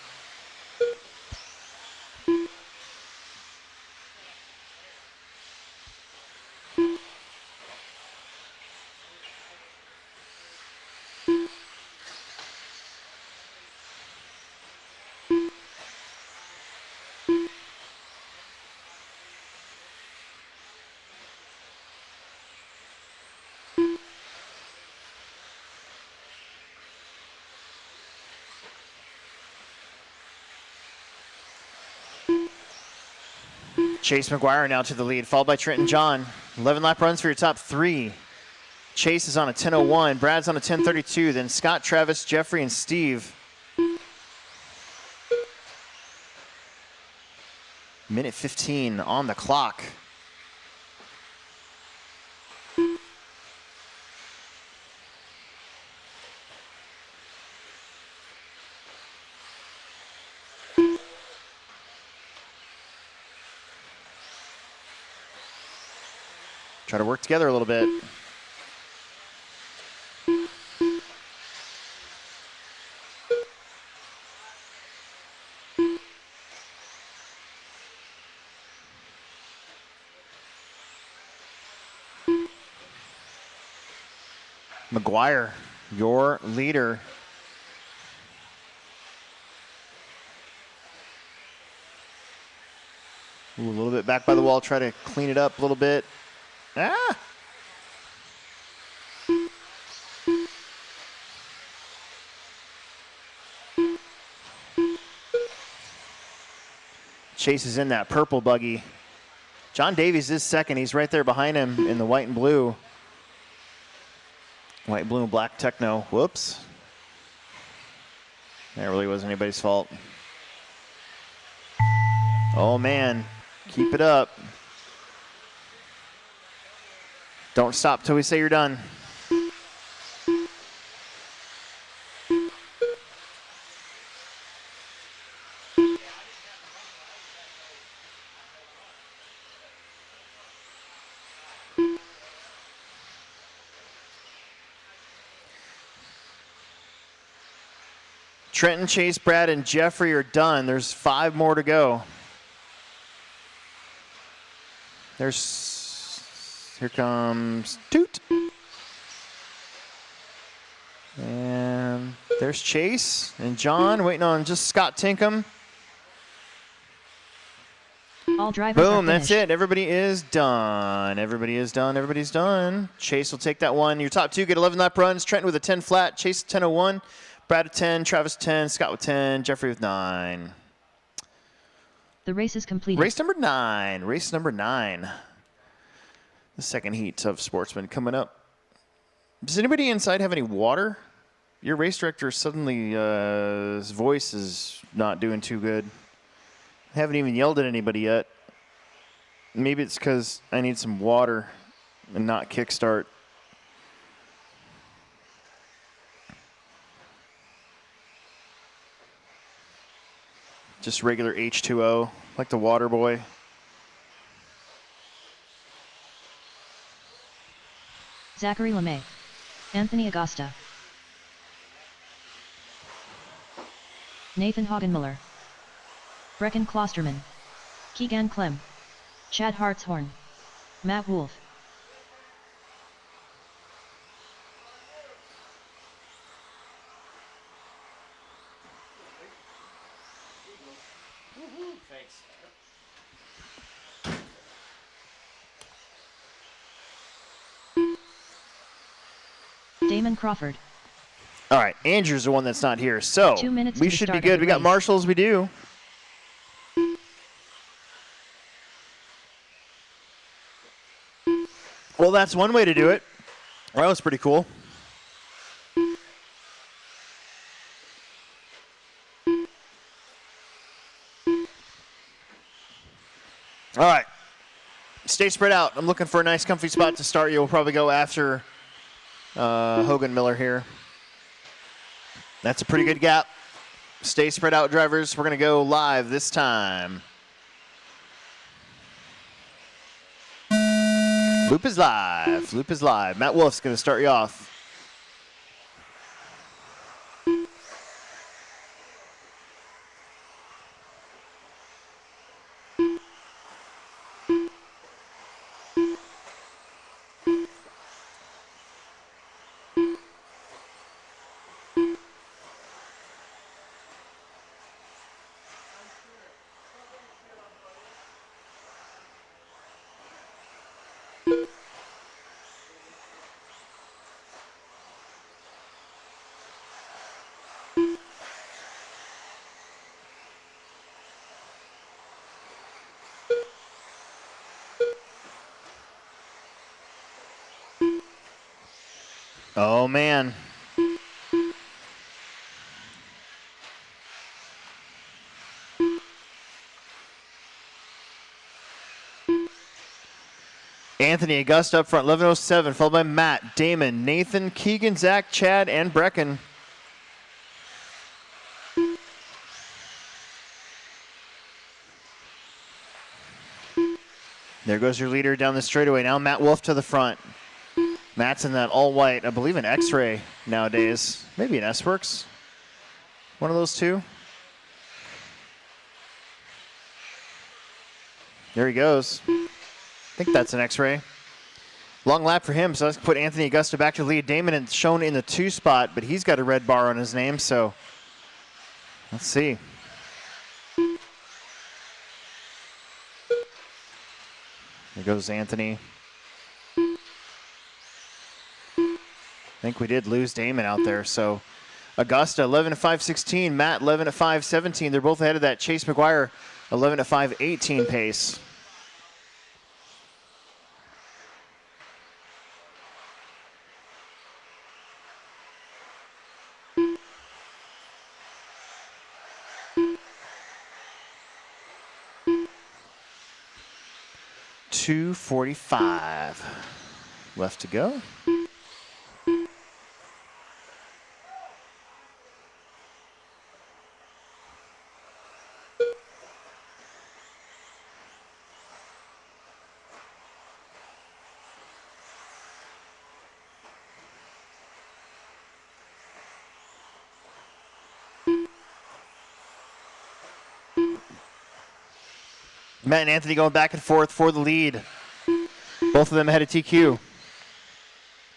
Chase McGuire now to the lead, followed by Trent and John. 11 lap runs for your top 3. Chase is on a 10:01. Brad's on a 10:32. Then Scott, Travis, Jeffrey, and Steve. Minute 15 on the clock. Try to work together a little bit. McGuire, your leader. Ooh, a little bit back by the wall, try to clean it up a little bit. Ah! Chase is in that purple buggy. John Davies is second. He's right there behind him in the white and blue. White, blue, and black Tekno. Whoops. That really wasn't anybody's fault. Oh, man. Keep it up. Don't stop till we say you're done. Trenton, Chase, Brad, and Jeffrey are done. There's 5 more to go. Here comes Toot. And there's Chase and John waiting on just Scott Tinkham. All drivers Boom, that's it. Everybody is done. Everybody is done. Everybody's done. Chase will take that one. Your top 2 get 11 lap runs. Trenton with a 10 flat. Chase 10:01. Brad with 10. Travis 10. Scott with 10. Jeffrey with 9. The race is completed. Race number 9. Race number 9. The second heat of Sportsman coming up. Does anybody inside have any water? Your race director suddenly, his voice is not doing too good. I haven't even yelled at anybody yet. Maybe it's because I need some water and not kickstart. Just regular H2O, like the water boy. Zachary LeMay. Anthony Agosta. Nathan Hagenmiller. Brecken Klosterman. Keegan Clem. Chad Hartshorn. Matt Wolf. Damon Crawford. All right, Andrew's the one that's not here, so 2 minutes we to the should be start of good. the We got race. marshals, we do. Well, that's one way to do it. Well, that was pretty cool. All right, stay spread out. I'm looking for a nice comfy spot to start you. We'll probably go after Hogan Miller here. That's a pretty good gap. Stay spread out, drivers. We're going to go live this time. Loop is live. Loop is live. Matt Wolf's going to start you off. Oh, man. Anthony Augusta up front, 11:07, followed by Matt, Damon, Nathan, Keegan, Zach, Chad, and Brecken. There goes your leader down the straightaway. Now Matt Wolf to the front. Matt's in that all-white, I believe an X-ray nowadays. Maybe an S-Works. One of those two. There he goes. I think that's an X-ray. Long lap for him, so let's put Anthony Augusta back to lead. Damon is shown in the 2 spot, but he's got a red bar on his name, so let's see. There goes Anthony. I think we did lose Damon out there, so Augusta 11:05.16, Matt 11:05.17. They're both ahead of that Chase McGuire 11:05.18 pace. .245 left to go. Matt and Anthony going back and forth for the lead. Both of them ahead of TQ.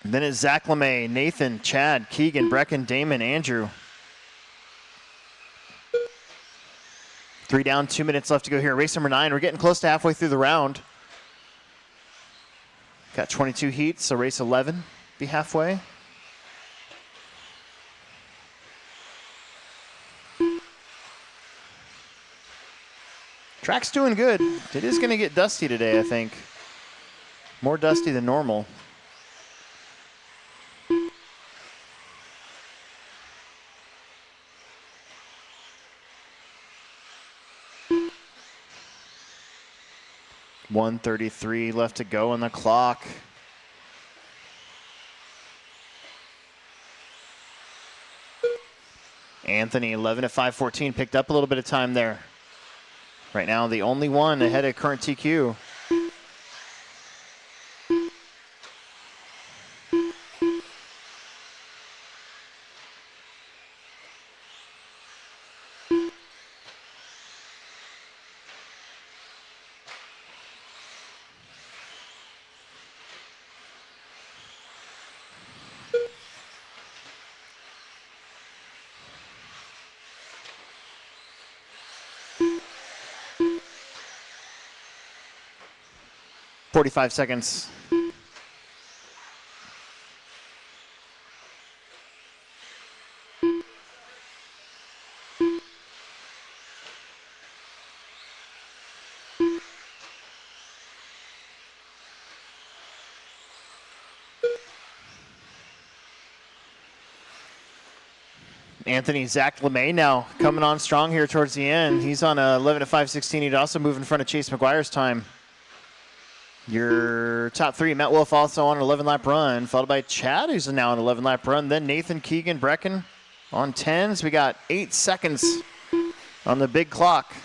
And then it's Zach LeMay, Nathan, Chad, Keegan, Brecken, Damon, Andrew. 3 down, 2 minutes left to go here. Race number 9. We're getting close to halfway through the round. Got 22 heats, so race 11 be halfway. Track's doing good. It is going to get dusty today, I think. More dusty than normal. .133 left to go on the clock. Anthony 11:05.14 picked up a little bit of time there. Right now, the only one ahead of current TQ. .45 seconds. Anthony Zach LeMay now coming on strong here towards the end. He's on a 11:05.16. He'd also move in front of Chase McGuire's time. Your top 3, Matt Wolf also on an 11-lap run, followed by Chad, who's now on an 11-lap run. Then Nathan, Keegan, Brecken on 10s. We got 8 seconds on the big clock.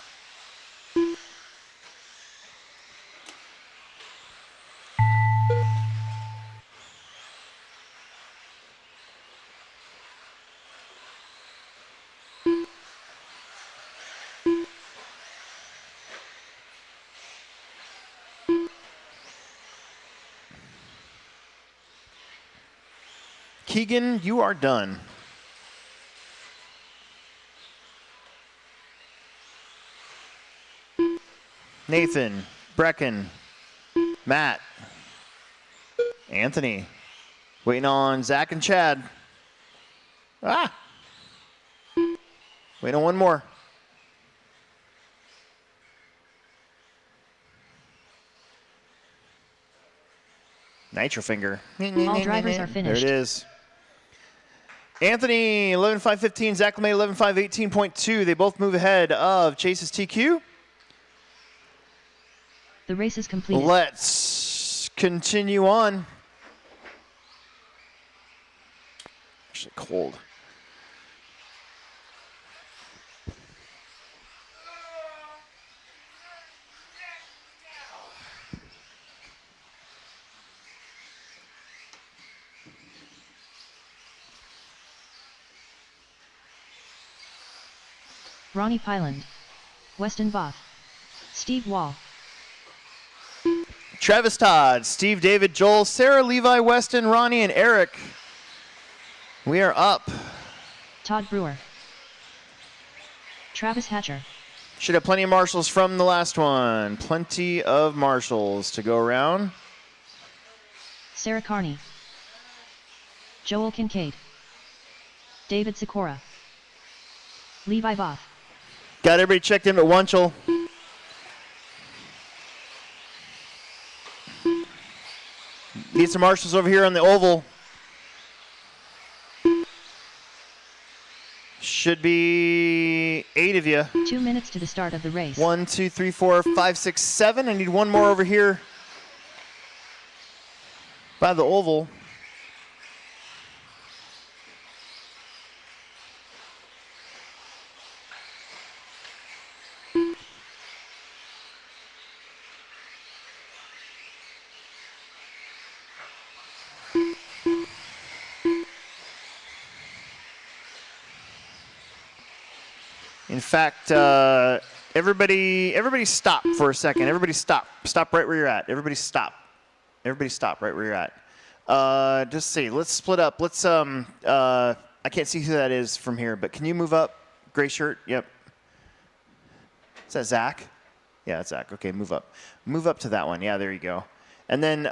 Keegan, you are done. Nathan, Brecken, Matt, Anthony. Waiting on Zach and Chad. Ah! Waiting on one more. Nitro finger. All drivers are finished. There it is. Anthony, 11.515. Zach LeMay, 11.518.2. They both move ahead of Chase's TQ. The race is completed. Let's continue on. Actually cold. Ronnie Pyland, Weston Boff, Steve Wall, Travis Todd, Steve David, Joel, Sarah, Levi, Weston, Ronnie, and Eric. We are up. Todd Brewer, Travis Hatcher, Should have plenty of marshals from the last one. Plenty of marshals to go around. Sarah Carney, Joel Kincaid, David Sikora, Levi Voth, Got everybody checked in but Wunschel. Need some marshals over here on the oval. Should be 8 of you. 2 minutes to the start of the race. 1, 2, 3, 4, 5, 6, 7. I need one more over here by the oval. In fact, everybody stop for a second. Everybody stop. Stop right where you're at. Everybody stop. Everybody stop right where you're at. Just see. Let's split up. Let's I can't see who that is from here, but can you move up? Gray shirt. Yep. Is that Zach? Yeah, that's Zach. Okay, move up. Move up to that one. Yeah, there you go. And then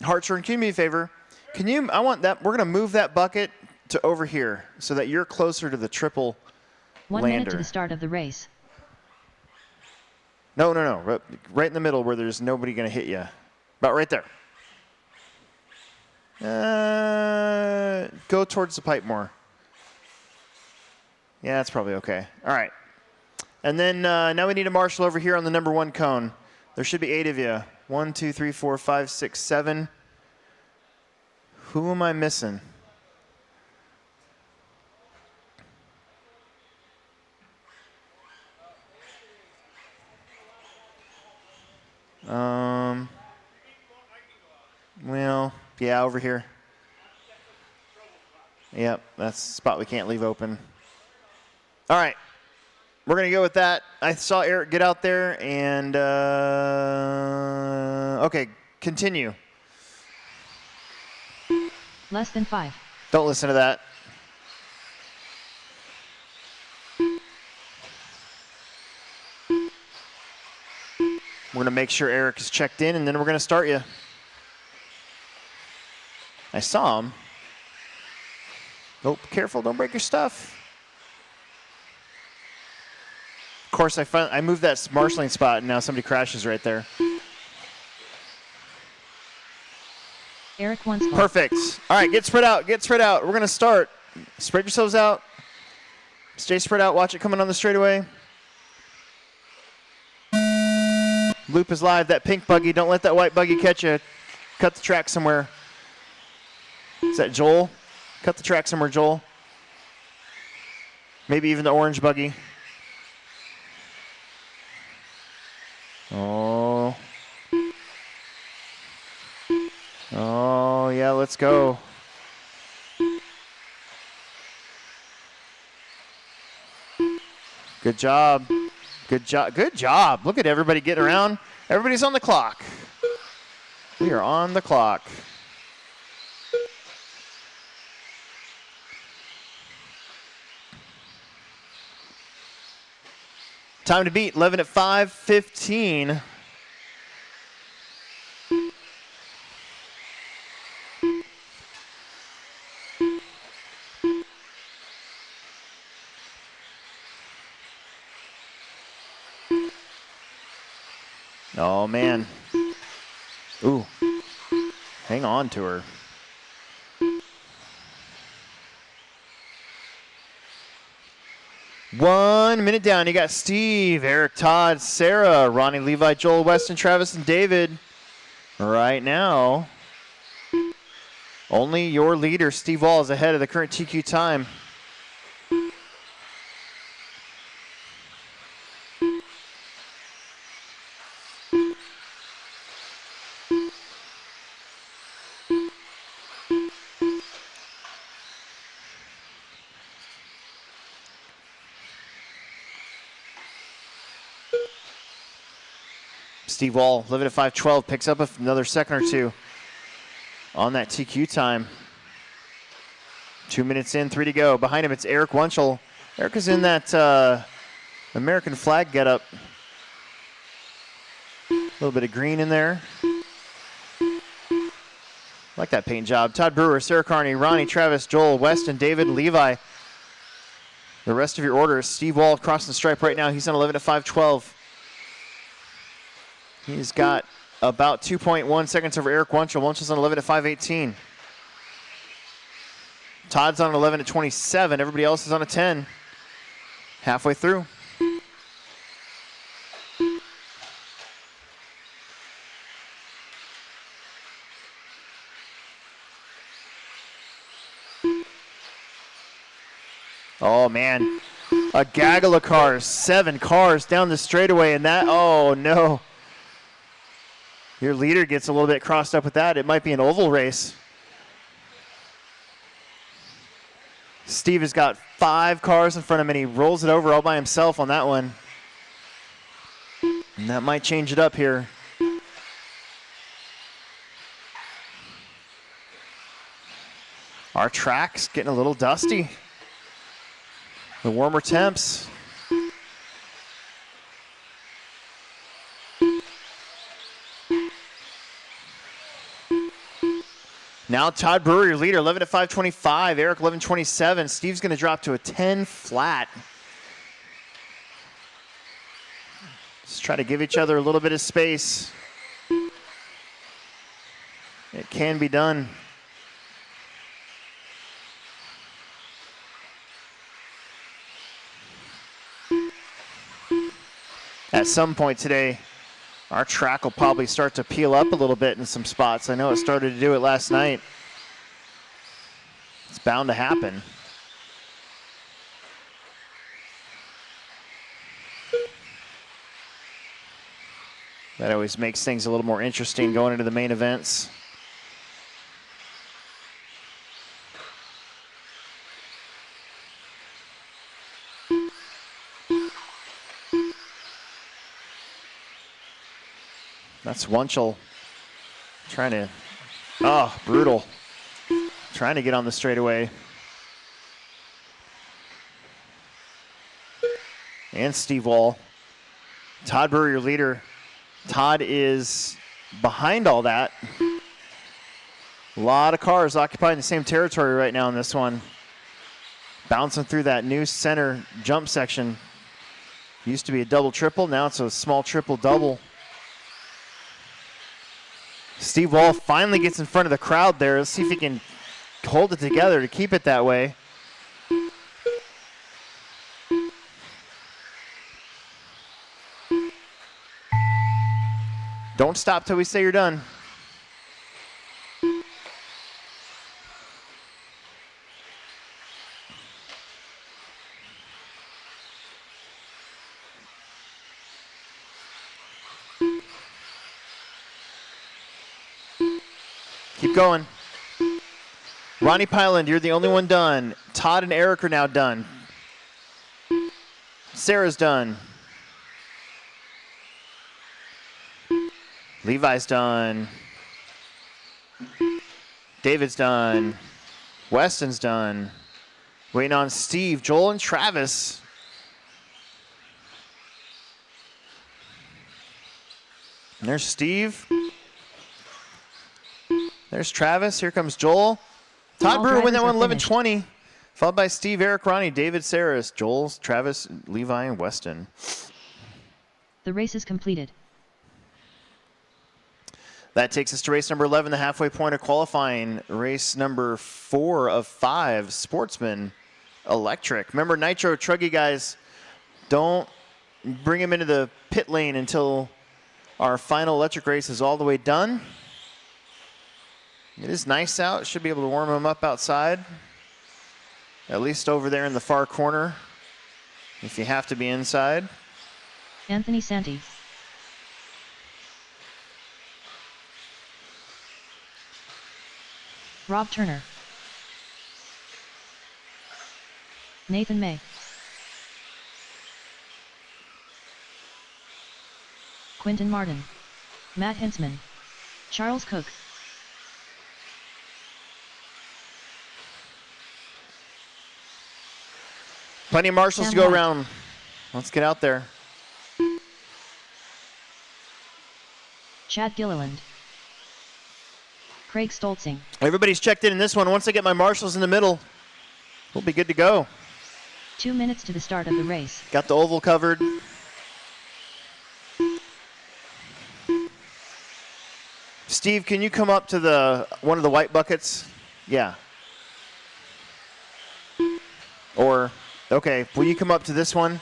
Hartshorn, can you do me a favor? Can you? I want that. We're gonna move that bucket to over here so that you're closer to the triple 1 lander. minute to the start of the race. No. Right in the middle where there's nobody going to hit you. About right there. Go towards the pipe more. Yeah, that's probably okay. All right. And then now we need a marshal over here on the number 1 cone. There should be 8 of you. 1, 2, 3, 4, 5, 6, 7. Who am I missing? Well, yeah, over here. Yep, that's the spot we can't leave open. All right, we're going to go with that. I saw Eric get out there and, okay, continue. Less than 5. Don't listen to that. We're going to make sure Eric is checked in, and then we're going to start you. I saw him. Oh, careful, don't break your stuff. Of course, I moved that marshalling spot, and now somebody crashes right there. Eric once. Perfect. All right, get spread out, get spread out. We're going to start. Spread yourselves out. Stay spread out, watch it coming on the straightaway. Loop is live, that pink buggy. Don't let that white buggy catch you. Cut the track somewhere. Is that Joel? Cut the track somewhere, Joel. Maybe even the orange buggy. Oh. Oh, yeah, let's go. Good job. Good job. Good job. Look at everybody getting around. Everybody's on the clock. We are on the clock. Time to beat, 11 at 5:15. Oh, man. Ooh. Hang on to her. One minute down. You got Steve, Eric, Todd, Sarah, Ronnie, Levi, Joel, Weston, Travis, and David. Right now, only your leader, Steve Wall, is ahead of the current TQ time. Steve Wall, living at 5:12, picks up another second or two on that TQ time. 2 minutes in, 3 to go. Behind him, it's Eric Wunschel. Eric is in that American flag getup. A little bit of green in there. Like that paint job. Todd Brewer, Sarah Carney, Ronnie, Travis, Joel, Weston, David, Levi. The rest of your order is Steve Wall crossing the stripe right now. He's on 11 at 5:12. He's got about 2.1 seconds over Eric Wunschel. Wunchel's on 11 at 5:18. Todd's on 11 at 27. Everybody else is on a 10. Halfway through. Oh, man. A gaggle of cars. 7 cars down the straightaway, and that, oh, no. Your leader gets a little bit crossed up with that. It might be an oval race. Steve has got 5 cars in front of him, and he rolls it over all by himself on that one. And that might change it up here. Our track's getting a little dusty. The warmer temps. Now Todd Brewer, your leader, 11 at 5:25. Eric, 11:27. Steve's going to drop to a 10 flat. Let's try to give each other a little bit of space. It can be done. At some point today, our track will probably start to peel up a little bit in some spots. I know it started to do it last night. It's bound to happen. That always makes things a little more interesting going into the main events. That's Wunschel trying to, oh, brutal. Trying to get on the straightaway. And Steve Wall. Todd Brewer, your leader. Todd is behind all that. A lot of cars occupying the same territory right now in this one. Bouncing through that new center jump section. Used to be a double-triple, now it's a small triple-double. Steve Wall finally gets in front of the crowd there. Let's see if he can hold it together to keep it that way. Don't stop till we say you're done. Keep going. Ronnie Pyland, you're the only one done. Todd and Eric are now done. Sarah's done. Levi's done. David's done. Weston's done. Waiting on Steve, Joel, and Travis. And there's Steve. There's Travis. Here comes Joel. Todd Brewer win that one 11-20. Followed by Steve, Eric, Ronnie, David, Saris, Joel, Travis, Levi, and Weston. The race is completed. That takes us to race number 11, the halfway point of qualifying. Race number 4 of 5, Sportsman Electric. Remember, Nitro Truggy guys, don't bring him into the pit lane until our final electric race is all the way done. It is nice out. Should be able to warm him up outside. At least over there in the far corner, if you have to be inside. Anthony Santi. Rob Turner. Nathan May. Quinton Martin. Matt Hinsman. Charles Cook. Plenty of marshals to go around. Let's get out there. Chad Gilliland. Craig Stoltzing. Everybody's checked in this one. Once I get my marshals in the middle, we'll be good to go. 2 minutes to the start of the race. Got the oval covered. Steve, can you come up to one of the white buckets? Yeah. Or, okay, will you come up to this one?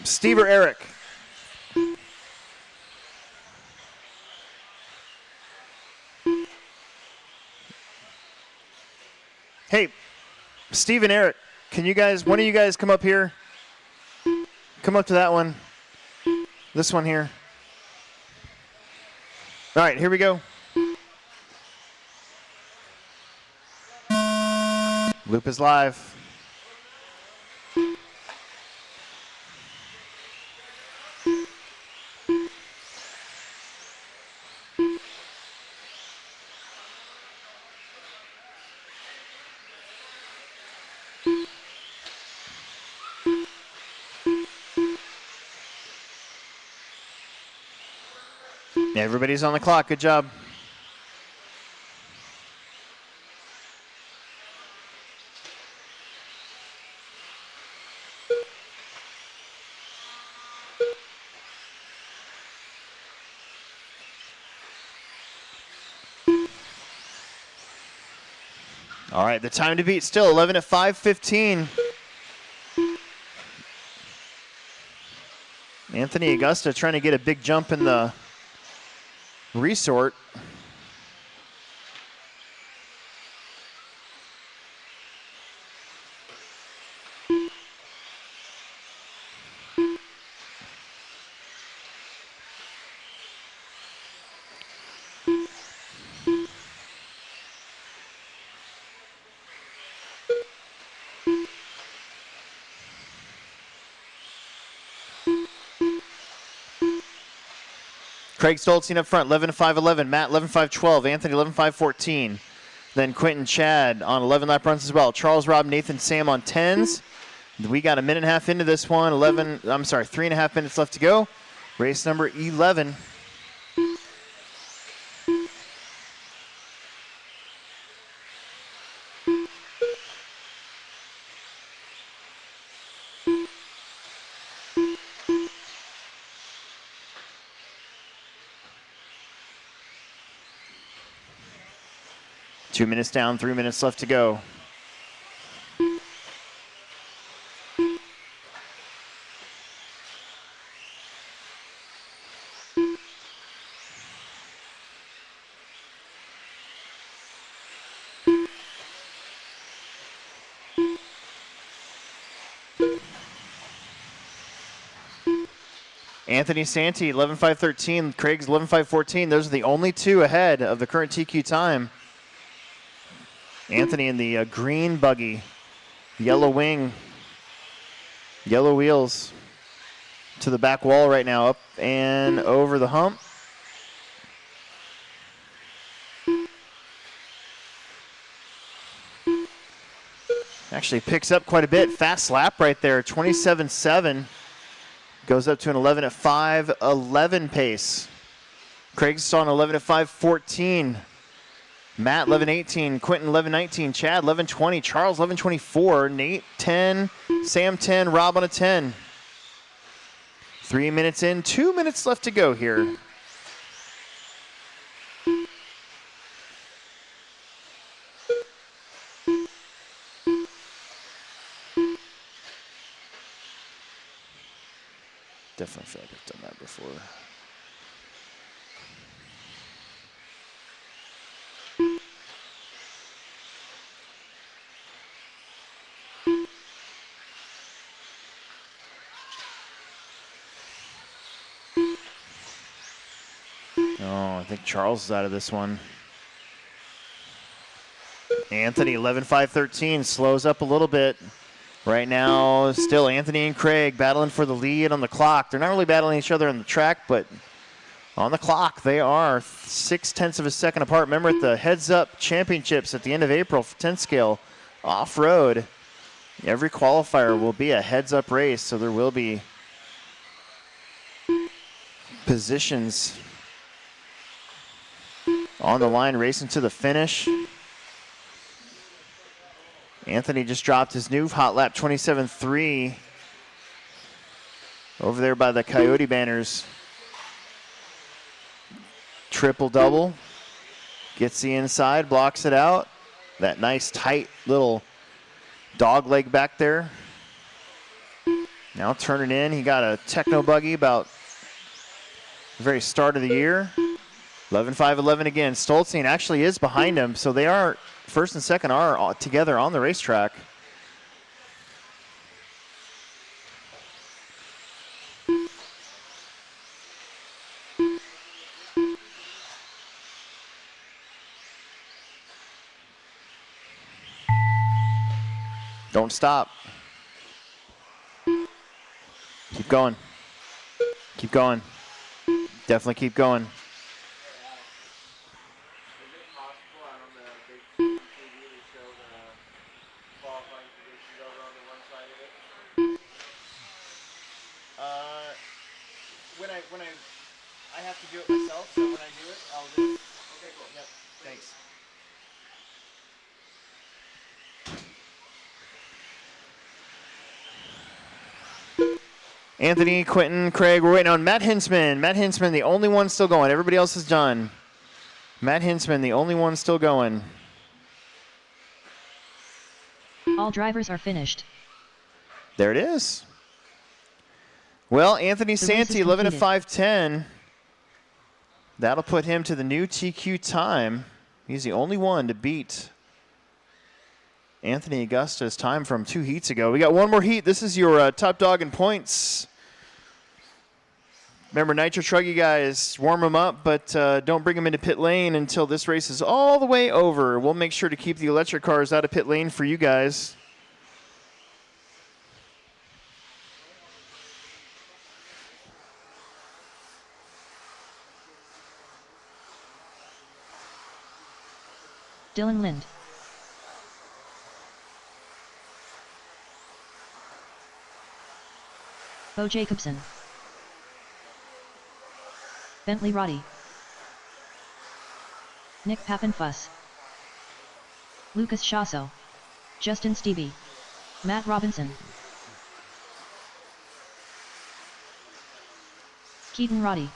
Steve or Eric? Hey, Steve and Eric, can you guys, one of you guys come up here? Come up to that one. This one here. All right, here we go. Loop is live. Everybody's on the clock. Good job. All right, the time to beat still 11 at 5:15. Anthony Augusta trying to get a big jump in the resort. Craig Stoltzing up front, 11-5-11. Matt, 11-5-12. Anthony, 11-5-14. Then Quentin Chad on 11 lap runs as well. Charles, Rob, Nathan, Sam on 10s. We got a minute and a half into this one. 3.5 minutes left to go. Race number 11. Two minutes down, 3 minutes left to go. Anthony Santi, 11-5-13. Craig's 11-5-14. Those are the only two ahead of the current TQ time. Anthony in the green buggy, yellow wing, yellow wheels to the back wall right now, up and over the hump. Actually picks up quite a bit. Fast lap right there, 27.7. Goes up to an 11 at 5:11 pace. Craig's on 11 at 5:14. Matt 11:18. Quentin 11:19. Chad 11:20. Charles 11:24. Nate 10. Sam 10. Rob on a 10. 3 minutes in. 2 minutes left to go here. Definitely feel like I've done that before. Oh, I think Charles is out of this one. Anthony 11.513 slows up a little bit. Right now, still Anthony and Craig battling for the lead on the clock. They're not really battling each other on the track, but on the clock, they are 0.6 of a second apart. Remember, at the Heads Up Championships at the end of April, 10 scale, off-road, every qualifier will be a heads-up race, so there will be positions on the line racing to the finish. Anthony just dropped his new hot lap 27.3 over there by the Coyote banners. Triple double. Gets the inside, blocks it out. That nice tight little dog leg back there. Now turning in, he got a Tekno buggy about the very start of the year. 11.511 again. Stoltzien actually is behind him, so they are, first and second are together on the racetrack. Don't stop. Keep going. Keep going. Definitely keep going. When I have to do it myself, so when I do it, I'll do it. Okay, cool. Yep. Thanks. Anthony, Quentin, Craig, we're waiting on Matt Hinsman. Matt Hinsman, the only one still going. Everybody else is done. Matt Hinsman, the only one still going. All drivers are finished. There it is. Well, Anthony Santi, 11 at 5:10. That'll put him to the new TQ time. He's the only one to beat Anthony Augusta's time from 2 heats ago. We got one more heat. This is your top dog in points. Remember, Nitro Truggy guys, warm them up, but don't bring them into pit lane until this race is all the way over. We'll make sure to keep the electric cars out of pit lane for you guys. Dylan Lind. Bo Jacobson. Bentley Roddy. Nick Pappenfuss. Lucas Shasso. Justin Stevie. Matt Robinson. Keaton Roddy.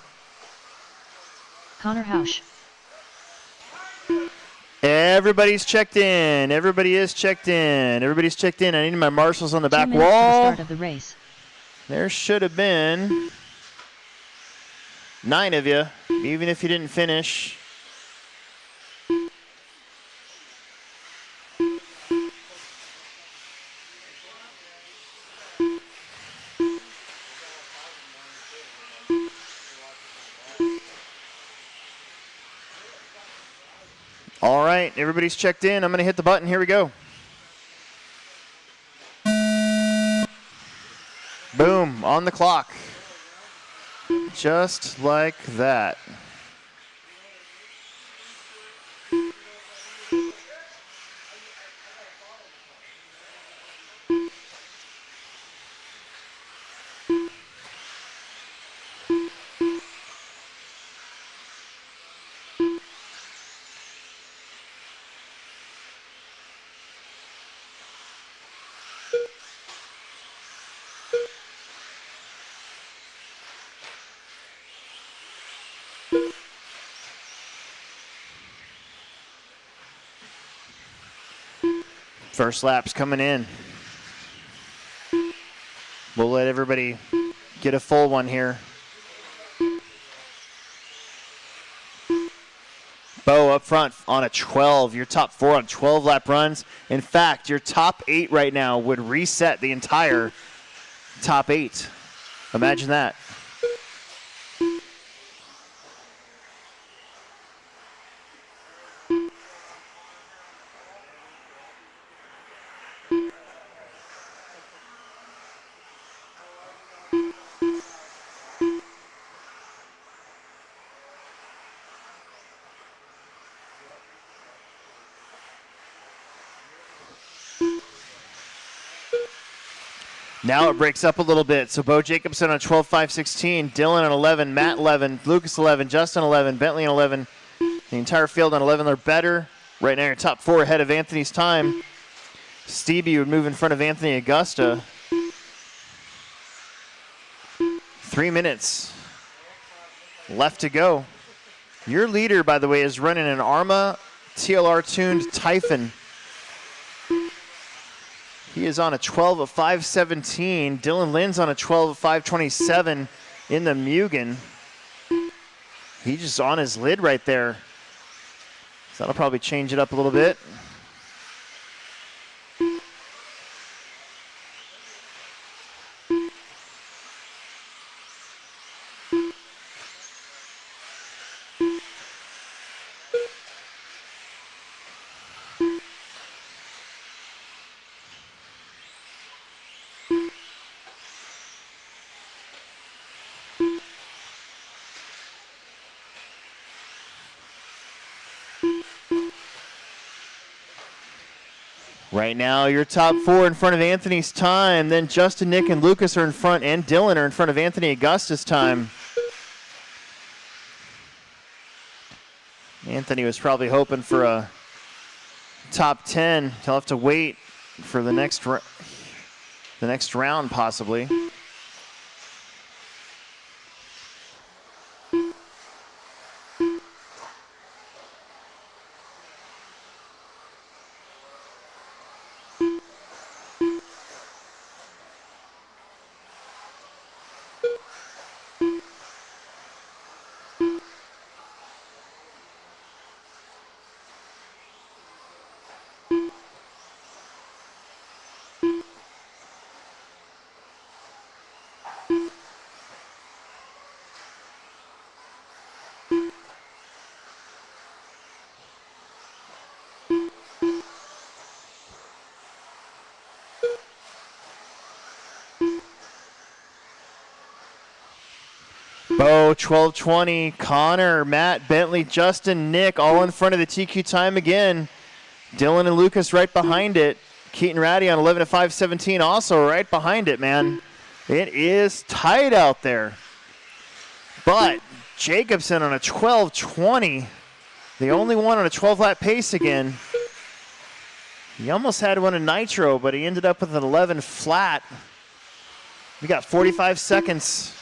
Connor Hausch. Everybody's checked in. Everybody is checked in. Everybody's checked in. I need my marshals on the back 2 minutes to the wall. start of the race. There should have been 9 of you, even if you didn't finish. All right, everybody's checked in. I'm going to hit the button. Here we go. Boom, on the clock. Just like that. First lap's coming in. We'll let everybody get a full one here. Bo up front on a 12. Your top 4 on 12 lap runs. In fact, your top 8 right now would reset the entire top 8. Imagine that. Now it breaks up a little bit. So Bo Jacobson on 12.516, Dylan on 11, Matt 11, Lucas 11, Justin 11, Bentley on 11. The entire field on 11. They're better. Right now, your top 4 ahead of Anthony's time. Stevie would move in front of Anthony Augusta. 3 minutes left to go. Your leader, by the way, is running an Arma TLR-tuned Typhon. He is on a 12 of 517. Dylan Lynn's on a 12 of 527 in the Mugen. He's just on his lid right there. So that'll probably change it up a little bit. Right now, your top 4 in front of Anthony's time. Then Justin, Nick, and Lucas are in front, and Dylan are in front of Anthony Augusta's time. Anthony was probably hoping for a top 10. He'll have to wait for the next round, possibly. Bo, 12:20, Connor, Matt, Bentley, Justin, Nick, all in front of the TQ time again. Dylan and Lucas right behind it. Keaton Ratty on 11 of 517, also right behind it, man. It is tight out there. But Jacobson on a 12:20, the only one on a 12-lap pace again. He almost had one in Nitro, but he ended up with an 11 flat. We got 45 seconds.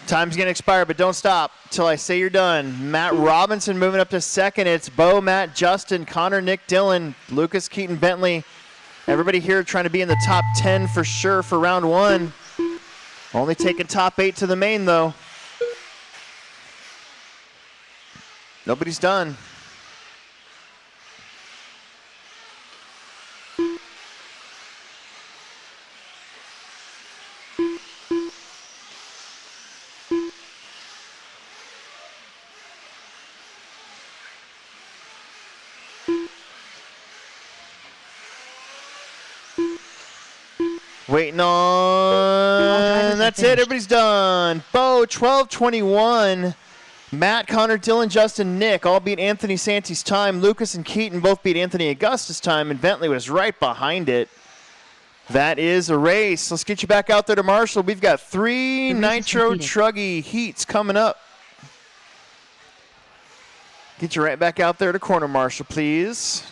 Time's going to expire, but don't stop till I say you're done. Matt Robinson moving up to second. It's Bo, Matt, Justin, Connor, Nick, Dylan, Lucas, Keaton, Bentley. Everybody here trying to be in the top 10 for sure for round 1. Only taking top 8 to the main, though. Nobody's done. Waiting on, that's it, everybody's done. Bo, 12:21. Matt, Connor, Dylan, Justin, Nick all beat Anthony Santi's time. Lucas and Keaton both beat Anthony Augustus' time, and Bentley was right behind it. That is a race. Let's get you back out there to Marshall. We've got 3 Nitro Truggy heats coming up. Get you right back out there to corner Marshall, please.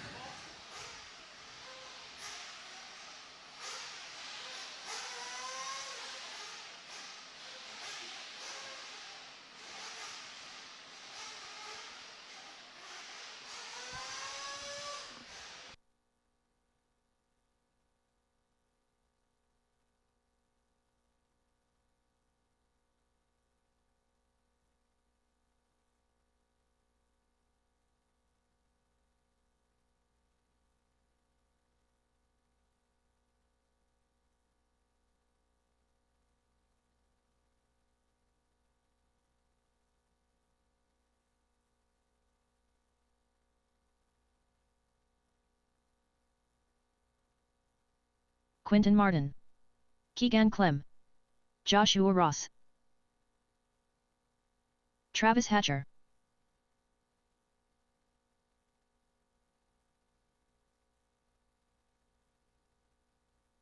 Quinton Martin, Keegan Clem, Joshua Ross, Travis Hatcher,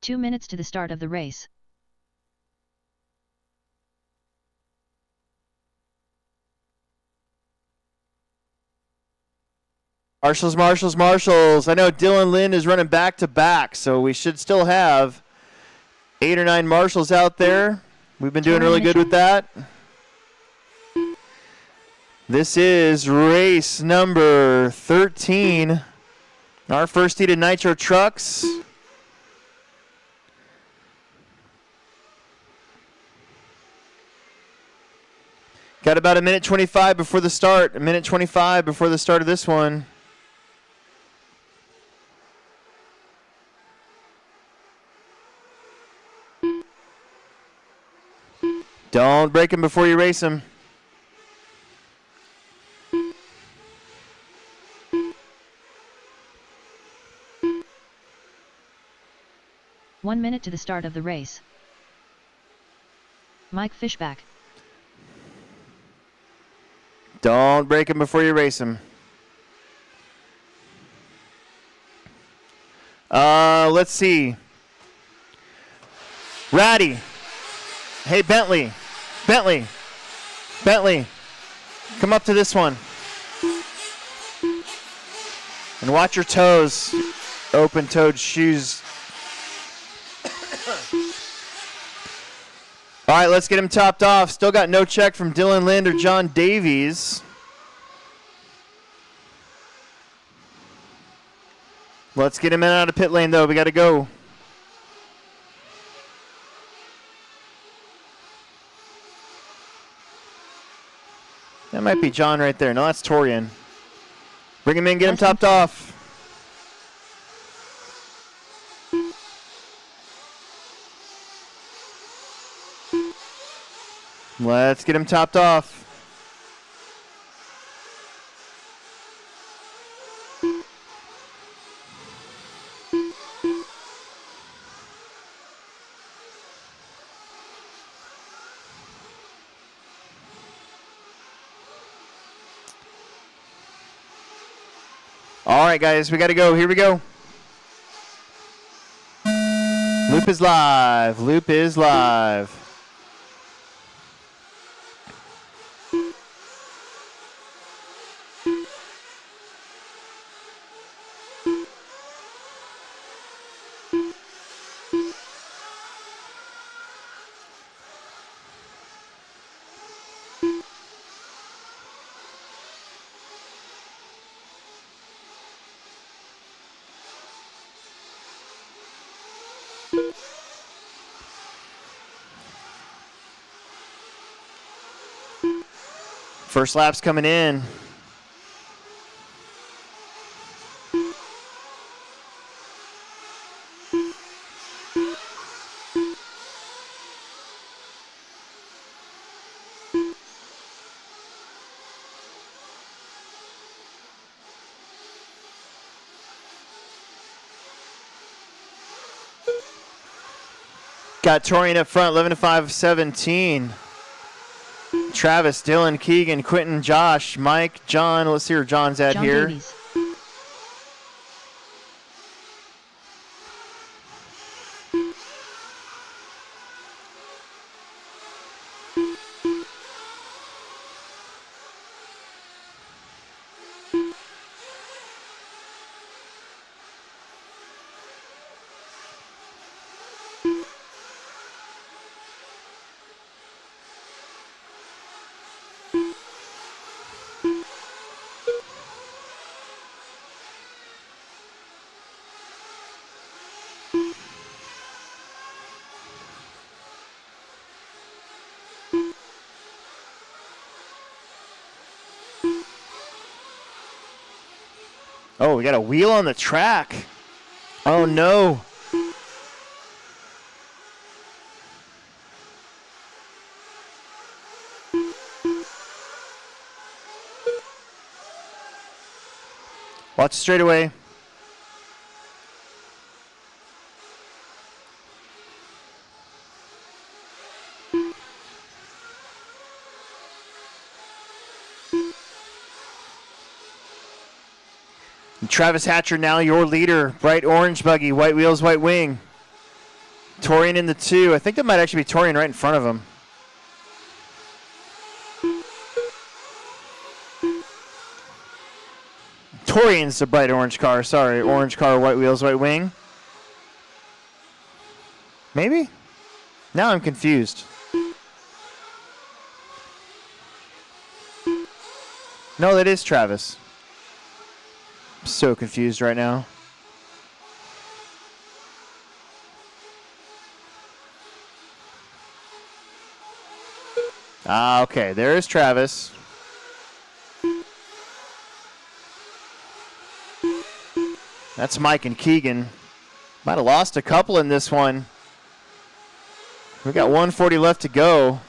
"2 minutes to the start of the race." Marshalls, Marshalls, Marshalls. I know Dylan Lind is running back to back, so we should still have 8 or 9 Marshalls out there. We've been doing really good with that. This is race number 13. Our first heat of Nitro Trucks. Got about a minute 25 before the start. A minute 25 before the start of this one. Don't break him before you race him. "1 minute to the start of the race." Mike Fishback. Don't break him before you race him. Let's see. Ratty. Hey, Bentley. Bentley. Bentley. Come up to this one. And watch your toes. Open-toed shoes. All right, let's get him topped off. Still got no check from Dylan Lind or John Davies. Let's get him in and out of pit lane, though. We got to go. That might be John right there. No, that's Torian. Bring him in, get him topped off. Let's get him topped off. All right, guys, we got to go. Here we go. Loop is live. Loop is live. First lap's coming in. Got Torian up front, 11 to 5, 17. Travis, Dylan, Keegan, Quentin, Josh, Mike, John. Let's see where John's at John here. Davies. Oh, we got a wheel on the track. Oh, no. Watch straightaway. Travis Hatcher now your leader. Bright orange buggy, white wheels, white wing. Torian in the 2. I think that might actually be Torian right in front of him. Torian's the bright orange car. Sorry, orange car, white wheels, white wing. Maybe? Now I'm confused. No, that is Travis. I'm so confused right now. Ah, okay. There is Travis. That's Mike and Keegan. Might have lost a couple in this one. We got 140 left to go.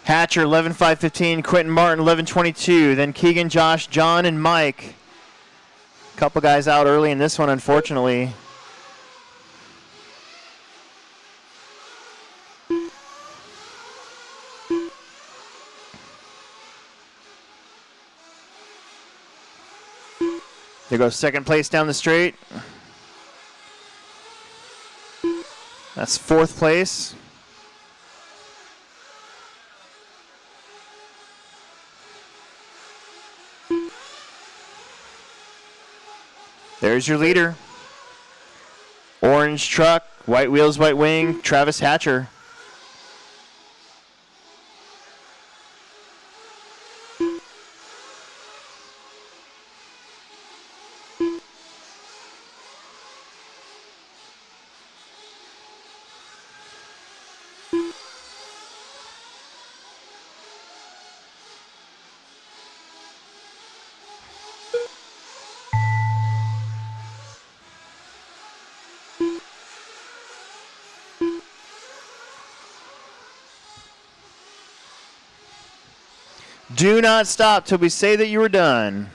Hatcher 11.515, Quentin Martin 11.22, then Keegan, Josh, John, and Mike. A couple guys out early in this one, unfortunately. There goes second place down the straight. That's fourth place. There's your leader. Orange truck, white wheels, white wing, Travis Hatcher. Do not stop till we say that you are done.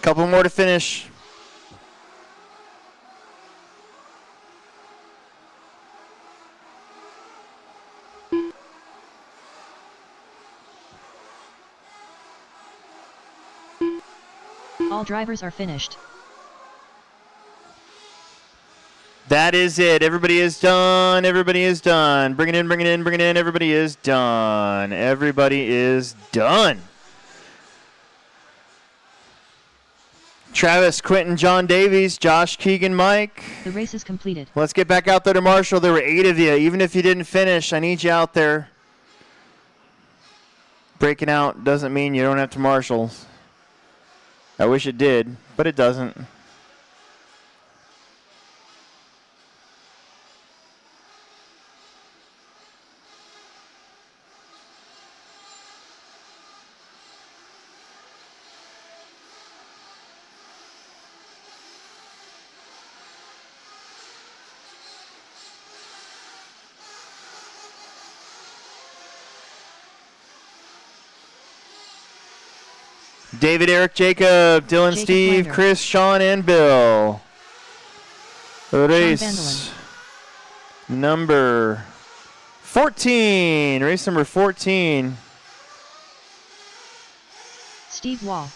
Couple more to finish. All drivers are finished. That is it. Everybody is done. Everybody is done. Bring it in, bring it in, bring it in. Everybody is done. Everybody is done. Travis, Quentin, John Davies, Josh, Keegan, Mike. The race is completed. Let's get back out there to Marshall. There were 8 of you. Even if you didn't finish, I need you out there. Breaking out doesn't mean you don't have to marshal. I wish it did, but it doesn't. David, Eric, Jacob, Dylan, Jacob Steve, Lander. Chris, Sean, and Bill. Race number 14. Race number 14. Steve Wall.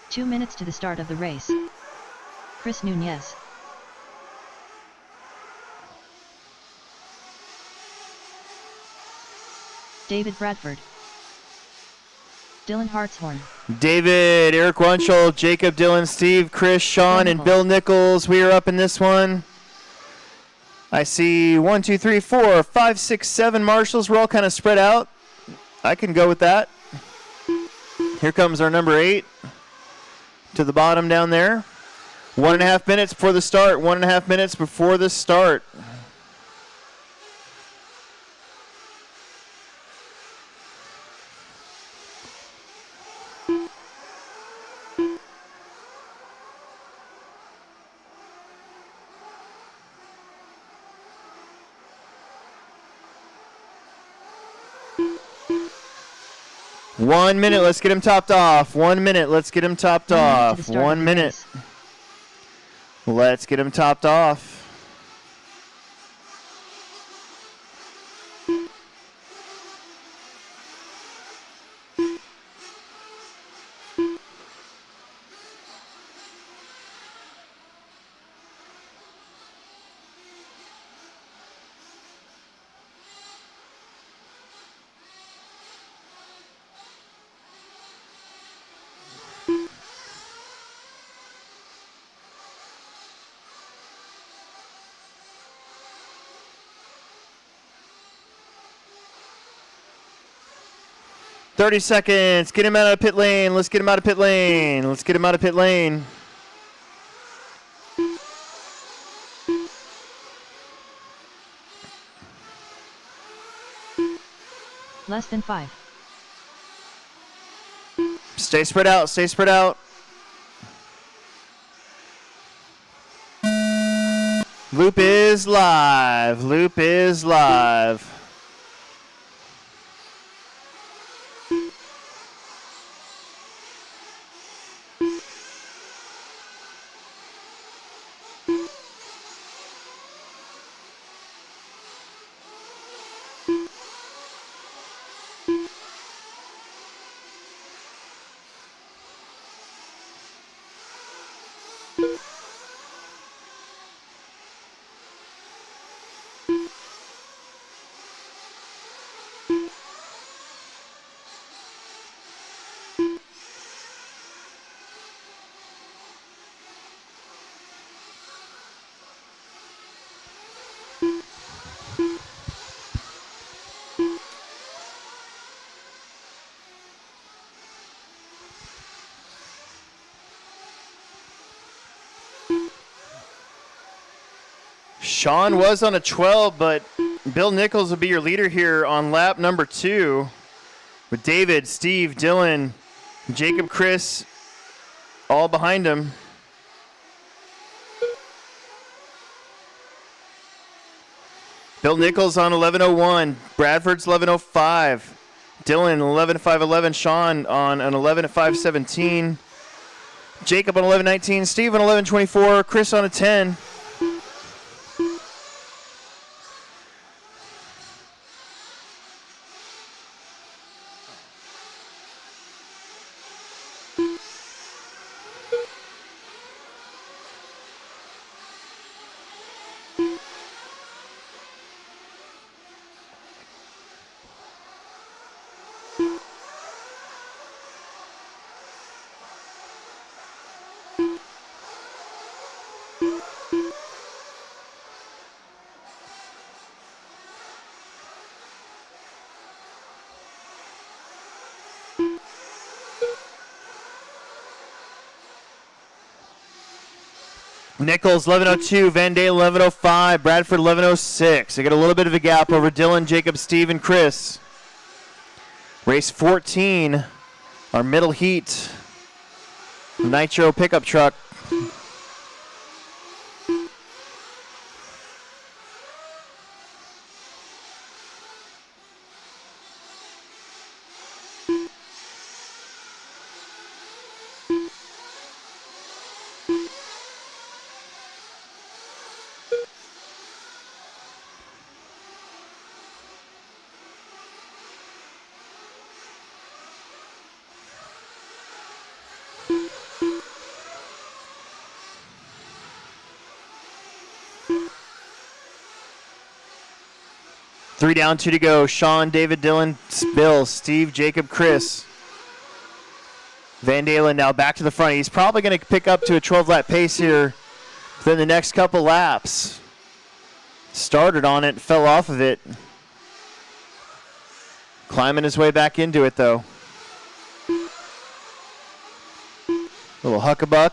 Two minutes to the start of the race. Chris Nunez. David Bradford. Dylan Hartshorn. David, Eric Wunschel, Jacob, Dylan, Steve, Chris, Sean, and Bill Nichols. We are up in this one. I see 1, 2, 3, 4, 5, 6, 7 marshals. We're all kind of spread out. I can go with that. Here comes our number 8 to the bottom down there. 1.5 minutes before the start. 1.5 minutes before the start. One minute, let's get him topped off. 1 minute, let's get him topped off. 1 minute. Let's get him topped off. "30 seconds. Get him out of pit lane. Let's get him out of pit lane. Let's get him out of pit lane." Less than 5. Stay spread out. Stay spread out. Loop is live. Loop is live. Sean was on a 12, but Bill Nichols will be your leader here on lap number 2 with David, Steve, Dylan, Jacob, Chris all behind him. Bill Nichols on 11:01, Bradford's 11:05, Dylan 11:5:11, Sean on an 11:5:17, Jacob on 11:19, Steve on 11:24, Chris on a 10. Nichols 11:02, Van Dale 11:05, Bradford 11:06. They get a little bit of a gap over Dylan, Jacob, Steve, and Chris. Race 14, our middle heat, Nitro pickup truck. Three down, two to go. Sean, David, Dylan, Bill, Steve, Jacob, Chris. Van Dalen now back to the front. He's probably going to pick up to a 12-lap pace here within the next couple laps. Started on it, fell off of it. Climbing his way back into it, though. Little huckabuck.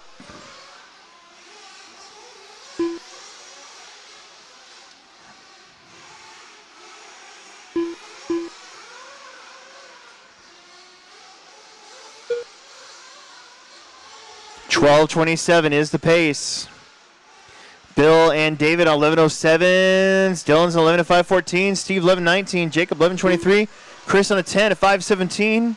$12.27 is the pace. Bill and David on 11:07s. Dylan's on 11 at 5:14. Steve 11:19. Jacob 11:23. Chris on a 10 at 5:17.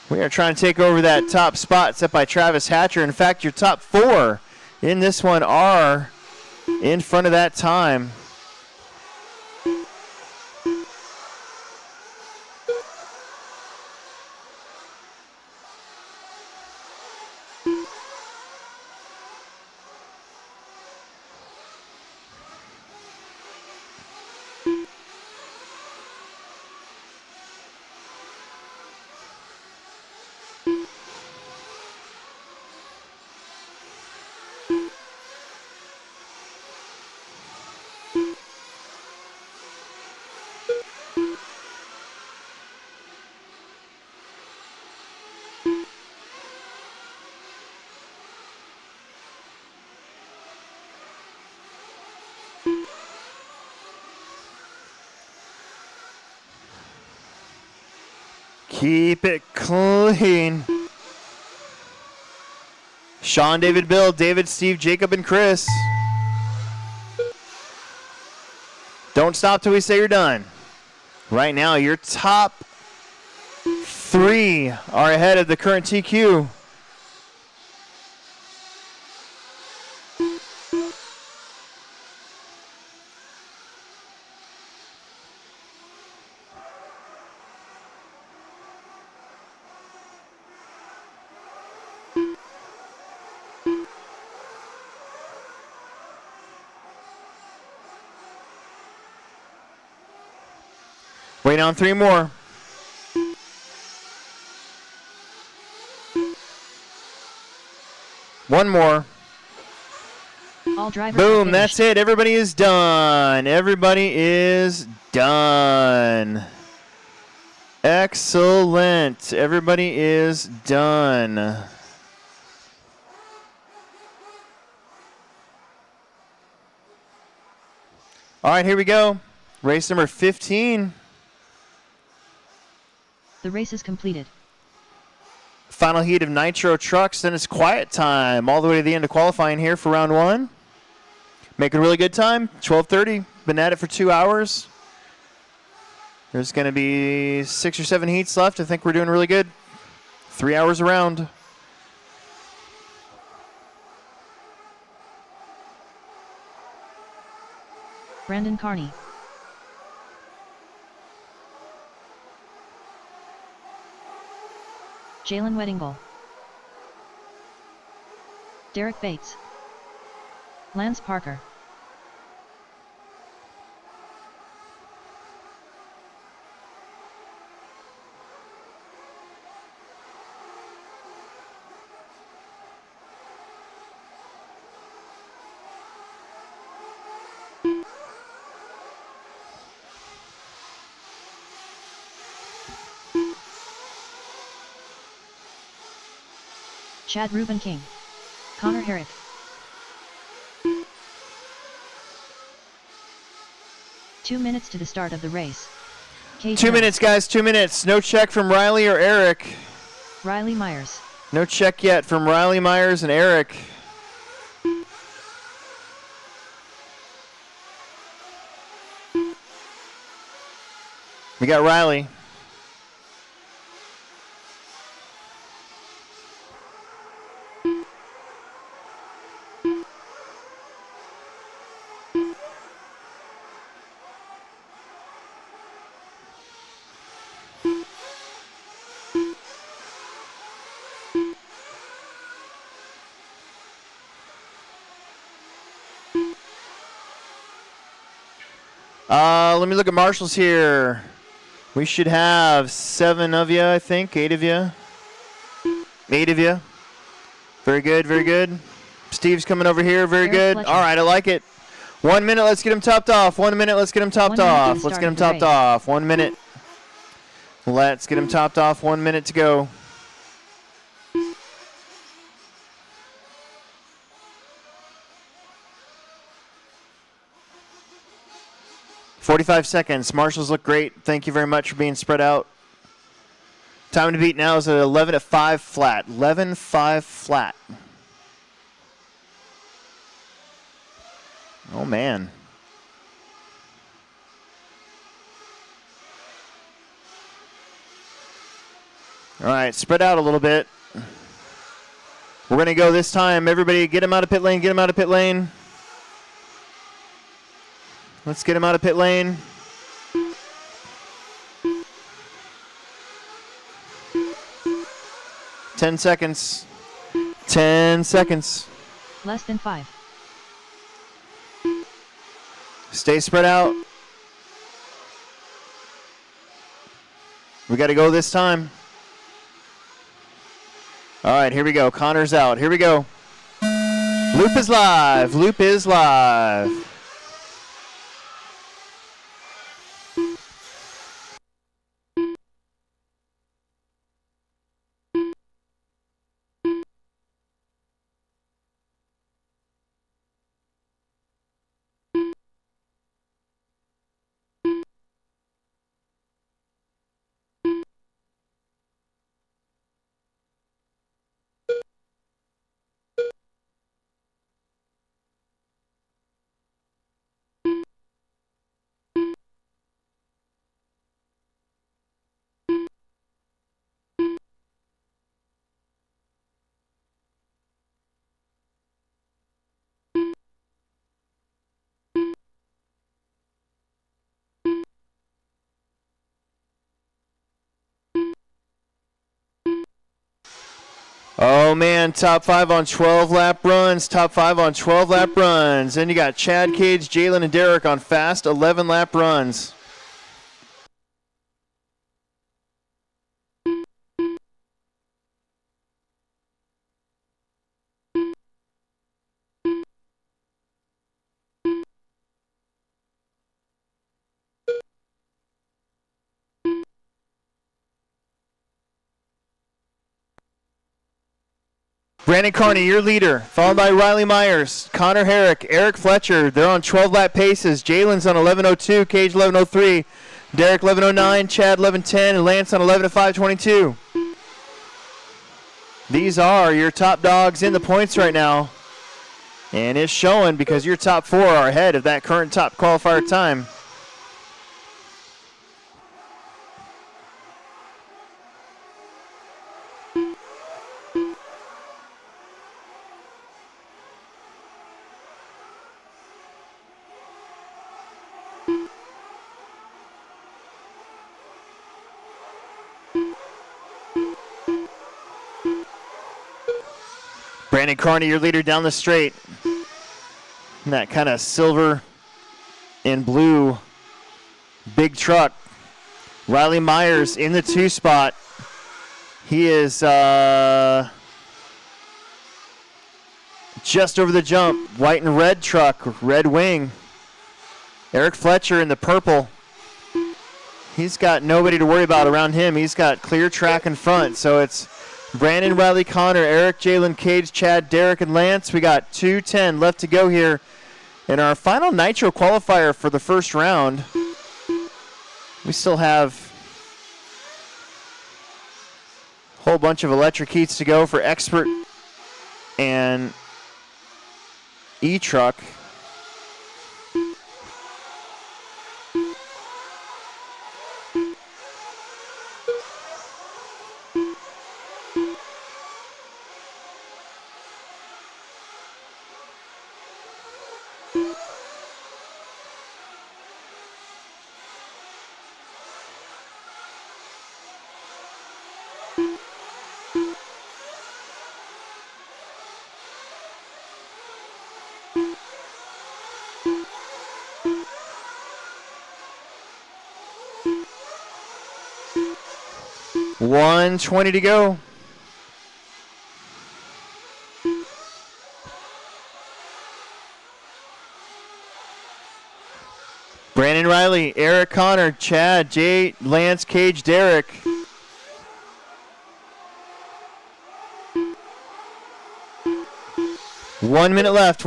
We are trying to take over that top spot set by Travis Hatcher. In fact, your top four in this one are in front of that time. Keep it clean. Sean, David, Bill, David, Steve, Jacob, and Chris. Don't stop till we say you're done. Right now, your top three are ahead of the current TQ. Wait on three more. One more. All drivers Boom, that's it. Everybody is done. Everybody is done. Excellent. Everybody is done. All right, here we go. Race number 15. The race is completed. Final heat of Nitro Trucks, then it's quiet time all the way to the end of qualifying here for round one. Making a really good time, 12:30. Been at it for 2 hours. There's going to be 6 or 7 heats left. I think we're doing really good. 3 hours around. Brandon Carney. Jalen Weddingle. Derek Bates. Lance Parker. Chad Ruben King. Connor Herrick. 2 minutes to the start of the race. Cage 2 run. minutes, guys, 2 minutes. No check from Riley or Eric. Riley Myers. No check yet from Riley Myers and Eric. We got Riley. Let me look at marshals here. We should have 7 of you, I think. 8 of you. 8 of you. Very good, very good. Steve's coming over here. Very Eric good. Fletcher. All right, I like it. 1 minute, let's get him topped off. 1 minute, let's get him topped 1 minute to off. the Let's start get him of the topped race. off. 1 minute. Let's get him topped off. 1 minute to go. $45. Marshals look great. Thank you very much for being spread out. Time to beat now is at 11:05 flat. 11:05 flat. Oh, man. All right, spread out a little bit. We're going to go this time. Everybody get him out of pit lane. Get him out of pit lane. Let's get him out of pit lane. Ten seconds. 10 seconds. Less than 5. Stay spread out. We got to go this time. All right, here we go. Connor's out. Here we go. Loop is live. Loop is live. Oh, man, top 5 on 12 lap runs. Top 5 on 12 lap runs. Then you got Chad, Cage, Jalen, and Derek on fast 11 lap runs. Brandon Carney, your leader, followed by Riley Myers, Connor Herrick, Eric Fletcher. They're on 12-lap paces. Jalen's on 11:02, Cage 11:03, Derek 11:09, Chad 11:10, and Lance on 11:05:22. These are your top dogs in the points right now. And it's showing because your top 4 are ahead of that current top qualifier time. Brandon Carney, your leader down the straight. In that kind of silver and blue big truck. Riley Myers in the 2 spot. He is just over the jump. White and red truck, red wing. Eric Fletcher in the purple. He's got nobody to worry about around him. He's got clear track in front. So it's Brandon, Riley, Connor, Eric, Jalen, Cage, Chad, Derek, and Lance. We got 2:10 left to go here In our final Nitro qualifier for the first round, we still have a whole bunch of electric heats to go for Expert and E-Truck. $120 to go. Brandon Riley, Eric Connor, Chad, Jay, Lance, Cage, Derek. One minute left.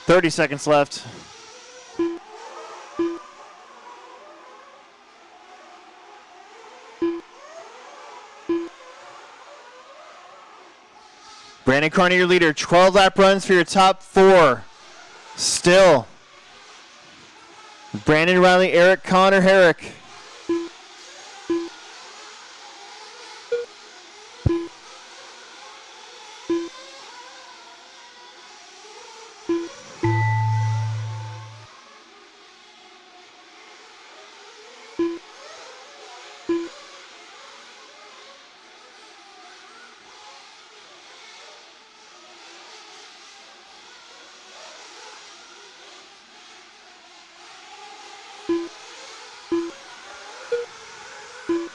$30 seconds left. Brandon Carney, your leader. 12 lap runs for your top 4. Still. Brandon Riley, Eric Connor, Herrick.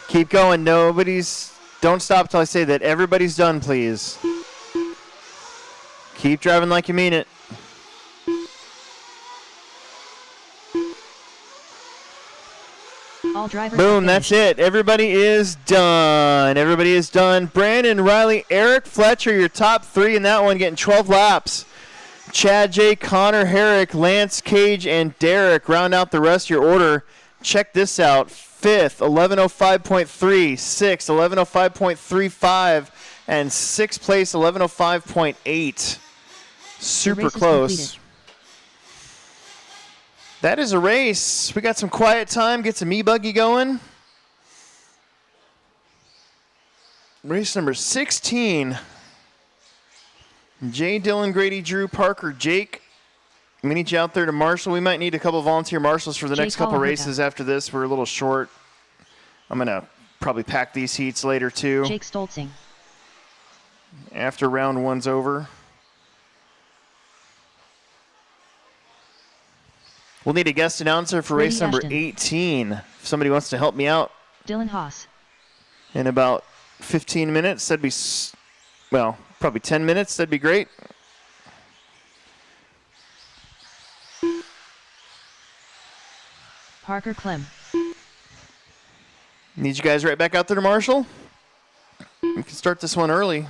Keep going. Don't stop till I say that. Everybody's done, please. Keep driving like you mean it. All drivers. Boom, that's it. Everybody is done. Brandon Riley, Eric Fletcher, your top 3 in that one, getting 12 laps. Chad J, Connor Herrick, Lance Cage, and Derek round out the rest of your order. Check this out. 5th, 11:05.3, 6th, 11:05.35, and 6th place, 11:05.8. Super close. That is a race. We got some quiet time, get some e-buggy going. Race number 16. Jay, Dylan, Grady, Drew, Parker, Jake. We need you out there to marshal. We might need a couple of volunteer marshals for the next couple races after this. We're a little short. I'm going to probably pack these heats later too. Jake Stoltzing. After round 1's over. We'll need a guest announcer for race number 18. If somebody wants to help me out. Dylan Haas. In about 15 minutes. That'd be, well, probably 10 minutes. That'd be great. Parker Clem. Need you guys right back out there to marshal. We can start this one early.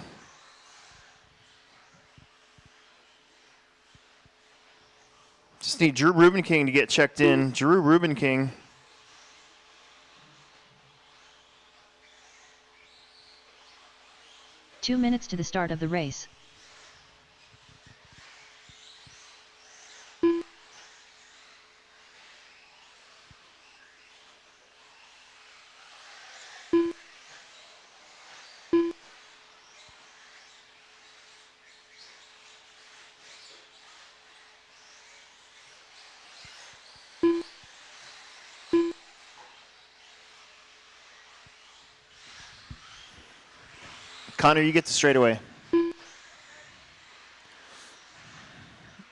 Just need Drew Rubin King to get checked in. Drew Rubin King. Two minutes to the start of the race. Connor, you get the straightaway.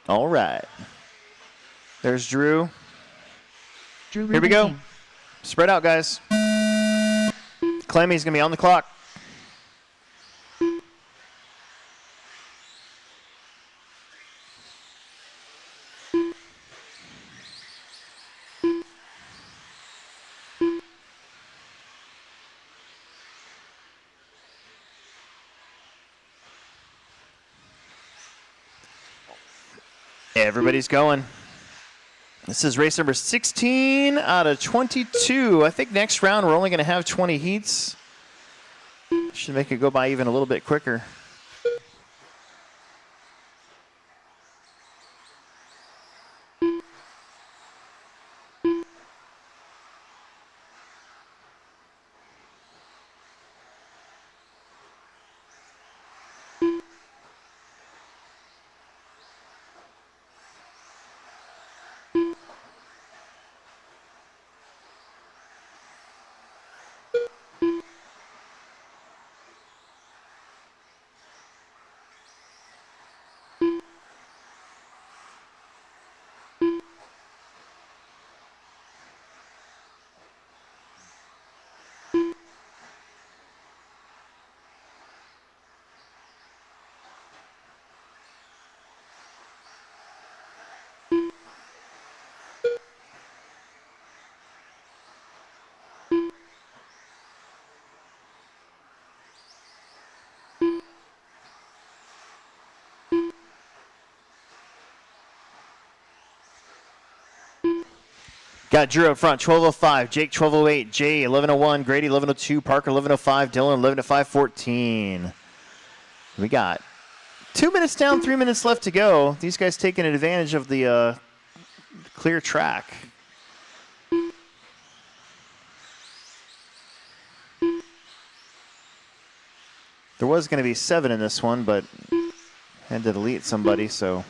All right. There's Drew. Drew Here we go. King. Spread out, guys. Clemmy's going to be on the clock. Everybody's going. This is race number 16 out of 22. I think next round we're only going to have 20 heats. Should make it go by even a little bit quicker. Got Drew up front, 12:05, Jake 12:08, Jay 11:01, Grady 11:02, Parker 11:05, Dylan 11:05:14. We got 2 minutes down, 3 minutes left to go. These guys taking advantage of the clear track. There was going to be 7 in this one, but had to delete somebody, so.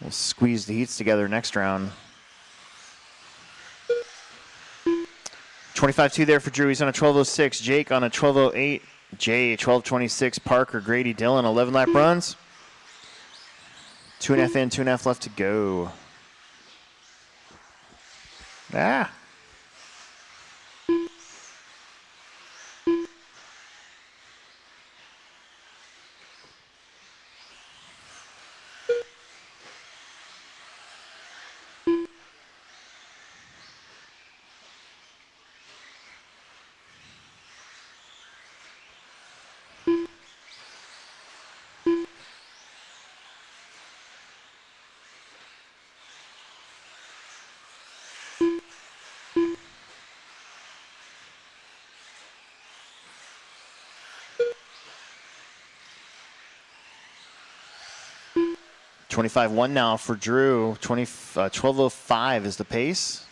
We'll squeeze the heats together next round. 25-2 there for Drew. He's on a 12:06. Jake on a 12:08. Jay 12:26. Parker, Grady, Dylan, 11 lap runs. 2.5 in, 2.5 left to go. Ah. $25-1 now for Drew. 12:05 is the pace.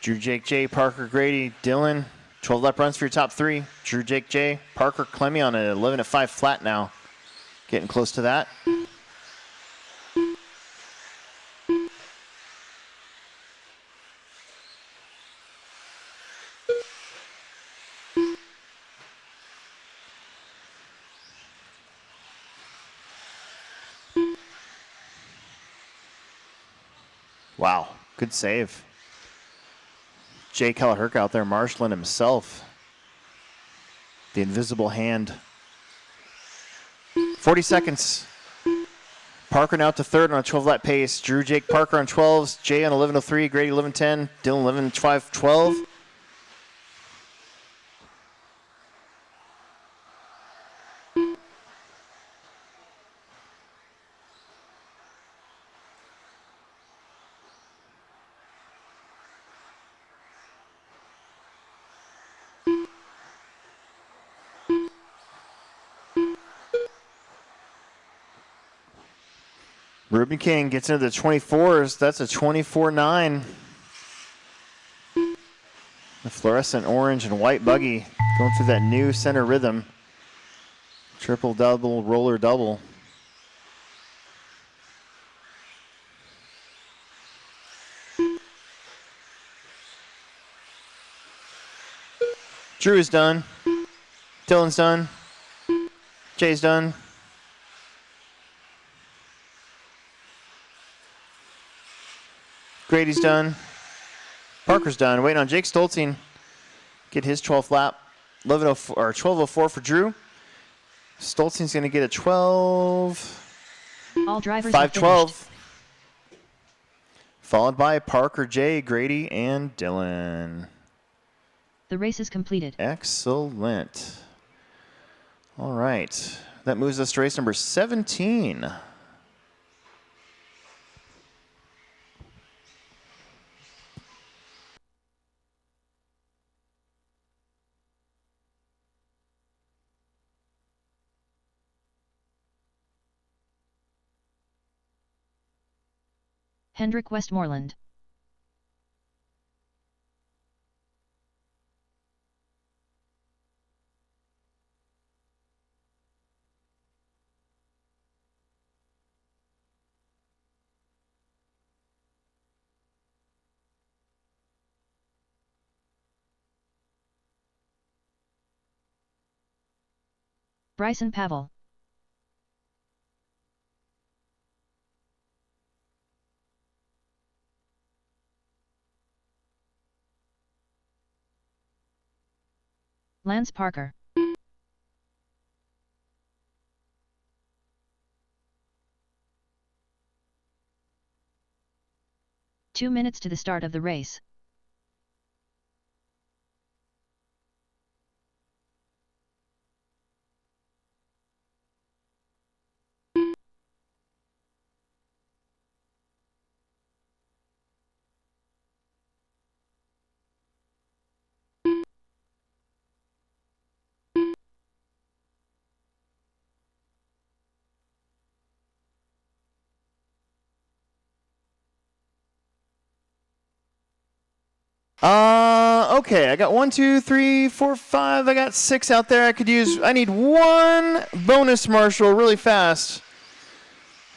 Drew, Jake, Jay, Parker, Grady, Dylan. 12 lap runs for your top 3. Drew, Jake, Jay, Parker, Clemmy on an 11:05 flat now. Getting close to that. Wow, good save. Jay Kelleherk out there marshaling himself. The invisible hand. 40 seconds. Parker now to third on a 12-lap pace. Drew, Jake, Parker on 12s. Jay on 11:03. Grady 11:10. Dylan 11:12. Ruben King gets into the 24s. That's a 24-9. fluorescent orange and white buggy going through that new center rhythm. Triple, double, roller, double. Drew is done. Dylan's done. Jay's done. Grady's done. Parker's done. Waiting on Jake Stoltzing. Get his 12th lap. 11:04 or 12:04 for Drew. Stoltzing's going to get a 12. All drivers 5:12. Followed by Parker, Jay, Grady, and Dylan. The race is completed. Excellent. All right. That moves us to race number 17. Hendrick Westmoreland. Bryson Pavel. Lance Parker. Two minutes to the start of the race. Okay, I got 1, 2, 3, 4, 5. I got 6 out there I could use. I need one bonus marshal really fast.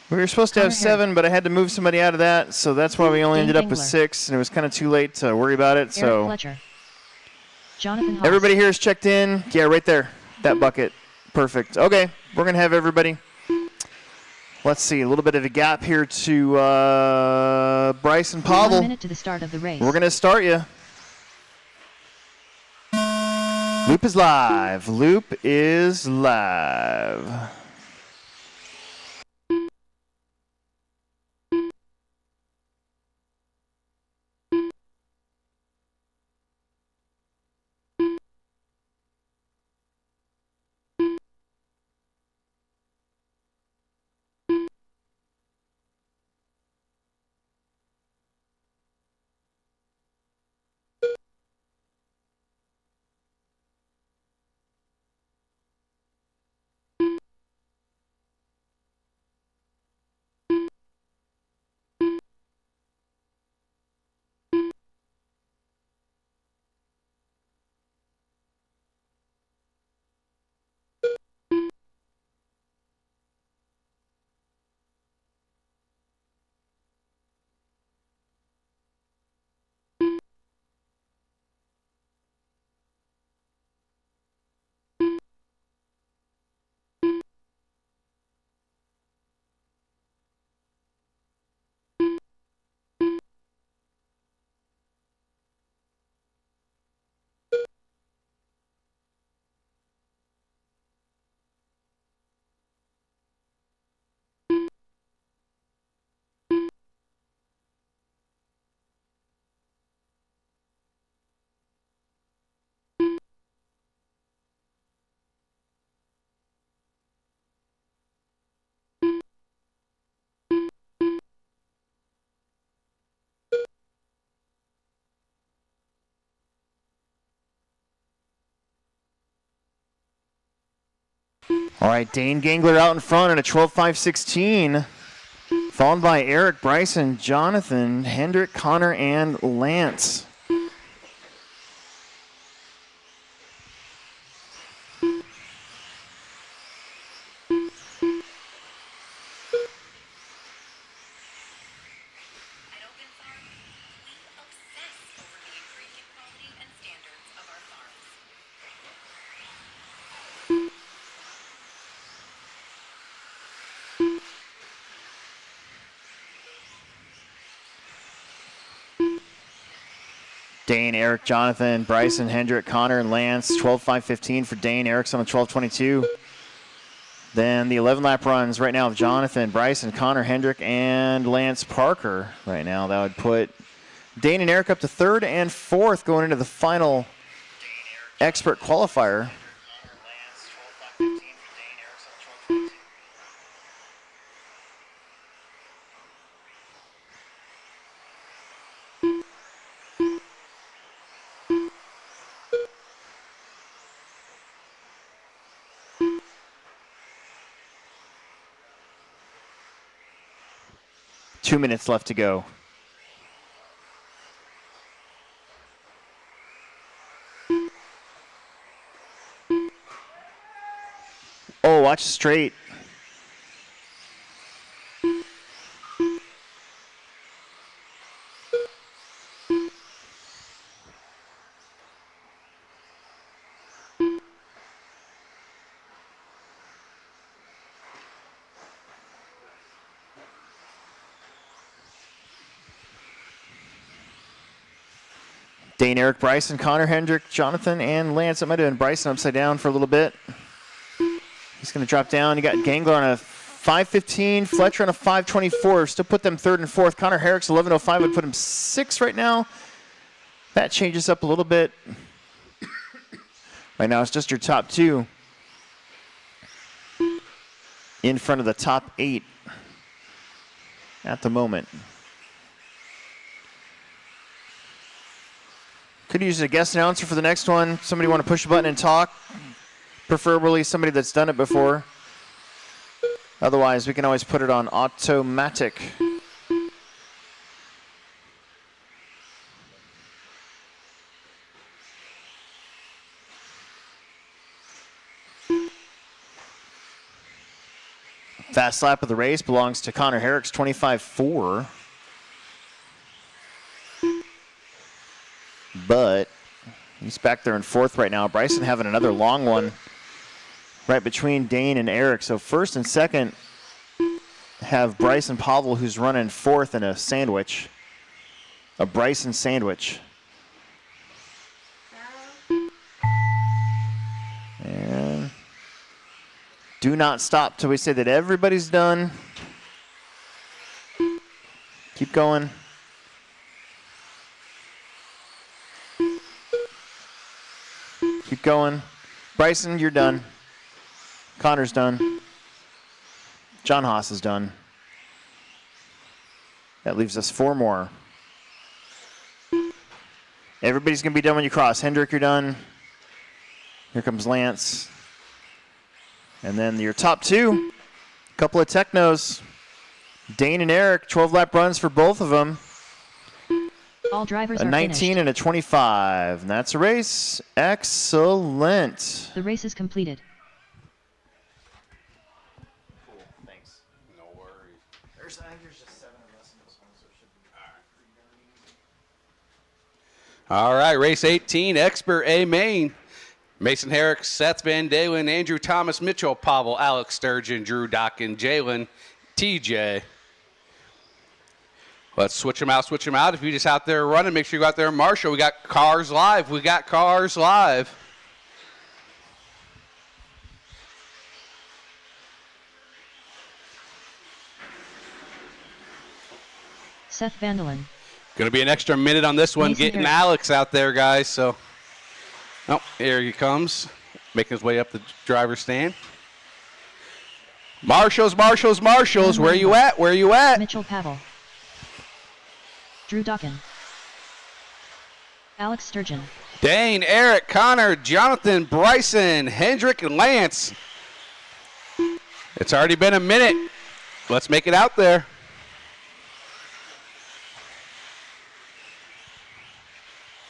We were supposed to have 7, but I had to move somebody out of that, so that's why we only ended up with 6, and it was kind of too late to worry about it. Eric So Fletcher. Jonathan Haas. everybody here is checked in. Yeah, right there, that bucket. Perfect. Okay, we're going to have everybody. Let's see, a little bit of a gap here to Bryson Pavel. 1 minute to the start of the race. We're going to start you. Loop is live. Loop is live. All right, Dane Gangler out in front at a 12.516. Followed by Eric, Bryson, Jonathan, Hendrick, Connor, and Lance. Dane, Eric, Jonathan, Bryson, Hendrick, Connor, and Lance. 12.515 for Dane. Eric's on a 12.22. Then the 11-lap runs right now of Jonathan, Bryson, Connor, Hendrick, and Lance Parker. Right now, that would put Dane and Eric up to 3rd and 4th going into the final expert qualifier. 2 minutes left to go. Oh, watch straight. Dane, Eric, Bryson, Connor, Hendrick, Jonathan, and Lance. That might have been Bryson upside down for a little bit. He's going to drop down. You got Gangler on a 5:15, Fletcher on a 5:24. Still put them 3rd and 4th. Connor Herrick's 11:05 would put him 6th right now. That changes up a little bit. Right now it's just your top 2 in front of the top 8 at the moment. Could use a guest announcer for the next one. Somebody want to push a button and talk? Preferably somebody that's done it before. Otherwise, we can always put it on automatic. Fast lap of the race belongs to Connor Herrick's 25.4. But he's back there in 4th right now. Bryson having another long one right between Dane and Eric. So 1st and 2nd have Bryson Pavel, who's running 4th in a sandwich. A Bryson sandwich. And do not stop till we say that everybody's done. Keep going. Keep going. Bryson, you're done. Connor's done. John Haas is done. That leaves us 4 more. Everybody's going to be done when you cross. Hendrick, you're done. Here comes Lance. And then your top 2, a couple of Teknos. Dane and Eric, 12-lap runs for both of them. All drivers a are 19 finished. and a 25. And that's a race. Excellent. The race is completed. Cool. Thanks. No worries. There's just 7 of us in this one, so it should be All right, race 18, Expert A main. Mason Herrick, Seth Van Dalen, Andrew Thomas, Mitchell Pavel, Alex Sturgeon, Drew Dockin, Jalen, TJ. Let's switch them out, switch them out. If you're just out there running, make sure you go out there and marshal. We got cars live. We got cars live. Seth Vandalen. Going to be an extra minute on this one, Mason getting Herrick. Alex out there, guys. So, oh, here he comes, making his way up the driver's stand. Marshals, marshals, marshals. Where you at? Where you at? Mitchell Pavel. Drew Dockin. Alex Sturgeon. Dane, Eric, Connor, Jonathan, Bryson, Hendrick, and Lance. It's already been a minute. Let's make it out there.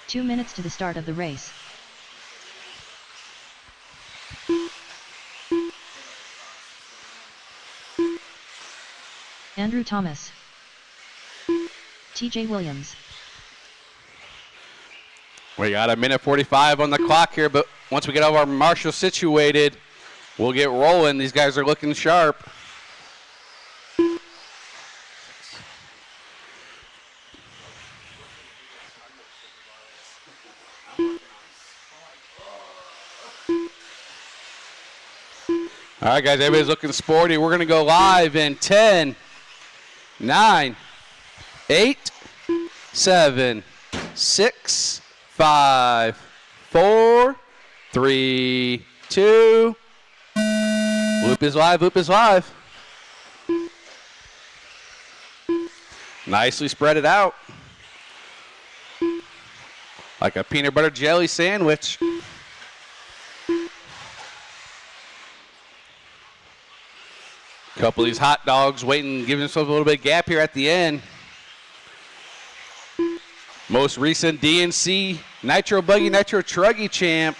Two minutes to the start of the race. Andrew Thomas. TJ Williams. We got a minute 45 on the clock here, but once we get all our marshals situated, we'll get rolling. These guys are looking sharp. All right, guys, everybody's looking sporty. We're going to go live in 10, 9, 8, 7, 6, 5, 4, 3, 2. Loop is live, loop is live. Nicely spread it out. Like a peanut butter jelly sandwich. Couple of these hot dogs waiting, giving themselves a little bit of gap here at the end. Most recent DNC Nitro Buggy Nitro Truggy champ,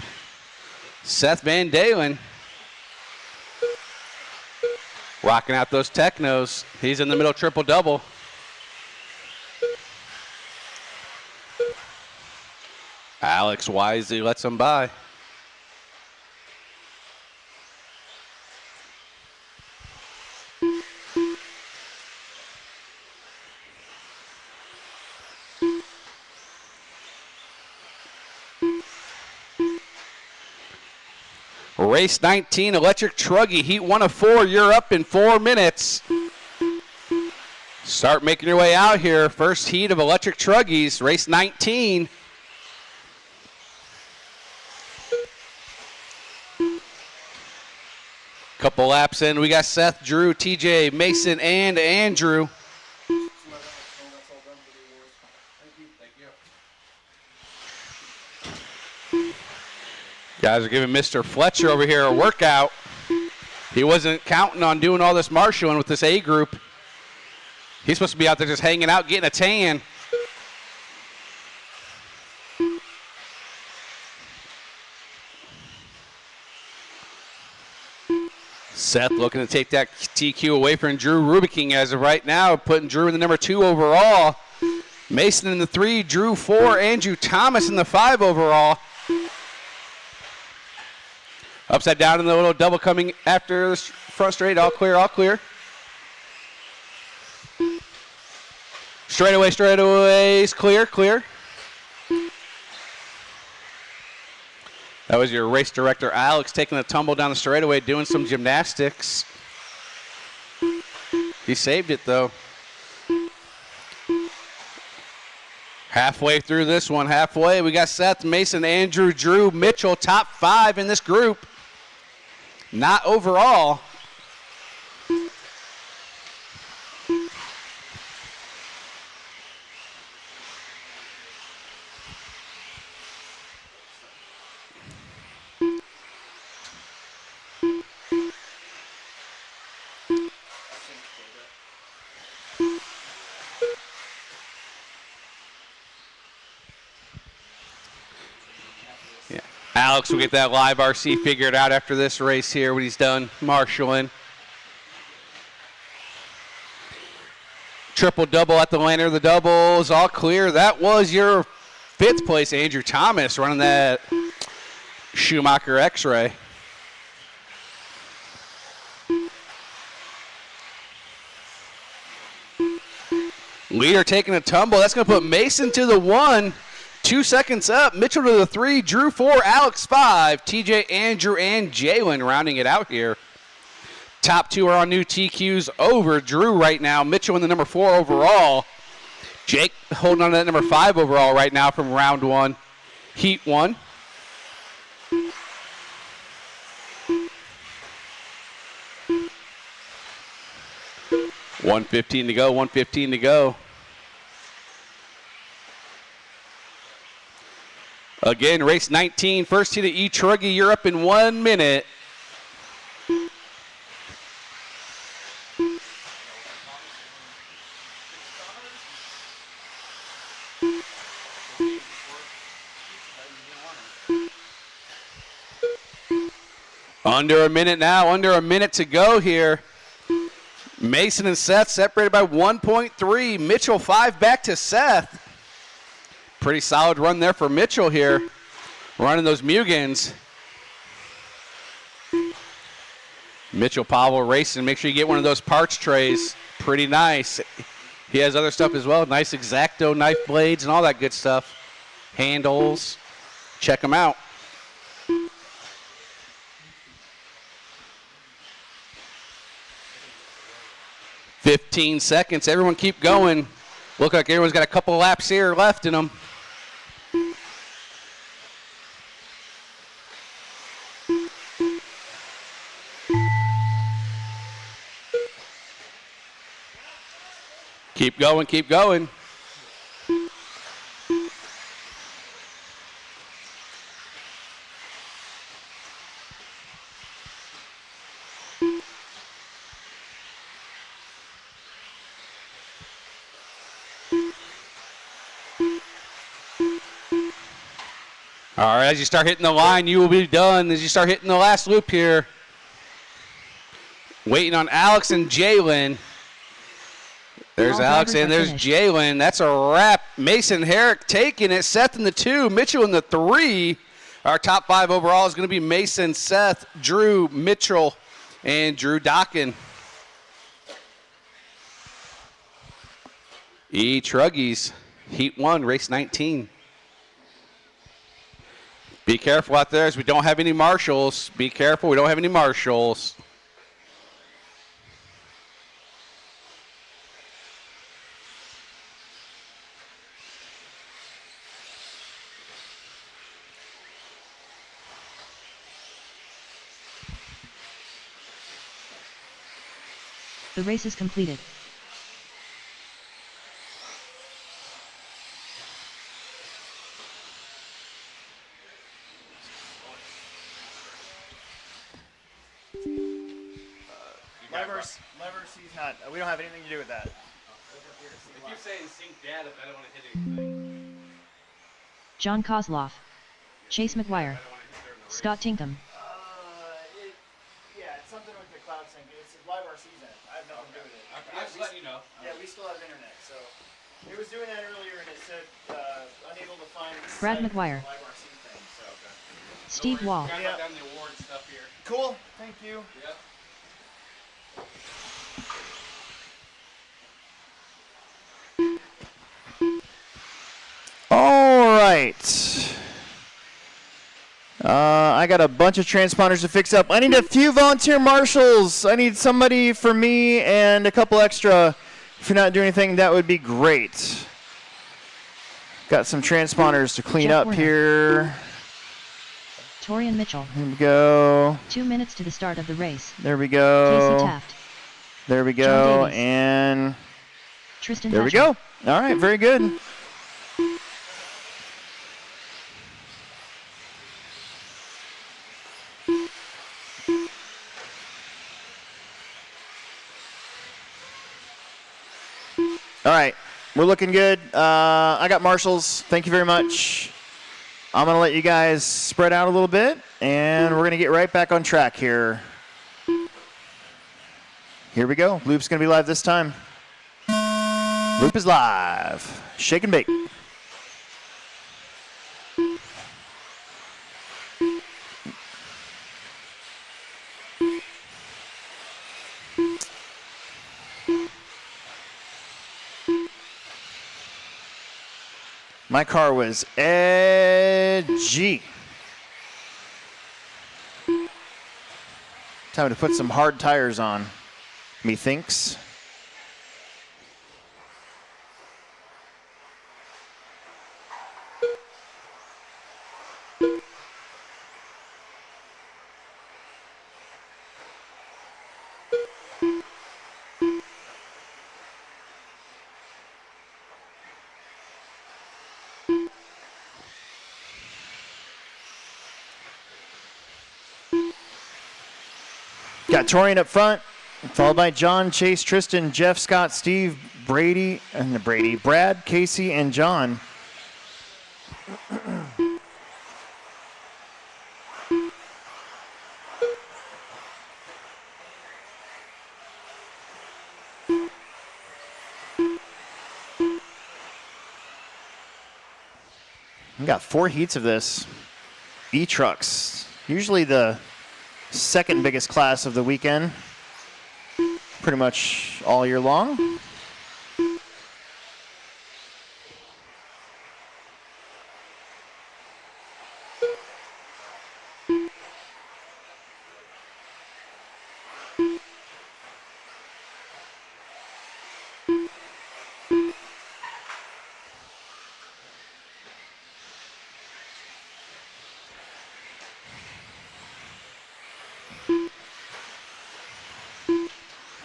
Seth Van Dalen. Rocking out those Teknos. He's in the middle triple-double. Alex wisely lets him by. Race 19, Electric Truggy, heat 1 of 4. You're up in 4 minutes. Start making your way out here. First heat of Electric Truggies, race 19. Couple laps in. We got Seth, Drew, TJ, Mason, and Andrew. Guys are giving Mr. Fletcher over here a workout. He wasn't counting on doing all this marshalling with this A group. He's supposed to be out there just hanging out, getting a tan. Seth looking to take that TQ away from Drew Rubiking as of right now, putting Drew in the number 2 overall. Mason in the 3, Drew 4, Andrew Thomas in the 5 overall. Upside down in the little double coming after the front straight. All clear, all clear. Straightaways, clear, clear. That was your race director, Alex, taking a tumble down the straightaway, doing some gymnastics. He saved it, though. Halfway through this one, halfway. We got Seth, Mason, Andrew, Drew, Mitchell, top 5 in this group. Not overall. Alex will get that live RC figured out after this race here when he's done marshalling. Triple-double at the liner. The doubles all clear. That was your 5th place, Andrew Thomas, running that Schumacher X-Ray. Leader taking a tumble. That's going to put Mason to the 1. 2 seconds up. Mitchell to the 3. Drew 4. Alex 5. TJ, Andrew, and Jalen rounding it out here. Top 2 are on new TQs over Drew right now. Mitchell in the number 4 overall. Jake holding on to that number 5 overall right now from round 1. Heat 1. $1:15 to go. 1:15 to go. Again, race 19, first heat of E-Truggy. You're up in 1 minute. Under a minute now, under a minute to go here. Mason and Seth separated by 1.3. Mitchell 5 back to Seth. Pretty solid run there for Mitchell here, running those Mugans. Mitchell Powell racing. Make sure you get one of those parts trays. Pretty nice. He has other stuff as well. Nice X-Acto knife blades and all that good stuff. Handles. Check them out. 15 seconds. Everyone keep going. Look like everyone's got a couple laps here left in them. Keep going, keep going. All right, as you start hitting the line, you will be done. As you start hitting the last loop here. Waiting on Alex and Jalen. There's All Alex drivers and are there's finished. Jalen. That's a wrap. Mason Herrick taking it. Seth in the 2, Mitchell in the 3. Our top 5 overall is going to be Mason, Seth, Drew, Mitchell, and Drew Dockin. Truggies, Heat 1, Race 19. Be careful out there as we don't have any marshals. Be careful, we don't have any marshals. The race is completed. Lever C's not. We don't have anything to do with that. I keep saying sync data, but I don't want to hit anything. John Kozloff. Chase McGuire. Scott Tinkham. Yeah, it's something with the cloud sync. It's live RC's in. I have nothing to do with it. I'm just letting you know. Yeah, we still have internet, so it was doing that earlier, and it said unable to find. Brad site McGuire. Live RC thing. So. Steve Wall. We're gonna write down the award stuff here. Cool. Thank you. Yep. All right. I got a bunch of transponders to fix up. I need a few volunteer marshals. I need somebody for me and a couple extra. If you're not doing anything, that would be great. Got some transponders to clean Jeff up Warner. here. Torian Mitchell. Here we go. 2 minutes to the start of the race. There we go. Casey Taft. There we John go. Davies. And Tristan there we Hatchell. go. All right, very good. All right, we're looking good. I got marshals. Thank you very much. I'm going to let you guys spread out a little bit, and we're going to get right back on track here. Here we go. Loop's going to be live this time. Loop is live. Shake and bake. My car was edgy. Time to put some hard tires on, methinks. Got Torian up front, followed by John, Chase, Tristan, Jeff, Scott, Steve, Brad, Casey, and John. We got 4 heats of this. E-trucks, usually the second biggest class of the weekend, pretty much all year long.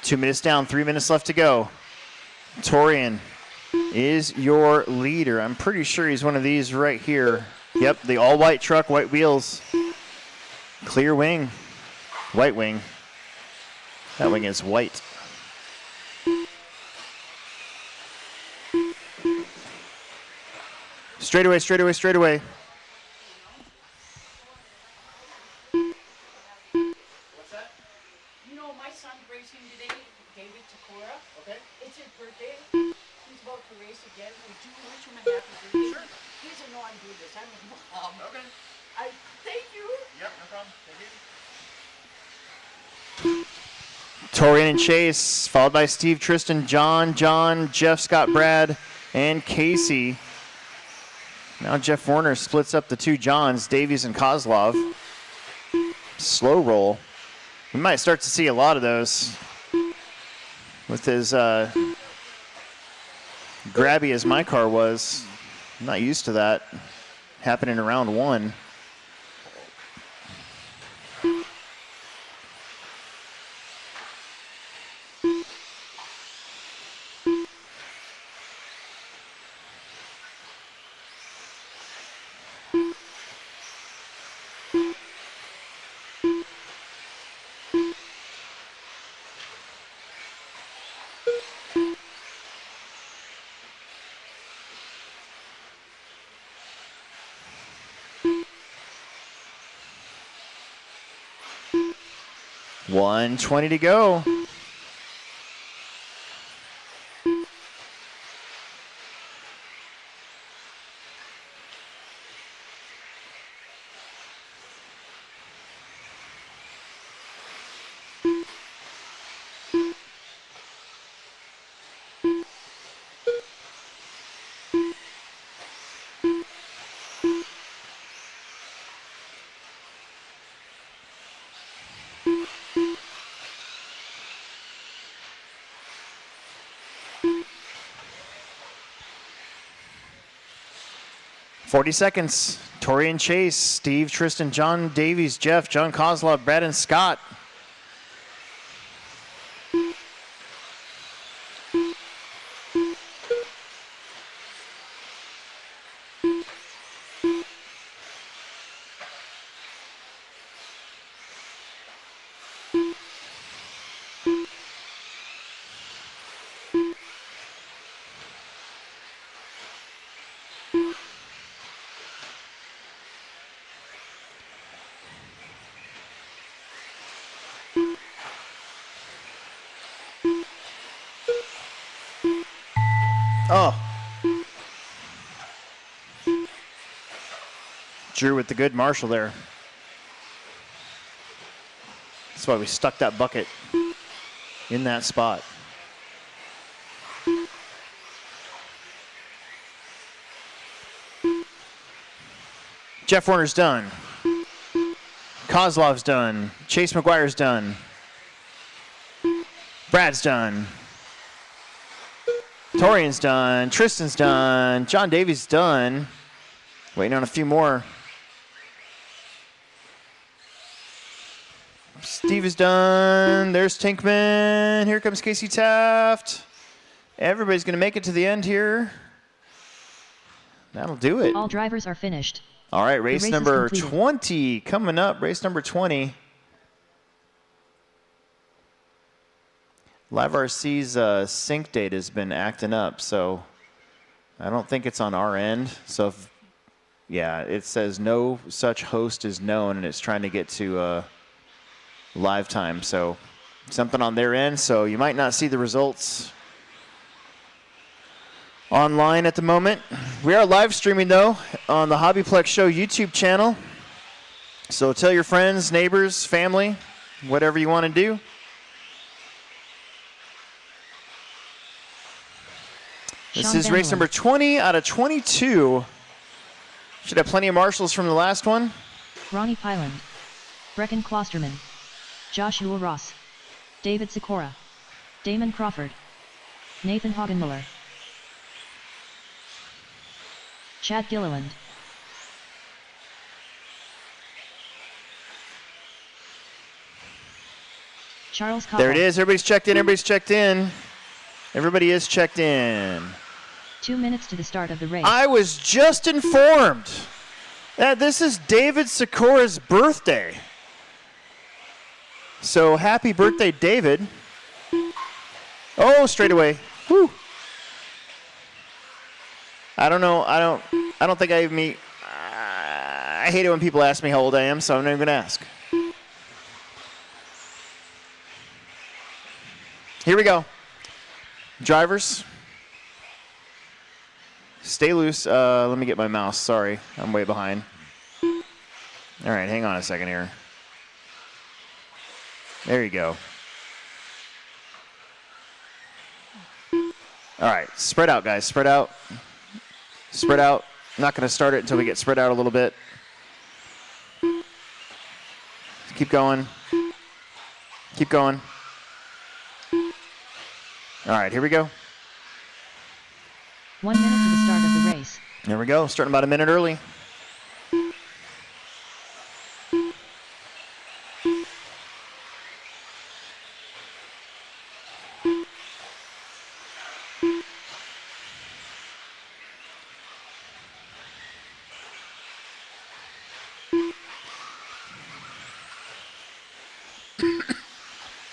2 minutes down, 3 minutes left to go. Torian is your leader. I'm pretty sure he's one of these right here. Yep, the all-white truck, white wheels. Clear wing, white wing. That wing is white. Straightaway, straightaway, straightaway. What's that? You know, my son's racing today, David Takora. Okay. It's his birthday. He's about to race again. Would you wish him a happy birthday? Sure. He doesn't know I'm doing this. I'm his mom. Okay. Thank you. Yep, no problem. Thank you. Torian and Chase, followed by Steve, Tristan, John, Jeff, Scott, Brad, and Casey. Now Jeff Warner splits up the two Johns, Davies and Kozlov. Slow roll. We might start to see a lot of those with as grabby as my car was. I'm not used to that happening in round one. $120 to go. $40 seconds. Torian Chase, Steve, Tristan, John Davies, Jeff, John Kozlov, Brad, and Scott. Oh. Drew with the good Marshall there. That's why we stuck that bucket in that spot. Jeff Warner's done. Kozlov's done. Chase McGuire's done. Brad's done. Torian's done. Tristan's done. John Davies done. Waiting on a few more. Steve is done. There's Tinkman. Here comes Casey Taft. Everybody's going to make it to the end here. That'll do it. All drivers are finished. All right, race number completed. 20 coming up. Race number 20. Live RC's sync date has been acting up, so I don't think it's on our end. So, yeah, it says no such host is known, and it's trying to get to live time. So, something on their end, so you might not see the results online at the moment. We are live streaming, though, on the Hobbyplex Show YouTube channel. So, tell your friends, neighbors, family, whatever you want to do. This is race number 20 out of 22. Should have plenty of marshals from the last one. Ronnie Pyland, Brecken Klosterman, Joshua Ross, David Sikora, Damon Crawford, Nathan Hagenmiller, Chad Gilliland, Charles Koppel. There it is. Everybody's checked in. Everybody's checked in. Everybody is checked in. 2 minutes to the start of the race. I was just informed that this is David Sikора's birthday. So happy birthday, David. Oh, straight away. Whew. I don't know. I don't think I even meet. I hate it when people ask me how old I am, so I'm not even going to ask. Here we go. Drivers, stay loose. Let me get my mouse. Sorry, I'm way behind. All right, hang on a second here. There you go. All right, spread out, guys. Spread out. Spread out. I'm not going to start it until we get spread out a little bit. Keep going. Keep going. All right, here we go. 1 minute to the start of the race. There we go. Starting about a minute early.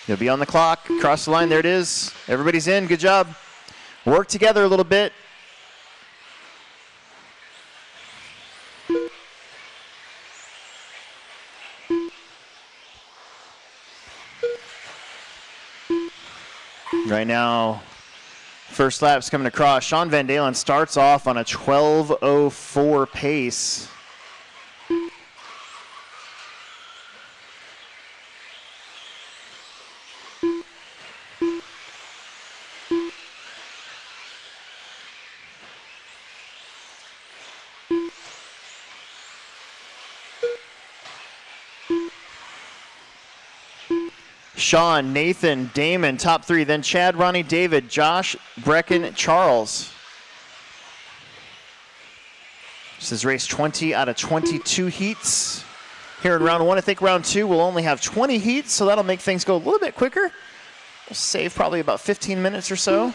You'll be on the clock. Cross the line. There it is. Everybody's in. Good job. Work together a little bit. Right now, first lap's coming across. Sean Van Dalen starts off on a 12:04 pace. Sean, Nathan, Damon, top three. Then Chad, Ronnie, David, Josh, Brecken, Charles. This is race 20 out of 22 heats. Here in round one, I think round two will only have 20 heats, so that'll make things go a little bit quicker. We'll save probably about 15 minutes or so.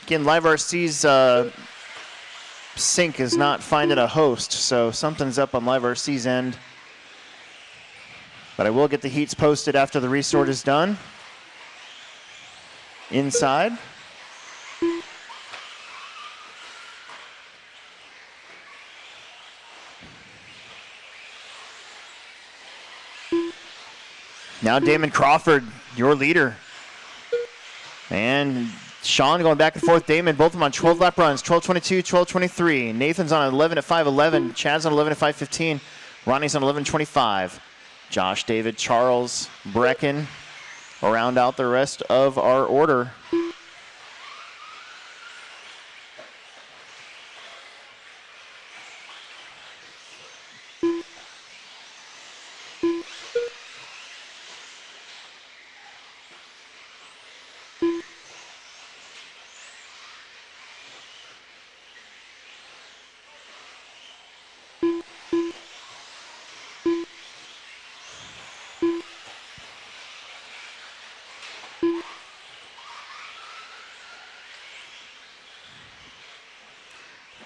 Again, Live RC's sync is not finding a host, so something's up on Live RC's end. But I will get the heats posted after the resort is done. Inside. Now Damon Crawford, your leader. And Sean going back and forth. Damon, both of them on 12 lap runs, 12:22, 12:23. Nathan's on 11 at 5:11. Chad's on 11 at 5:15. Ronnie's on 11:25. Josh, David, Charles, Brecken will round out the rest of our order.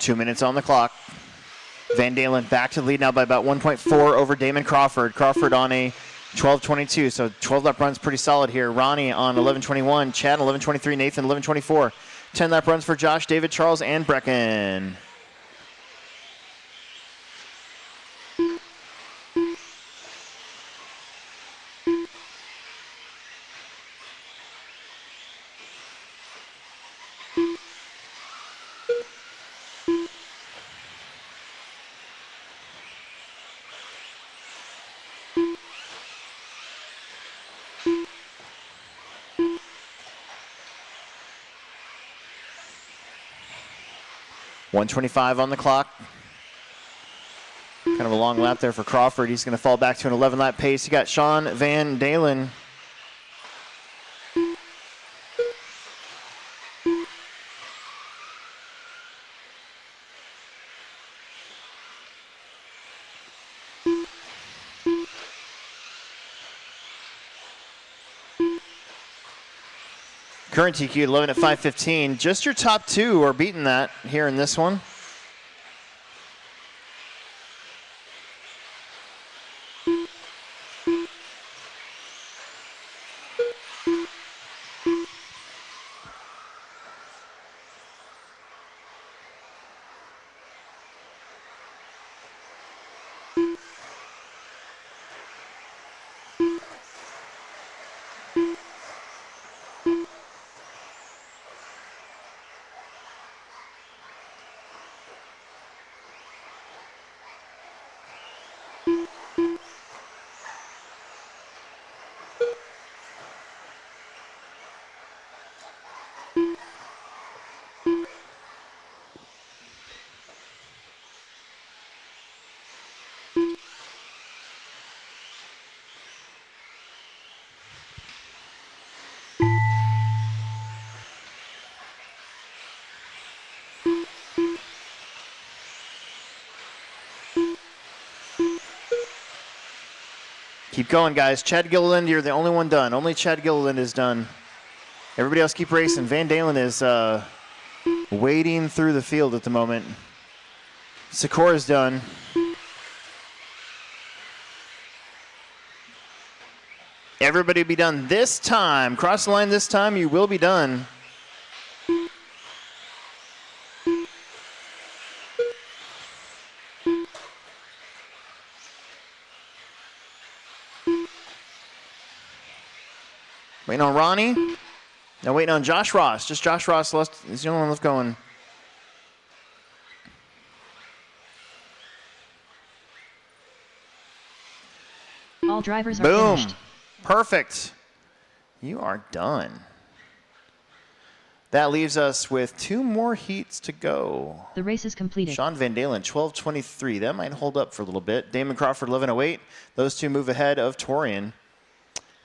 Two minutes on the clock. Van Dalen back to the lead now by about 1.4 over Damon Crawford. Crawford on a 12:22, so 12 lap runs pretty solid here. Ronnie on 11:21, Chad on 11:23, Nathan 11:24. 10 lap runs for Josh, David, Charles, and Brecken. .125 on the clock. Kind of a long lap there for Crawford. He's going to fall back to an 11-lap pace. You got Sean Van Dalen. Current TQ 11 at 5:15. Just your top two are beating that here in this one. Keep going, guys. Chad Gilliland, you're the only one done. Only Chad Gilliland is done. Everybody else keep racing. Van Dalen is wading through the field at the moment. Sikora's done. Everybody be done this time. Cross the line this time. You will be done. Waiting on Ronnie. Now waiting on Josh Ross. Just Josh Ross is the only one left going. All drivers are Boom. finished. Perfect. You are done. That leaves us with 2 more heats to go. The race is completed. Sean Van Dalen, 12:23. That might hold up for a little bit. Damon Crawford, 11:08. Those two move ahead of Torian.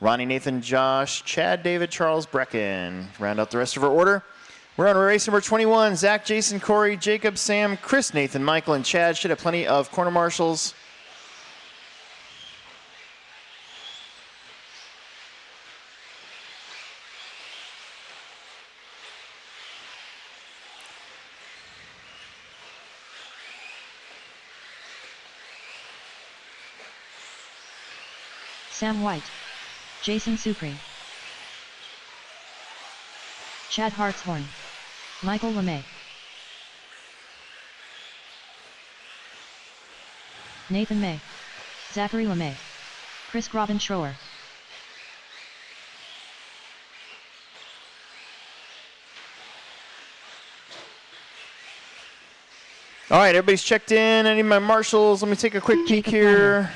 Ronnie, Nathan, Josh, Chad, David, Charles, Brecken. Round out the rest of our order. We're on race number 21. Zach, Jason, Corey, Jacob, Sam, Chris, Nathan, Michael, and Chad should have plenty of corner marshals. Sam White. Jason Supri. Chad Hartshorn. Michael LeMay. Nathan May. Zachary LeMay. Chris Robin Schroer. All right, everybody's checked in. I need my marshals. Let me take a quick peek here.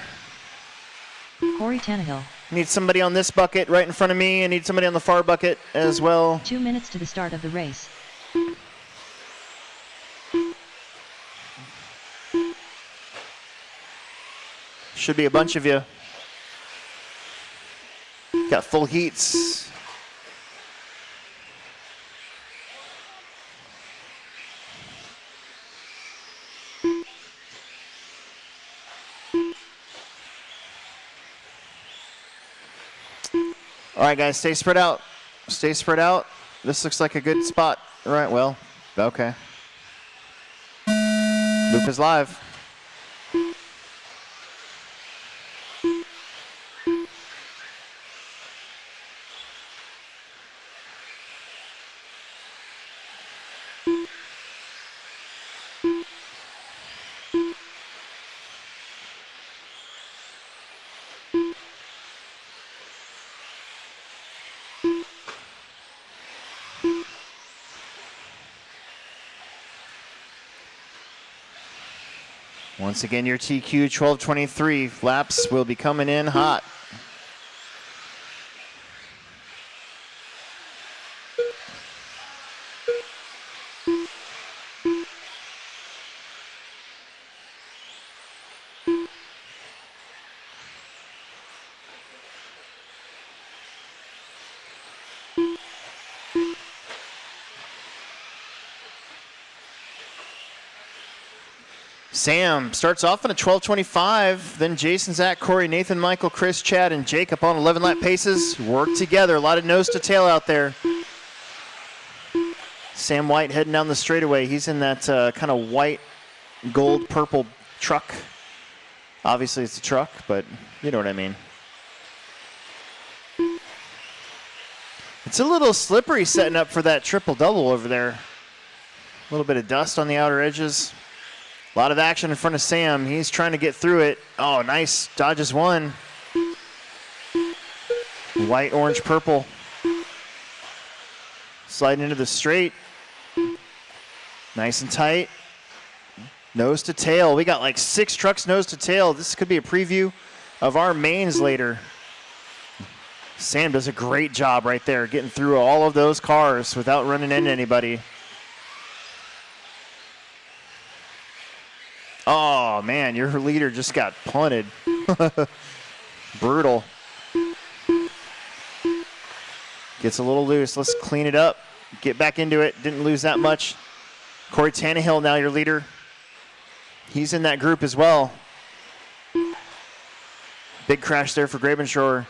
Corey Tannehill. Need somebody on this bucket right in front of me. I need somebody on the far bucket as well. 2 minutes to the start of the race. Should be a bunch of you. Got full heats. All right, guys, stay spread out. Stay spread out. This looks like a good spot. All right, well, okay. Loop is live. Once again, your TQ 12:23 laps will be coming in hot. Sam starts off in a 12:25, then Jason, Zach, Corey, Nathan, Michael, Chris, Chad, and Jake up on 11 lap paces. Work together, a lot of nose to tail out there. Sam White heading down the straightaway. He's in that kind of white, gold, purple truck. Obviously, it's a truck, but you know what I mean. It's a little slippery setting up for that triple-double over there. A little bit of dust on the outer edges. A lot of action in front of Sam. He's trying to get through it. Oh, nice. Dodges one. White, orange, purple. Sliding into the straight. Nice and tight. Nose to tail. We got like 6 trucks nose to tail. This could be a preview of our mains later. Sam does a great job right there, getting through all of those cars without running into anybody. Oh, man, your leader just got punted. Brutal. Gets a little loose. Let's clean it up. Get back into it. Didn't lose that much. Corey Tannehill, now your leader. He's in that group as well. Big crash there for Grabenshore.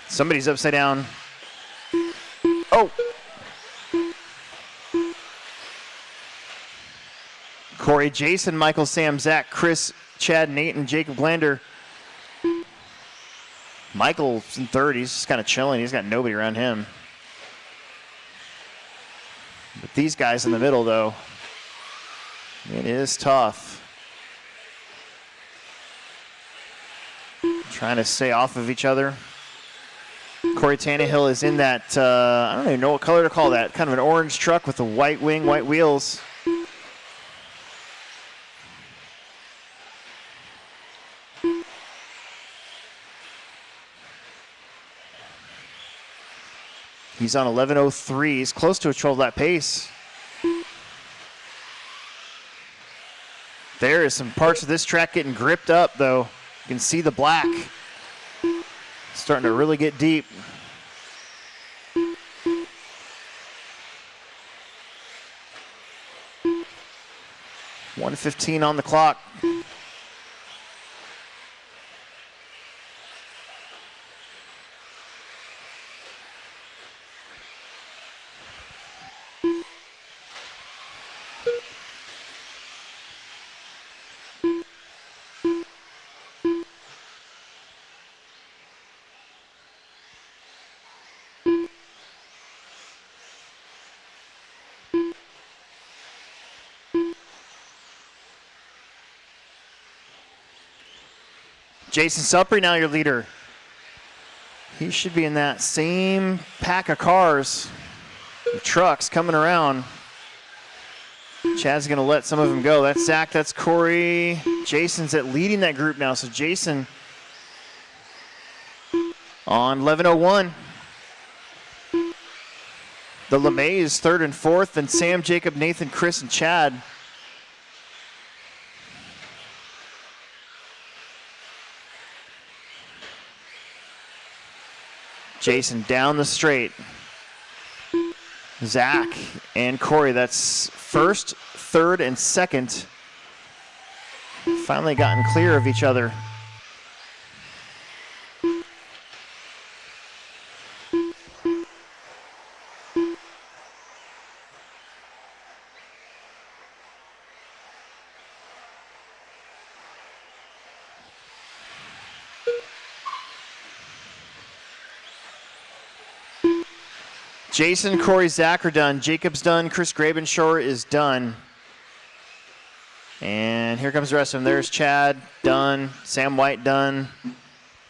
Somebody's upside down. Oh. Corey, Jason, Michael, Sam, Zach, Chris, Chad, Nate, and Jacob Glander. Michael's in third. He's just kind of chilling. He's got nobody around him. But these guys in the middle, though, it is tough. Trying to stay off of each other. Corey Tannehill is in that, I don't even know what color to call that, kind of an orange truck with a white wing, white wheels. He's on 11:03. He's close to a 12-lap pace. There is some parts of this track getting gripped up, though. You can see the black. Starting to really get deep. .115 on the clock. Jason Supri, now your leader. He should be in that same pack of cars, the trucks coming around. Chad's going to let some of them go. That's Zach, that's Corey. Jason's leading that group now. So Jason on 11:01. The LeMay is third and fourth, and Sam, Jacob, Nathan, Chris, and Chad. Jason down the straight. Zach and Corey, that's first, third, and second. Finally gotten clear of each other. Jason, Corey, Zach are done. Jacob's done. Chris Grabenshore is done. And here comes the rest of them. There's Chad, done. Sam White, done.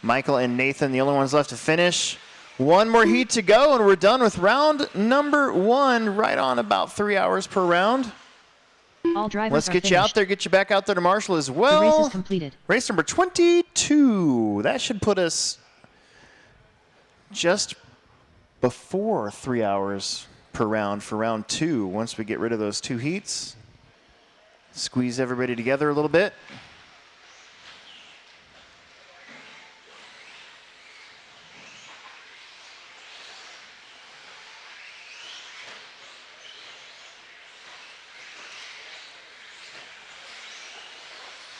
Michael and Nathan, the only ones left to finish. One more heat to go, and we're done with round number 1, right on about 3 hours per round. All drivers Let's get are you out finished. there, get you back out there to Marshall as well. The race is completed. Race number 22. That should put us just before 3 hours per round for round 2 once we get rid of those 2 heats. Squeeze everybody together a little bit.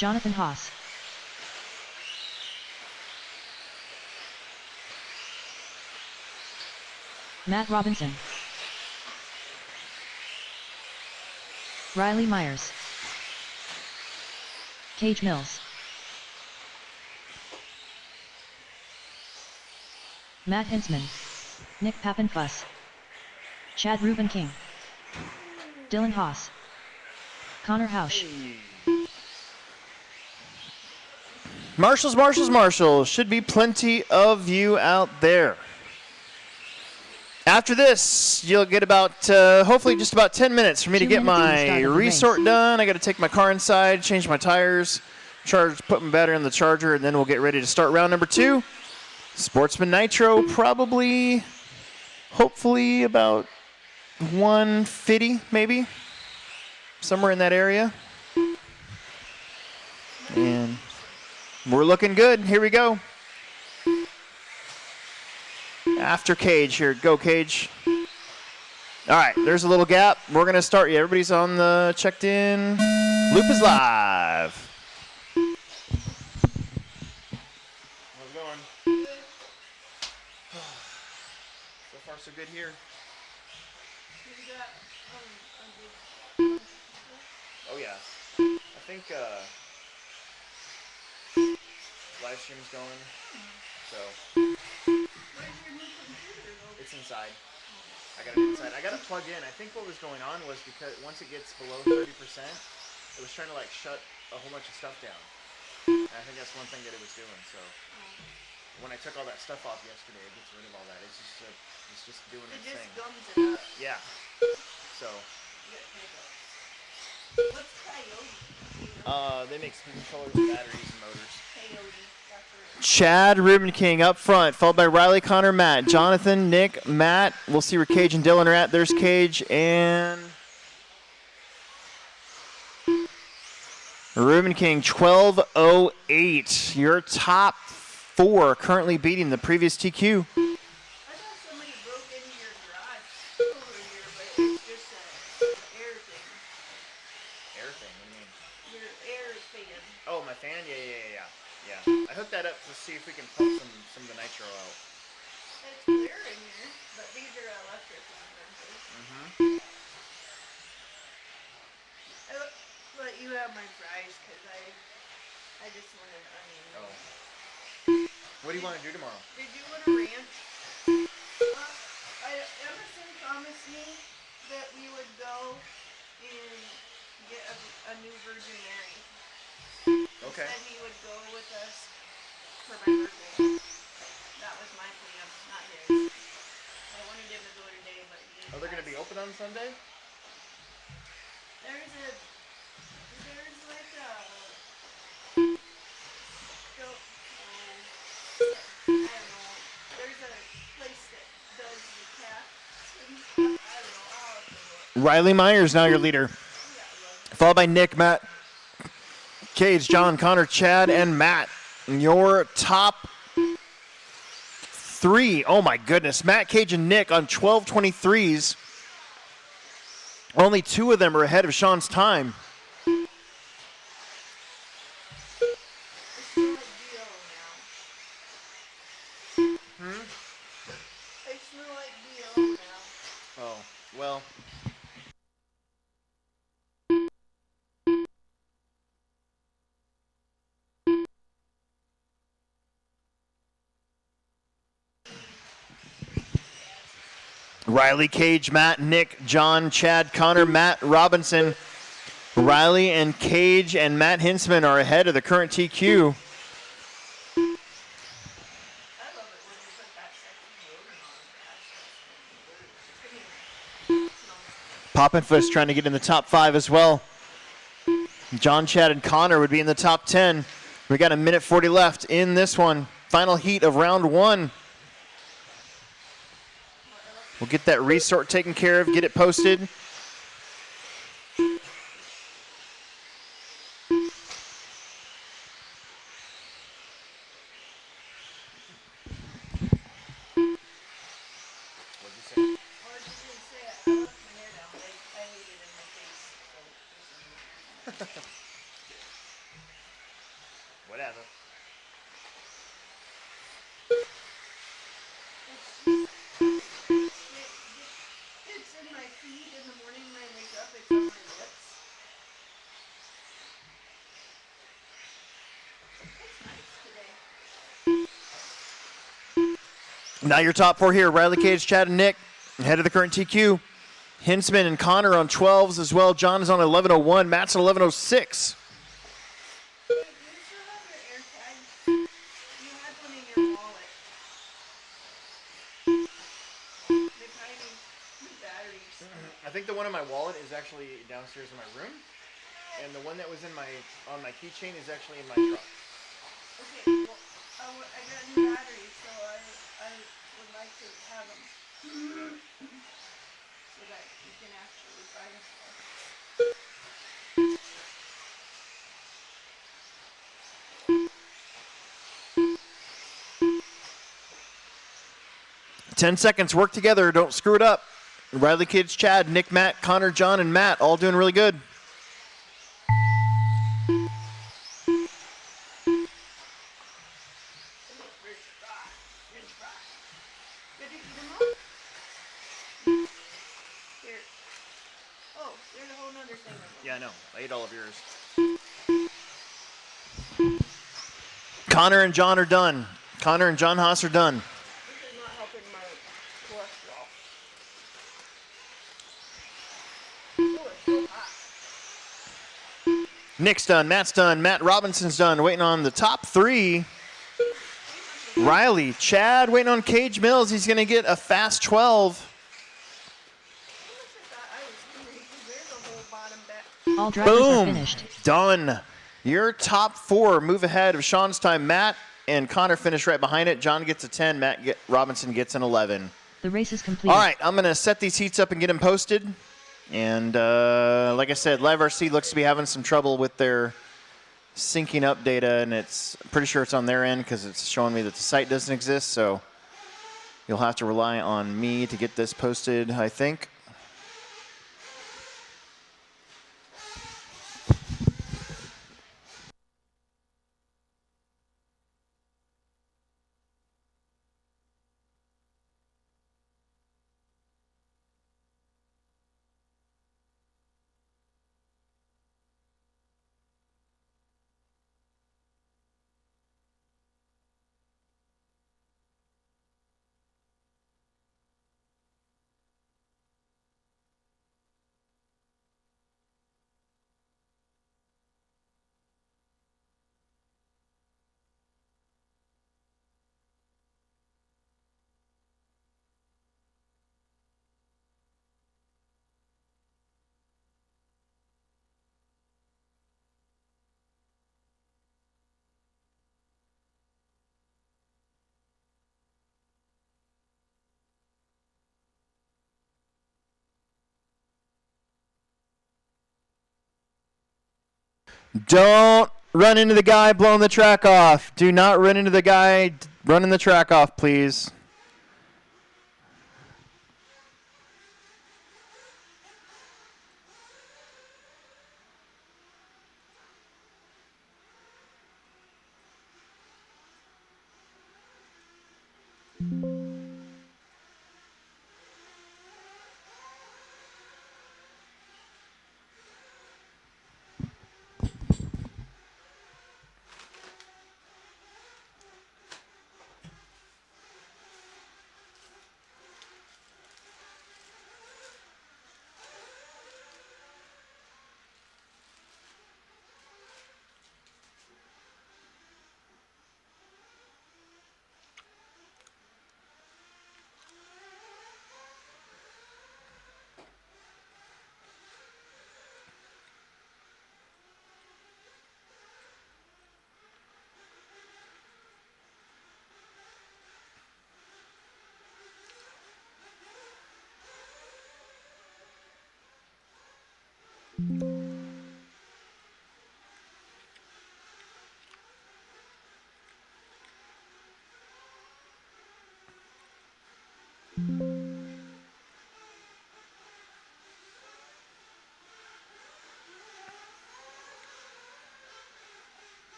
Jonathan Haas. Matt Robinson. Riley Myers. Cage Mills. Matt Hinsman. Nick Pappenfuss. Chad Ruben King. Dylan Haas. Connor Hausch. Marshals. Should be plenty of you out there. After this, you'll get about, hopefully just about 10 minutes for me to get my resort done. I got to take my car inside, change my tires, put my battery in the charger, and then we'll get ready to start round number 2. Sportsman Nitro, probably, hopefully about 150 maybe, somewhere in that area. And we're looking good. Here we go. After Cage here. Go, Cage. All right, there's a little gap. We're going to start. Yeah, everybody's on the checked in. Loop is live. How's it going? So far, so good here. Oh, yeah. I think live stream's going. So it's inside. I got it inside. I got it plugged in. I think what was going on was because once it gets below 30%, it was trying to like shut a whole bunch of stuff down. And I think that's one thing that it was doing. So when I took all that stuff off yesterday, it gets rid of all that. It's just doing its thing. It just gums it up. Yeah. So. What's Coyote? They make speed controllers, batteries, and motors. Coyote. Chad Ruben King up front, followed by Riley, Connor, Matt, Jonathan, Nick, Matt. We'll see where Cage and Dylan are at. There's Cage and Ruben King, 12:08. Your top 4 currently beating the previous TQ. I thought somebody broke into your garage over here, but it's just an air thing. Air thing? What do you mean? Your air fan. Oh, my fan? Yeah. I hooked that up to see if we can pump some of the nitro out. It's clear in here, but these are electric ones. But you have my fries because I just wanted onion. Oh. What do you want to do tomorrow? Did you want a ranch? Emerson promised me that we would go and get a new Virgin Mary. Okay. He said he would go with us for my birthday. That was my plan, not his. I wanted him to go today, but he didn't. Are they going to be open on Sunday? There's like a I don't know. There's a place that does the cats and stuff. I don't know. I'll have to look. Riley Myers now your leader, followed by Nick, Matt, Cage, John, Connor, Chad, and Matt. Your top 3. Oh my goodness. Matt, Cage, and Nick on 12:23s. Only 2 of them are ahead of Sean's time. I smell like BO now. Oh, well. Riley, Cage, Matt, Nick, John, Chad, Connor, Matt Robinson. Riley and Cage and Matt Hinsman are ahead of the current TQ. Poppenfuss trying to get in the top 5 as well. John, Chad, and Connor would be in the top 10. We got a minute 40 left in this one. Final heat of round 1. We'll get that resort taken care of, get it posted. Now your top 4 here, Riley, Cage, Chad, and Nick, ahead of the current TQ. Hinsman and Connor on 12s as well. John is on 11:01. Matt's on 11:06. I think the one in my wallet is actually downstairs in my room, and the one that was in on my keychain is actually in my truck. Okay, well, I got new batteries, so I would like to have them so that you can actually buy them. 10 seconds. Work together. Don't screw it up. Riley, Kids, Chad, Nick, Matt, Connor, John, and Matt all doing really good. Yeah, I know. I ate all of yours. Connor and John are done. Connor and John Haas are done. This is not helping my cholesterol. Oh, it's so hot. Nick's done. Matt's done. Matt Robinson's done. Waiting on the top 3. Riley, Chad, waiting on Cage Mills. He's going to get a fast 12. All drivers are Boom. finished. Done. Your top 4 move ahead of Sean's time. Matt and Connor finish right behind it. John gets a 10. Robinson gets an 11. The race is complete. All right, I'm going to set these heats up and get them posted. And like I said, Live RC looks to be having some trouble with their syncing up data, and it's pretty sure it's on their end because it's showing me that the site doesn't exist. So you'll have to rely on me to get this posted, I think. Don't run into the guy blowing the track off. Do not run into the guy running the track off, please.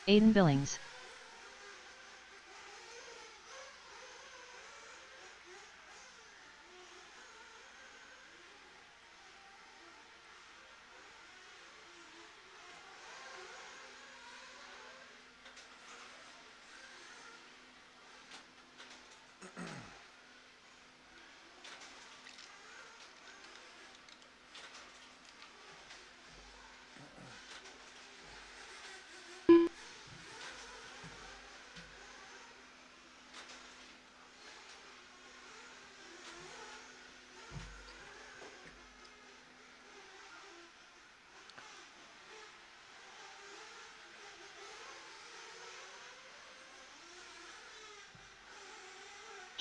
Aiden Billings.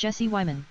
Jesse Wyman.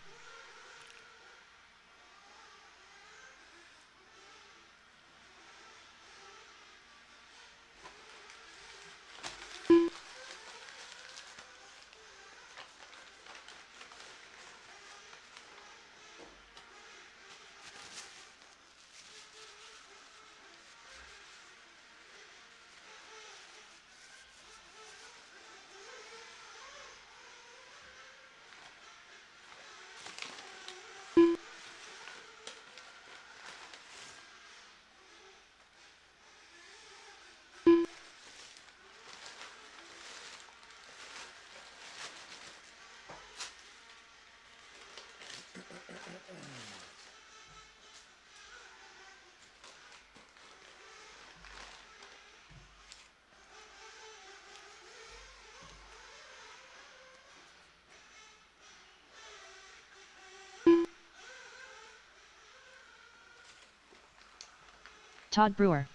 Todd Brewer.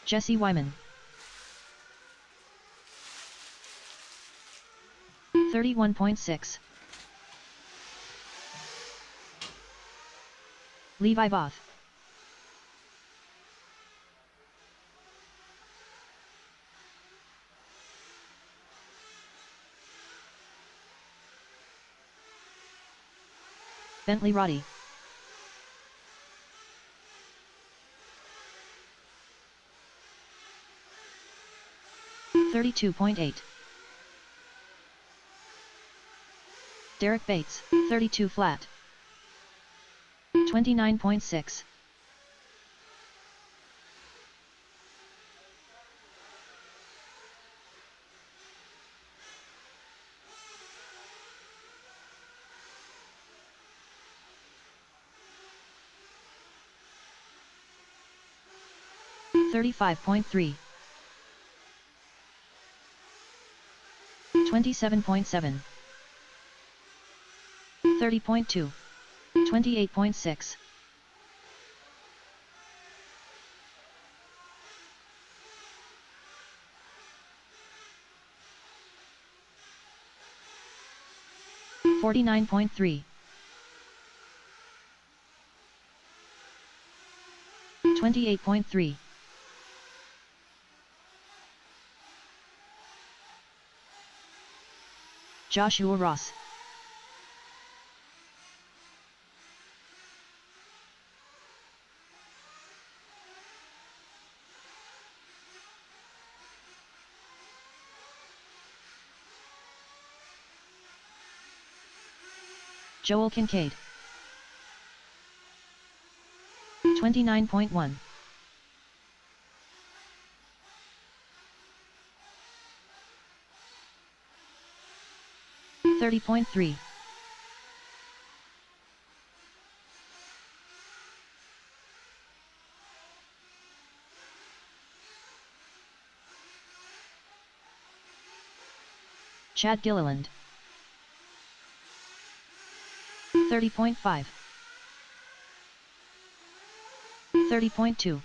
Jesse Wyman. 31.6. Levi Voth. Bentley Roddy. $32.8. Derek Bates, 32 flat. 29.6. $35.3. 27.7. 30.2. 28.6. $49.3. 28.3. Joshua Ross. Joel Kincaid. 29.1. 30.3. Chad Gilliland. 30.5. 30.2.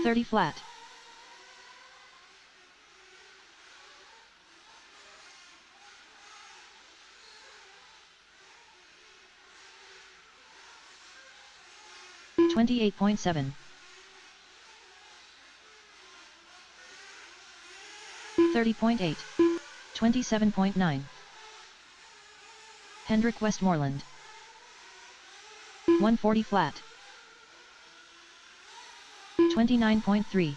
30 flat. 28.7. 30.8. 27.9. Hendrik Westmoreland. 140 flat. 29.3.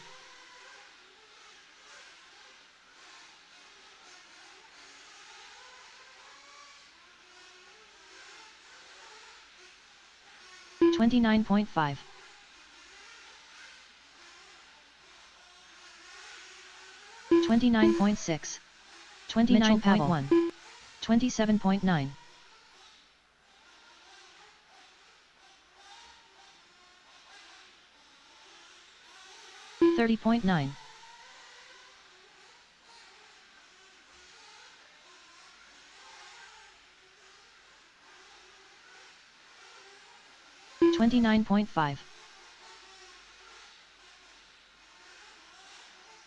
29.5. 29.6. 29.1. 27.9. 30.9. 29.5.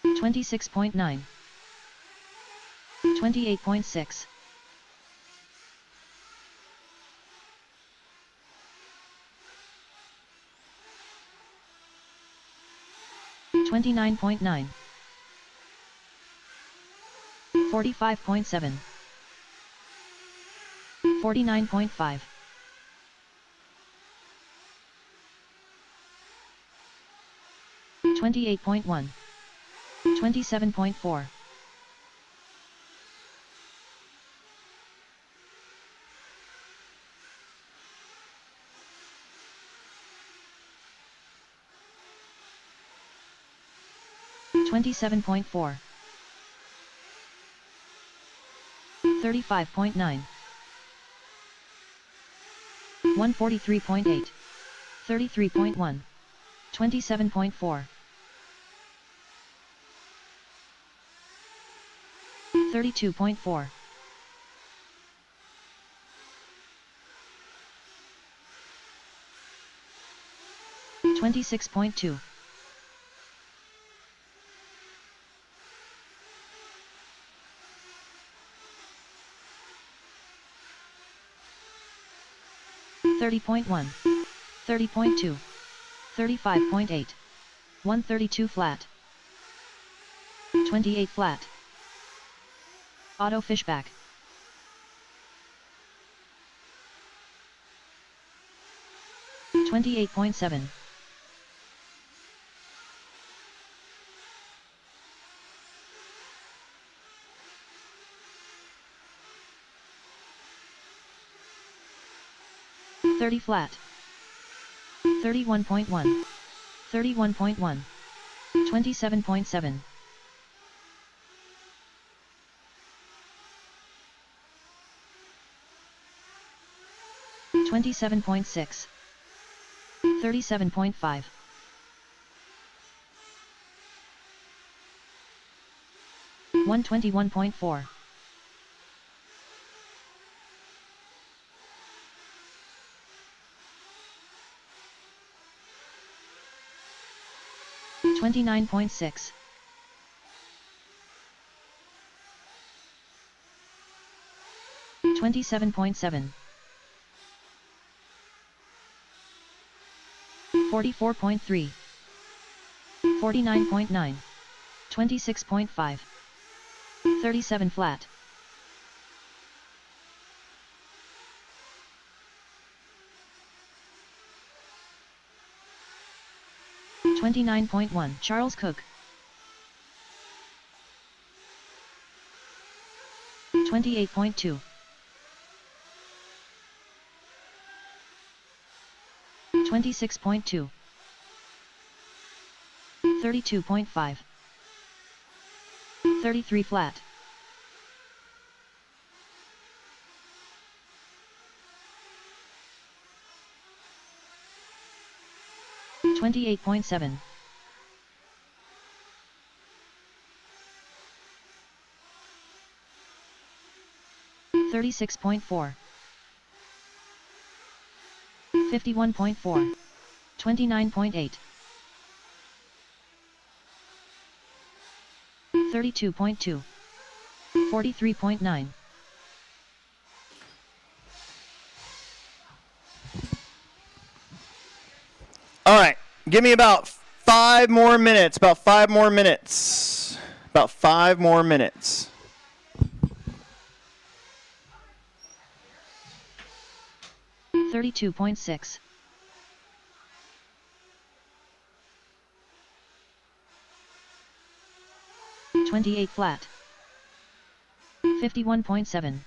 26.9. 28.6. 29.9. 45.7. 49.5. 28.1. 27.4. 27.4. 35.9. 143.8. 33.1. 27.4. 32.4. 26.2. 30.1. 30.2. 35.8. 132 flat. 28 flat. Auto fishback. 28.7. 30 flat. 31.1. 31.1. 27.7. 27.6. 37.5. 121.4. 29.6. 27.7. 44.3. 49.9. 26.5. 37 flat. 29.1. Charles Cook. 28.2. 26.2. 32.5. 33 flat. 28.7. 36.4. 51.4. 29.8. 32.2. 43.9. All right, give me about 5 more minutes. About 5 more minutes. About 5 more minutes. $32.6. 28 flat. 51.7.